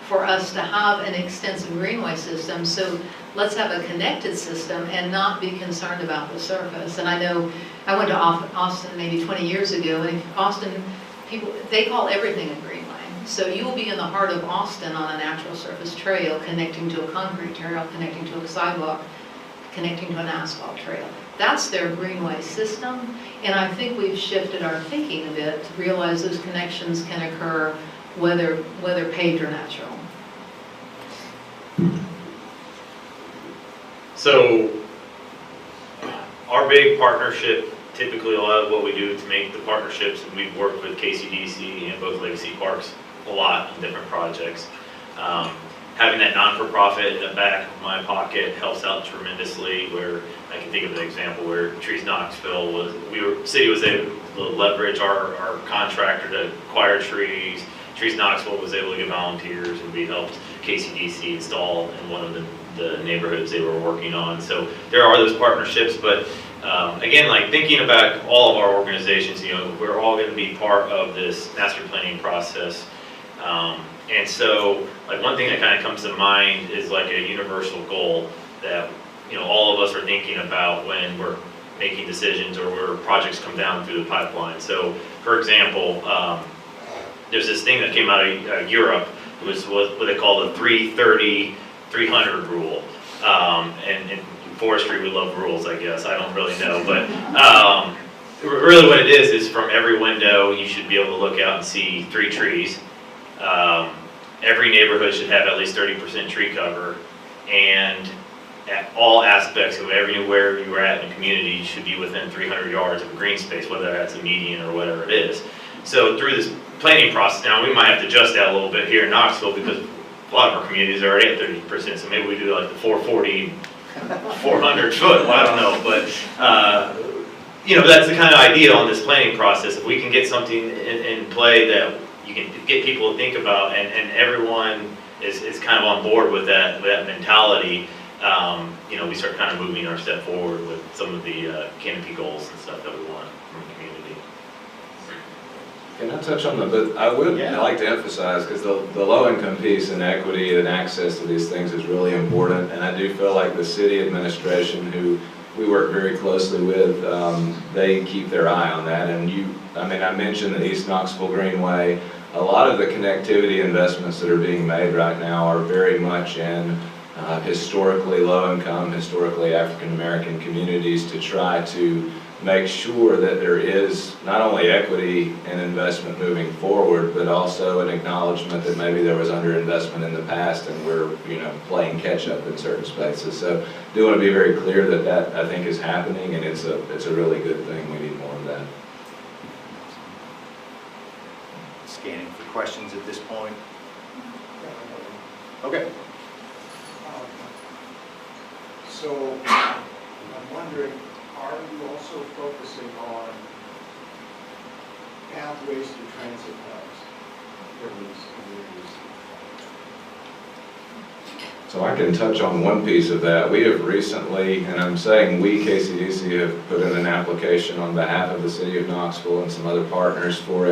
for us to have an extensive greenway system. So let's have a connected system and not be concerned about the surface. And I know I went to Austin maybe 20 years ago, and Austin people, they call everything a greenway. So you will be in the heart of Austin on a natural surface trail, connecting to a concrete trail, connecting to a sidewalk, connecting to an asphalt trail. That's their greenway system. And I think we've shifted our thinking a bit to realize those connections can occur whether paved or natural. So our big partnership, typically a lot of what we do to make the partnerships, and we've worked with KCDC and both legacy parks a lot on different projects. Having that non-for-profit in the back of my pocket helps out tremendously, where I can think of an example where Trees Knoxville city was able to leverage our contractor to acquire trees. Trees Knoxville was able to get volunteers, and we helped KCDC install in one of the neighborhoods they were working on. So there are those partnerships, but again, like thinking about all of our organizations, we're all going to be part of this master planning process. And so, like one thing that kind of comes to mind is like a universal goal that all of us are thinking about when we're making decisions or where projects come down through the pipeline. So, for example, there's this thing that came out of Europe. It was what they call the 330-300 rule. And in forestry, we love rules, I guess. I don't really know, but really what it is from every window, you should be able to look out and see 3 trees. Every neighborhood should have at least 30% tree cover, and at all aspects of everywhere you are at in the community, you should be within 300 yards of a green space, whether that's a median or whatever it is. So through this planning process, now we might have to adjust that a little bit here in Knoxville because a lot of our communities are already at 30%, so maybe we do like the 440, 400 foot, well, I don't know, but that's the kind of idea on this planning process. If we can get something in play that you can get people to think about, and everyone is kind of on board with that mentality, we start kind of moving our step forward with some of the canopy goals and stuff that we want from the community. Can I touch on but I would like to emphasize, because the low-income piece and equity and access to these things is really important, and I do feel like the city administration, who we work very closely with, they keep their eye on that. And I mentioned the East Knoxville Greenway. a lot of the connectivity investments that are being made right now are very much in historically low-income, historically African-American communities to try to make sure that there is not only equity and investment moving forward, but also an acknowledgement that maybe there was underinvestment in the past and we're, playing catch-up in certain spaces. So I do want to be very clear that that, I think, is happening, and it's a really good thing. We need more of that. Scanning for questions at this point. Okay. So I'm wondering, are you also focusing on pathways to transit hubs for these communities? So I can touch on one piece of that. We have recently, and I'm saying we, KCDC, have put in an application on behalf of the City of Knoxville and some other partners for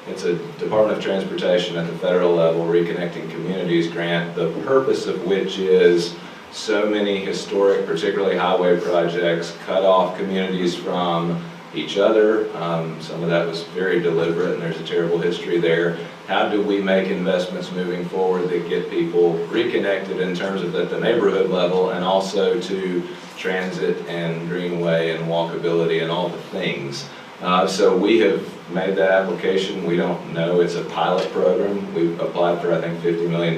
it's a Department of Transportation at the federal level, Reconnecting Communities grant, the purpose of which is so many historic, particularly highway projects, cut off communities from each other. Some of that was very deliberate, and there's a terrible history there. How do we make investments moving forward that get people reconnected in terms of at the neighborhood level, and also to transit and greenway and walkability and all the things? So we have made that application. We don't know. It's a pilot program. We've applied for, I think, $50 million.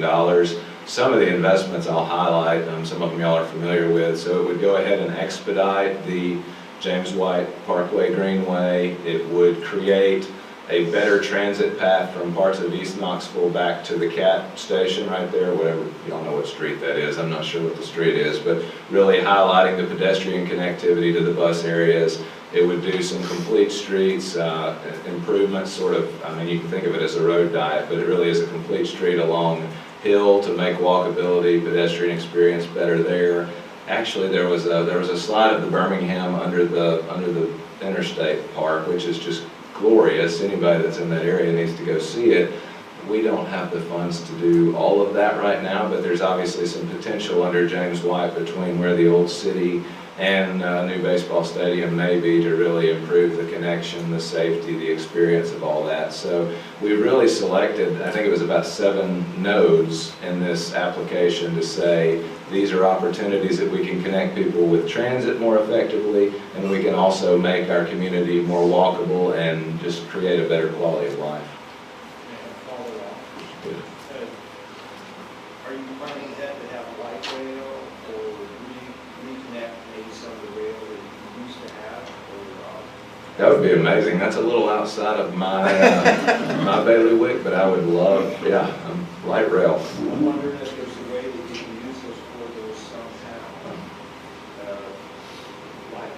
Some of the investments I'll highlight, some of them y'all are familiar with. So it would go ahead and expedite the James White Parkway Greenway. It would create a better transit path from parts of East Knoxville back to the CAT station right there, whatever, you don't know what street that is, I'm not sure what the street is, but really highlighting the pedestrian connectivity to the bus areas. It would do some complete streets, improvements, sort of, you can think of it as a road diet, but it really is a complete street along hill to make walkability, pedestrian experience better there. Actually, there was a slide of the Birmingham under the interstate park, which is just glorious. Anybody that's in that area needs to go see it. We don't have the funds to do all of that right now, but there's obviously some potential under James White between where the old city and new baseball stadium may be to really improve the connection, the safety, the experience of all that. So we really selected, I think it was about 7 nodes in this application to say these are opportunities that we can connect people with transit more effectively, and we can also make our community more walkable and just create a better quality of life. Are you planning ahead to have a light rail or reconnect maybe some of the rail that you used to have? Or, that would be amazing. That's a little outside of my my bailiwick, but I would love, light rail. I'm wondering if there's a way that you can use those corridors somehow. Light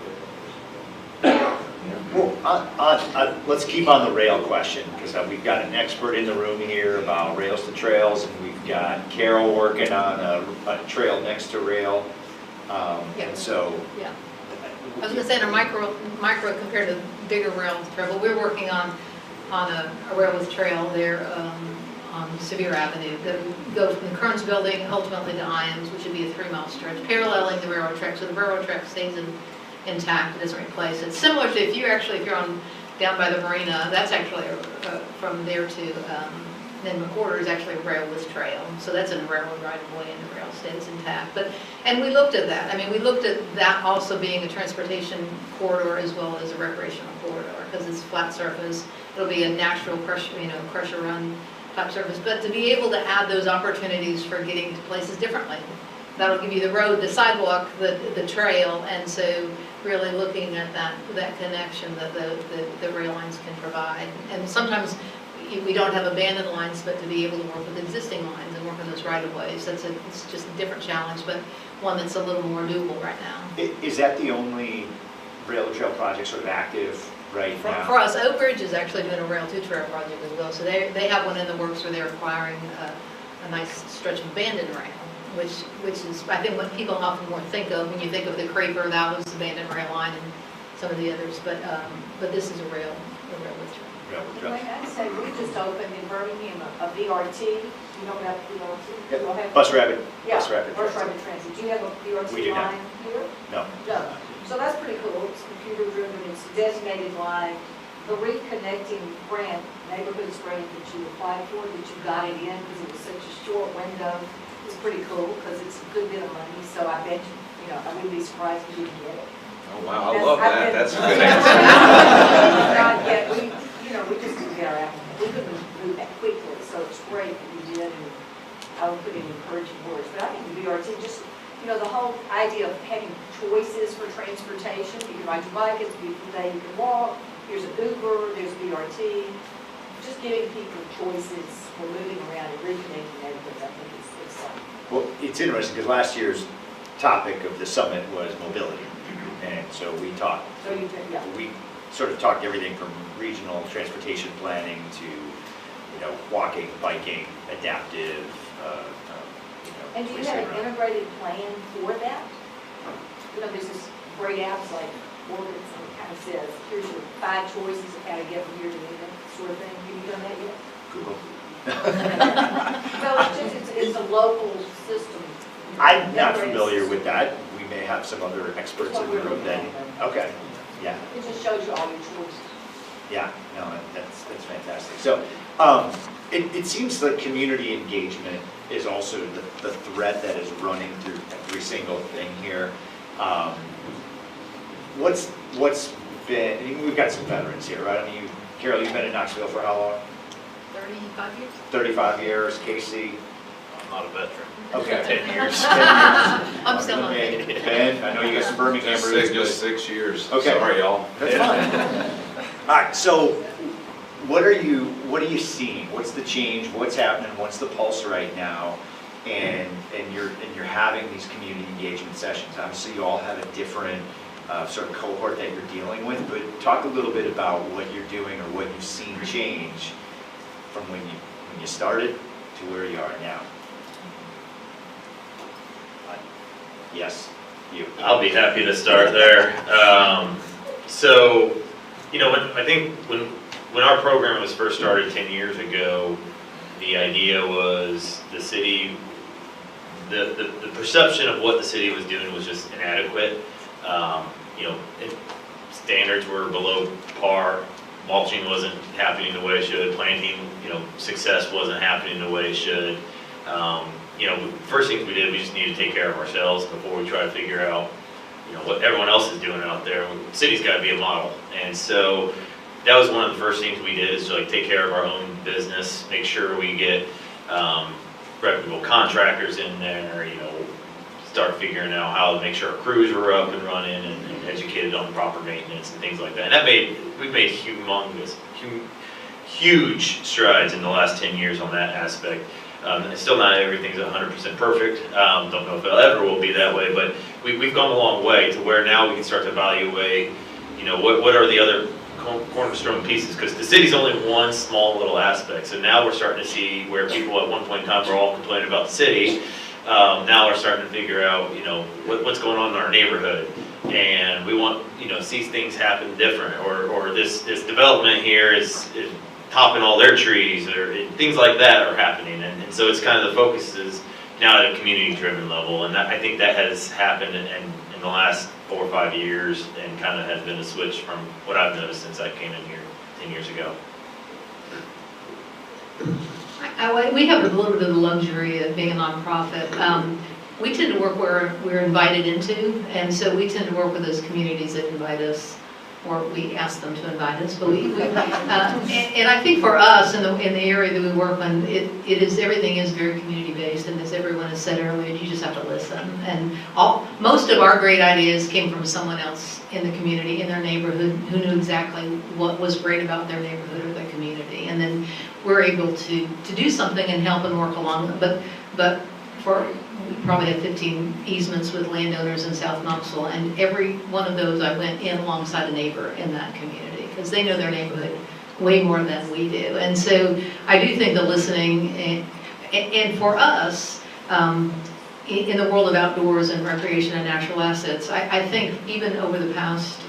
rail. Well, let's keep on the rail question, because we've got an expert in the room here about rails to trails, and we've got Carol working on a trail next to rail. And so, I was going to say, in a micro compared to bigger rail travel, we're working on a railway trail there on Sevier Avenue that would go from the Kearns building ultimately to Iams, which would be a 3-mile stretch, paralleling the railroad track. So the railroad track stays intact, it doesn't replace it. Similar to if you're on down by the marina, that's actually from there to then McWhorter is actually a railless trail. So that's in the railroad right of way, and the rail stays intact. And we looked at that. We looked at that also being a transportation corridor as well as a recreational corridor, because it's flat surface. It'll be a natural pressure run type surface. But to be able to add those opportunities for getting to places differently, that'll give you the road, the sidewalk, the trail, and so really looking at that connection that the rail lines can provide. And sometimes we don't have abandoned lines, but to be able to work with existing lines and work on those right-of-ways, it's just a different challenge, but one that's a little more doable right now. Is that the only rail trail project sort of active right now? For us, Oak Ridge has actually been a rail to trail project as well. So they have one in the works where they're acquiring a nice stretch of abandoned rail, which is, I think, what people often more think of when you think of the Creeper, that was the abandoned rail line, and some of the others. But this is a rail with trail. I'd say we just opened in Birmingham a BRT. You know about BRT? Yep. Bus rapid. Yeah, Bus rapid transit. Do you have a BRT line here? No. No. So that's pretty cool. It's computer driven. It's a designated line. The Reconnecting grant neighborhood grant that you applied for, that you got it in because it was such a short window. It's pretty cool because it's a good bit of money, so I bet you know, I wouldn't be surprised if you didn't get it. Oh, wow, I love that. That's a good answer. answer. Not yet, we just couldn't get our applicant. We couldn't move that quickly, so it's great that you did, and I would put in encouraging words. But I think the BRT just, you know, the whole idea of having choices for transportation, you can ride your bike, it's a beautiful day, you can walk, here's an Uber, there's BRT, just giving people choices for moving around and reconnecting neighborhoods, I think it's exciting. Well, it's interesting because last year's topic of the summit was mobility. And so we talked, we sort of talked everything from regional transportation planning to, you know, walking, biking, adaptive, And do you have an integrated plan for that? You know, there's this great apps like Orbitz, and it kind of says, here's your 5 choices of how to get from here to there, sort of thing. Have you done that yet? Google. So it's a local system. I'm not familiar with that. We may have some other experts in the room then. Okay, yeah. It just shows you all your choices. Yeah, no, that's fantastic. So it seems like community engagement is also the thread that is running through every single thing here. What's been, I mean, we've got some veterans here, right? I mean, Carol, you've been in Knoxville for how long? 35 years. 35 years. Casey? I'm not a veteran. Okay. 10 years. I'm still on it. Ben, I know you got some Birmingham roots. Just 6 years. Okay. Sorry, y'all. That's fine. All right, so what are you seeing? What's the change? What's happening? What's the pulse right now? And you're having these community engagement sessions. Obviously, you all have a different sort of cohort that you're dealing with, but talk a little bit about what you're doing or what you've seen change from when you started to where you are now. Yes, you. I'll be happy to start there. So, you know, I think when our program was first started 10 years ago, the idea was the city, the perception of what the city was doing was just inadequate. You know, standards were below par. Mulching wasn't happening the way it should. Planting, you know, success wasn't happening the way it should. You know, first things we did, we just needed to take care of ourselves before we try to figure out, you know, what everyone else is doing out there. The city's got to be a model. And so that was one of the first things we did, is to like take care of our own business, make sure we get reputable contractors in there, you know, start figuring out how to make sure our crews were up and running and educated on the proper maintenance and things like that. And we've made huge strides in the last 10 years on that aspect. Still not everything's 100% perfect. Don't know if it ever will be that way, but we've gone a long way to where now we can start to evaluate, you know, what are the other cornerstone pieces, because the city's only one small little aspect. So now we're starting to see where people at one point in time were all complaining about the city. Now we're starting to figure out, you know, what's going on in our neighborhood, and we want, you know, see things happen different, or this development here is topping all their trees, or things like that are happening, and so it's kind of the focus is now at a community-driven level, and I think that has happened in the last 4 or 5 years, and kind of has been a switch from what I've noticed since I came in here 10 years ago. We have a little bit of the luxury of being a nonprofit. We tend to work where we're invited into, and so we tend to work with those communities that invite us, or we ask them to invite us. But and I think for us in the area that we work on, everything is very community based, and as everyone has said earlier, you just have to listen. And most of our great ideas came from someone else in the community, in their neighborhood, who knew exactly what was great about their neighborhood or their community, and then we're able to do something and help and work along. But we probably had 15 easements with landowners in South Knoxville, and every one of those I went in alongside a neighbor in that community, because they know their neighborhood way more than we do. And so I do think the listening, and for us, in the world of outdoors and recreation and natural assets, I think even over the past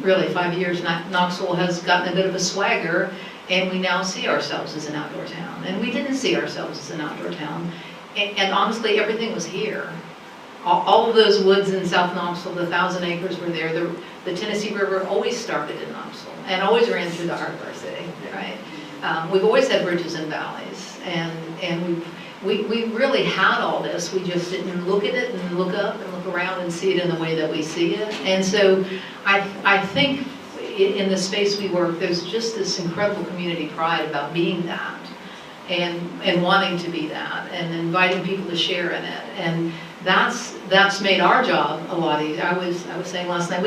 really 5 years, Knoxville has gotten a bit of a swagger, and we now see ourselves as an outdoor town. And we didn't see ourselves as an outdoor town. And honestly, everything was here. All of those woods in South Knoxville, the 1,000 acres were there. The Tennessee River always started in Knoxville and always ran through the heart of our city, right? we've always had ridges and valleys, and we really had all this. We just didn't look at it and look up and look around and see it in the way that we see it. And so I think in the space we work, there's just this incredible community pride about being that and wanting to be that and inviting people to share in it. And that's made our job a lot easier. I was saying last night,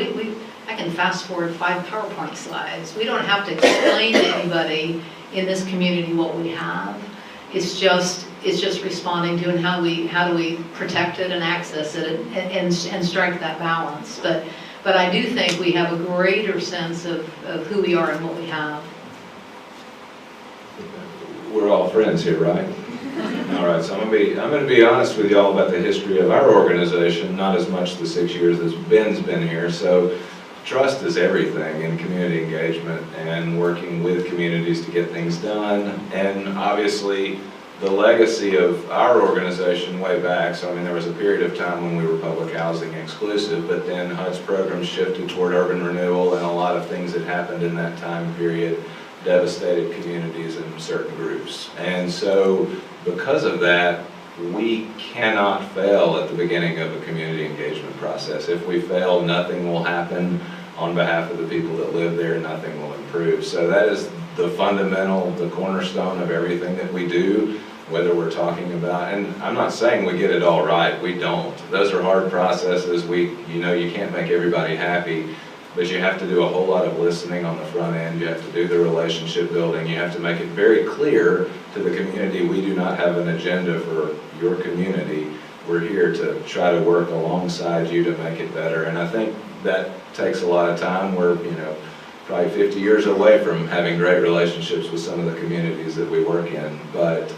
I can fast forward 5 PowerPoint slides. We don't have to explain to anybody in this community what we have. It's just responding to and how do we protect it and access it and strike that balance. But I do think we have a greater sense of who we are and what we have. We're all friends here, right? All right, so I'm gonna be honest with y'all about the history of our organization, not as much the 6 years as Ben's been here. So trust is everything in community engagement and working with communities to get things done. And obviously the legacy of our organization way back, so I mean there was a period of time when we were public housing exclusive, but then HUD's programs shifted toward urban renewal, and a lot of things that happened in that time period devastated communities and certain groups. And so because of that, we cannot fail at the beginning of a community engagement process. If we fail, nothing will happen on behalf of the people that live there, nothing will improve. So that is the fundamental, the cornerstone of everything that we do, whether we're talking about, and I'm not saying we get it all right, we don't. Those are hard processes. You can't make everybody happy, but you have to do a whole lot of listening on the front end. You have to do the relationship building. You have to make it very clear to the community, we do not have an agenda for your community. We're here to try to work alongside you to make it better. And I think that takes a lot of time. We're, probably 50 years away from having great relationships with some of the communities that we work in, but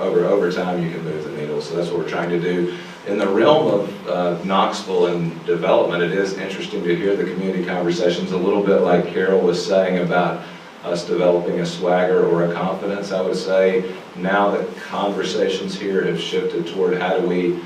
over time you can move the needle. So that's what we're trying to do. In the realm of Knoxville and development, it is interesting to hear the community conversations, a little bit like Carol was saying about us developing a swagger or a confidence. I would say now that conversations here have shifted toward how do we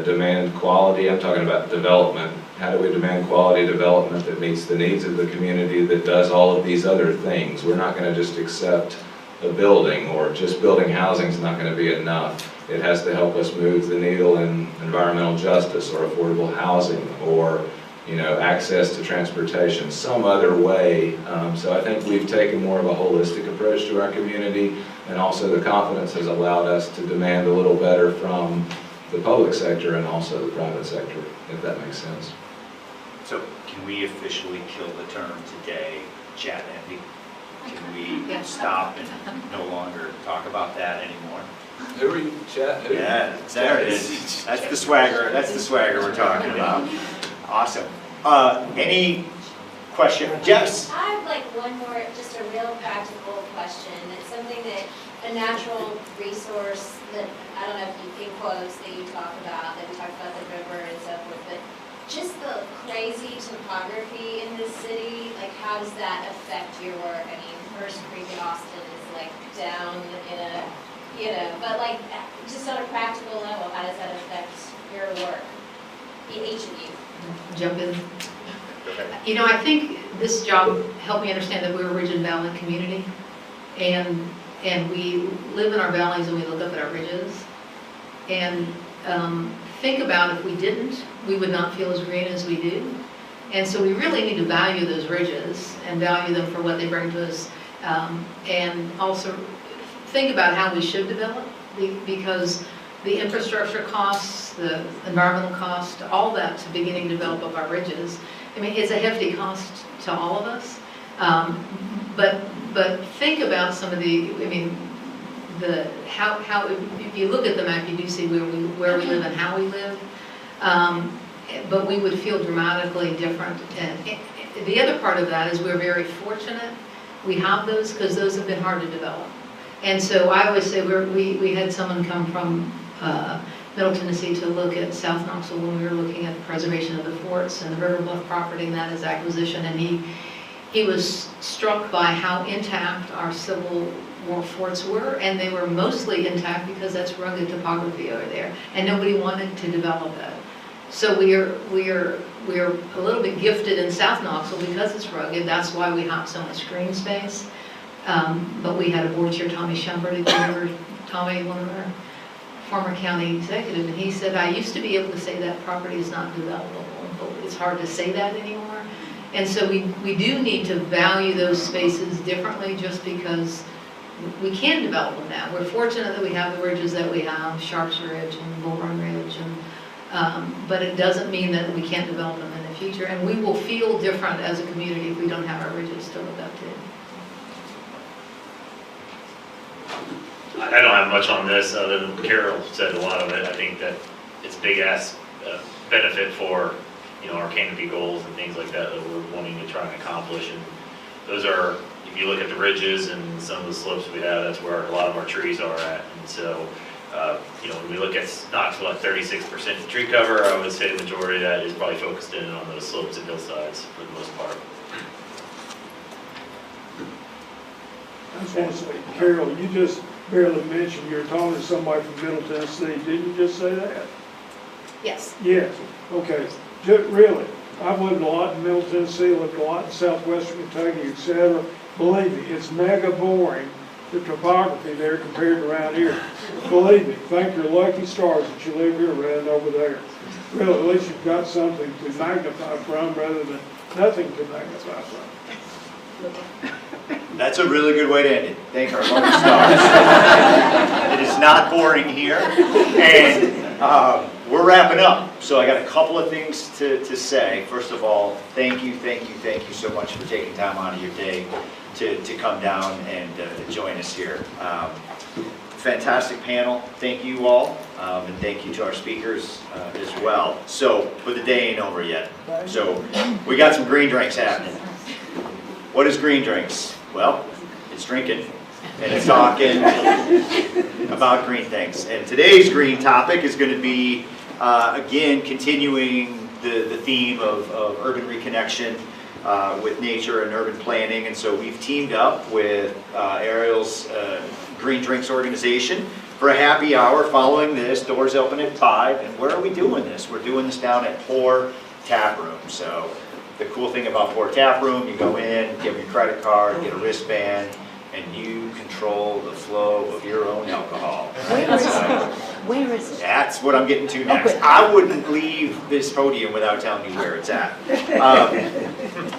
demand quality. I'm talking about development. How do we demand quality development that meets the needs of the community, that does all of these other things? We're not going to just accept a building, or just building housing is not going to be enough. It has to help us move the needle in environmental justice or affordable housing or access to transportation, some other way. So I think we've taken more of a holistic approach to our community, and also the confidence has allowed us to demand a little better from the public sector and also the private sector, if that makes sense. So can we officially kill the term today, chat envy? Can we stop and no longer talk about that anymore? Who are you, chat? Who? Yeah, there it is. That's the swagger. That's the swagger we're talking about. Awesome. Any question? Jess? I have like one more, just a real practical question. It's something that a natural resource that, I don't know if you in quotes that you talk about, that we talked about the river and so forth, but just the crazy topography in this city, like how does that affect your work? I mean, First Creek in Alston is like down in a, but like just on a practical level, how does that affect your work? Each of you. Jump in. I think this job helped me understand that we're a ridge and valley community, and we live in our valleys and we look up at our ridges. And think about if we didn't, we would not feel as green as we do. And so we really need to value those ridges and value them for what they bring to us. And also think about how we should develop, because the infrastructure costs, the environmental cost, all that to beginning to develop of our ridges, I mean, it's a hefty cost to all of us. But think about some of the, I mean, how if you look at the map, you do see where we live and how we live. But we would feel dramatically different. And the other part of that is we're very fortunate. We have those because those have been hard to develop. And so I always say we had someone come from Middle Tennessee to look at South Knoxville when we were looking at the preservation of the forts and the River Bluff property and that as acquisition. And he was struck by how intact our Civil War forts were, and they were mostly intact because that's rugged topography over there, and nobody wanted to develop it. So we are a little bit gifted in South Knoxville because it's rugged. That's why we have so much green space. But we had a board chair, Tommy Shumpert, if you remember Tommy, one of our former county executive, and he said, I used to be able to say that property is not developable, but it's hard to say that anymore. And so we do need to value those spaces differently just because we can develop them now. We're fortunate that we have the ridges that we have, Sharps Ridge and Bull Run Ridge, and, but it doesn't mean that we can't develop them in the future. And we will feel different as a community if we don't have our ridges still look up to. I don't have much on this other than Carol said a lot of it. I think that it's a big ass benefit for, you know, our canopy goals and things like that that we're wanting to try and accomplish. And those are, if you look at the ridges and some of the slopes we have, that's where a lot of our trees are at. And so, you know, when we look at Knoxville at 36% tree cover, I would say the majority of that is probably focused in on those slopes and hillsides for the most part. I just want to say, Carol, you just barely mentioned you're talking to somebody from Middle Tennessee. Didn't you just say that? Yes. Yes. Okay. Really, I've lived a lot in Middle Tennessee, lived a lot in southwestern Kentucky, etc. Believe me, it's mega boring, the topography there compared to around here. Believe me, thank your lucky stars that you live here rather than over there. Really, at least you've got something to magnify from rather than nothing to magnify from. That's a really good way to end it. Thank our lucky stars. It is not boring here, and we're wrapping up. So I got a couple of things to say. First of all, thank you so much for taking time out of your day to come down and to join us here. Fantastic panel. Thank you all, and thank you to our speakers as well. So, but the day ain't over yet. So we got some green drinks happening. What is green drinks? Well, it's drinking and it's talking about green things. And today's green topic is going to be, again, continuing the theme of urban reconnection with nature and urban planning. And so we've teamed up with Ariel's Green Drinks organization for a happy hour following this. Doors open at 5. And where are we doing this? We're doing this down at Pour Tap Room. So the cool thing about Pour Tap Room, you go in, give your credit card, get a wristband, and you control the flow of your own alcohol. Where is it? That's what I'm getting to next. I wouldn't leave this podium without telling you where it's at.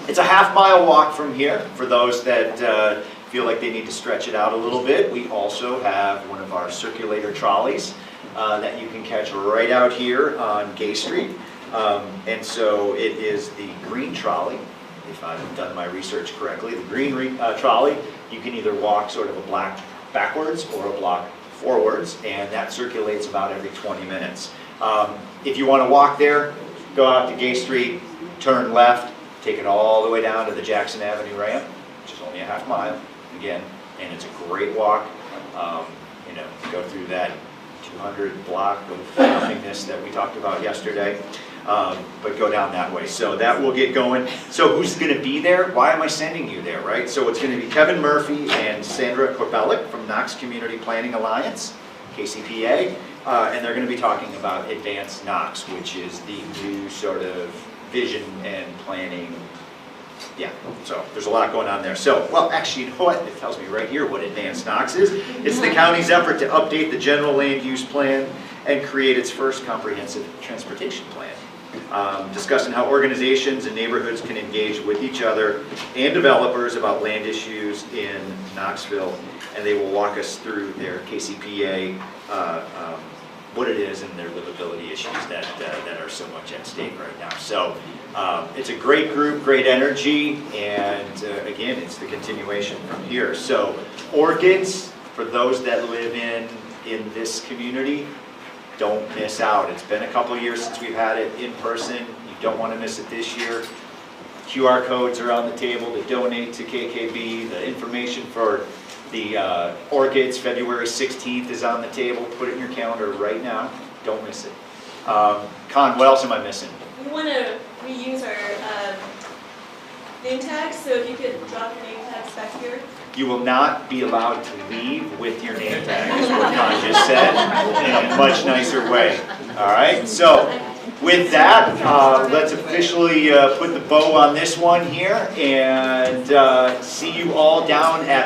It's a half-mile walk from here for those that feel like they need to stretch it out a little bit. We also have one of our circulator trolleys that you can catch right out here on Gay Street. And so it is the green trolley, if I've done my research correctly. The green trolley, you can either walk sort of a block backwards or a block forwards, and that circulates about every 20 minutes. If you want to walk there, go out to Gay Street, turn left, take it all the way down to the Jackson Avenue ramp, which is only a half mile, again, and it's a great walk. You know, go through that 200 block of nothingness that we talked about yesterday. But go down that way. So that will get going. So who's going to be there? Why am I sending you there, right? So it's going to be Kevin Murphy and Sandra Korbelic from Knox Community Planning Alliance, KCPA, and they're going to be talking about Advanced Knox, which is the new sort of vision and planning. Yeah, so there's a lot going on there. So, well, actually, you know what? It tells me right here what Advanced Knox is. It's the county's effort to update the general land use plan and create its first comprehensive transportation plan. Discussing how organizations and neighborhoods can engage with each other and developers about land issues in Knoxville, and they will walk us through their KCPA, what it is and their livability issues that are so much at stake right now. So it's a great group, great energy, and again, it's the continuation from here. So orchids, for those that live in this community, don't miss out. It's been a couple years since we've had it in person. You don't want to miss it this year. QR codes are on the table to donate to KKB. The information for the orchids, February 16th, is on the table. Put it in your calendar right now. Don't miss it. Con, what else am I missing? We want to reuse our name tags, so if you could drop your name tags back here. You will not be allowed to leave with your name tag, is what Con just said, in a much nicer way. All right, so with that, let's officially put the bow on this one here, and see you all down at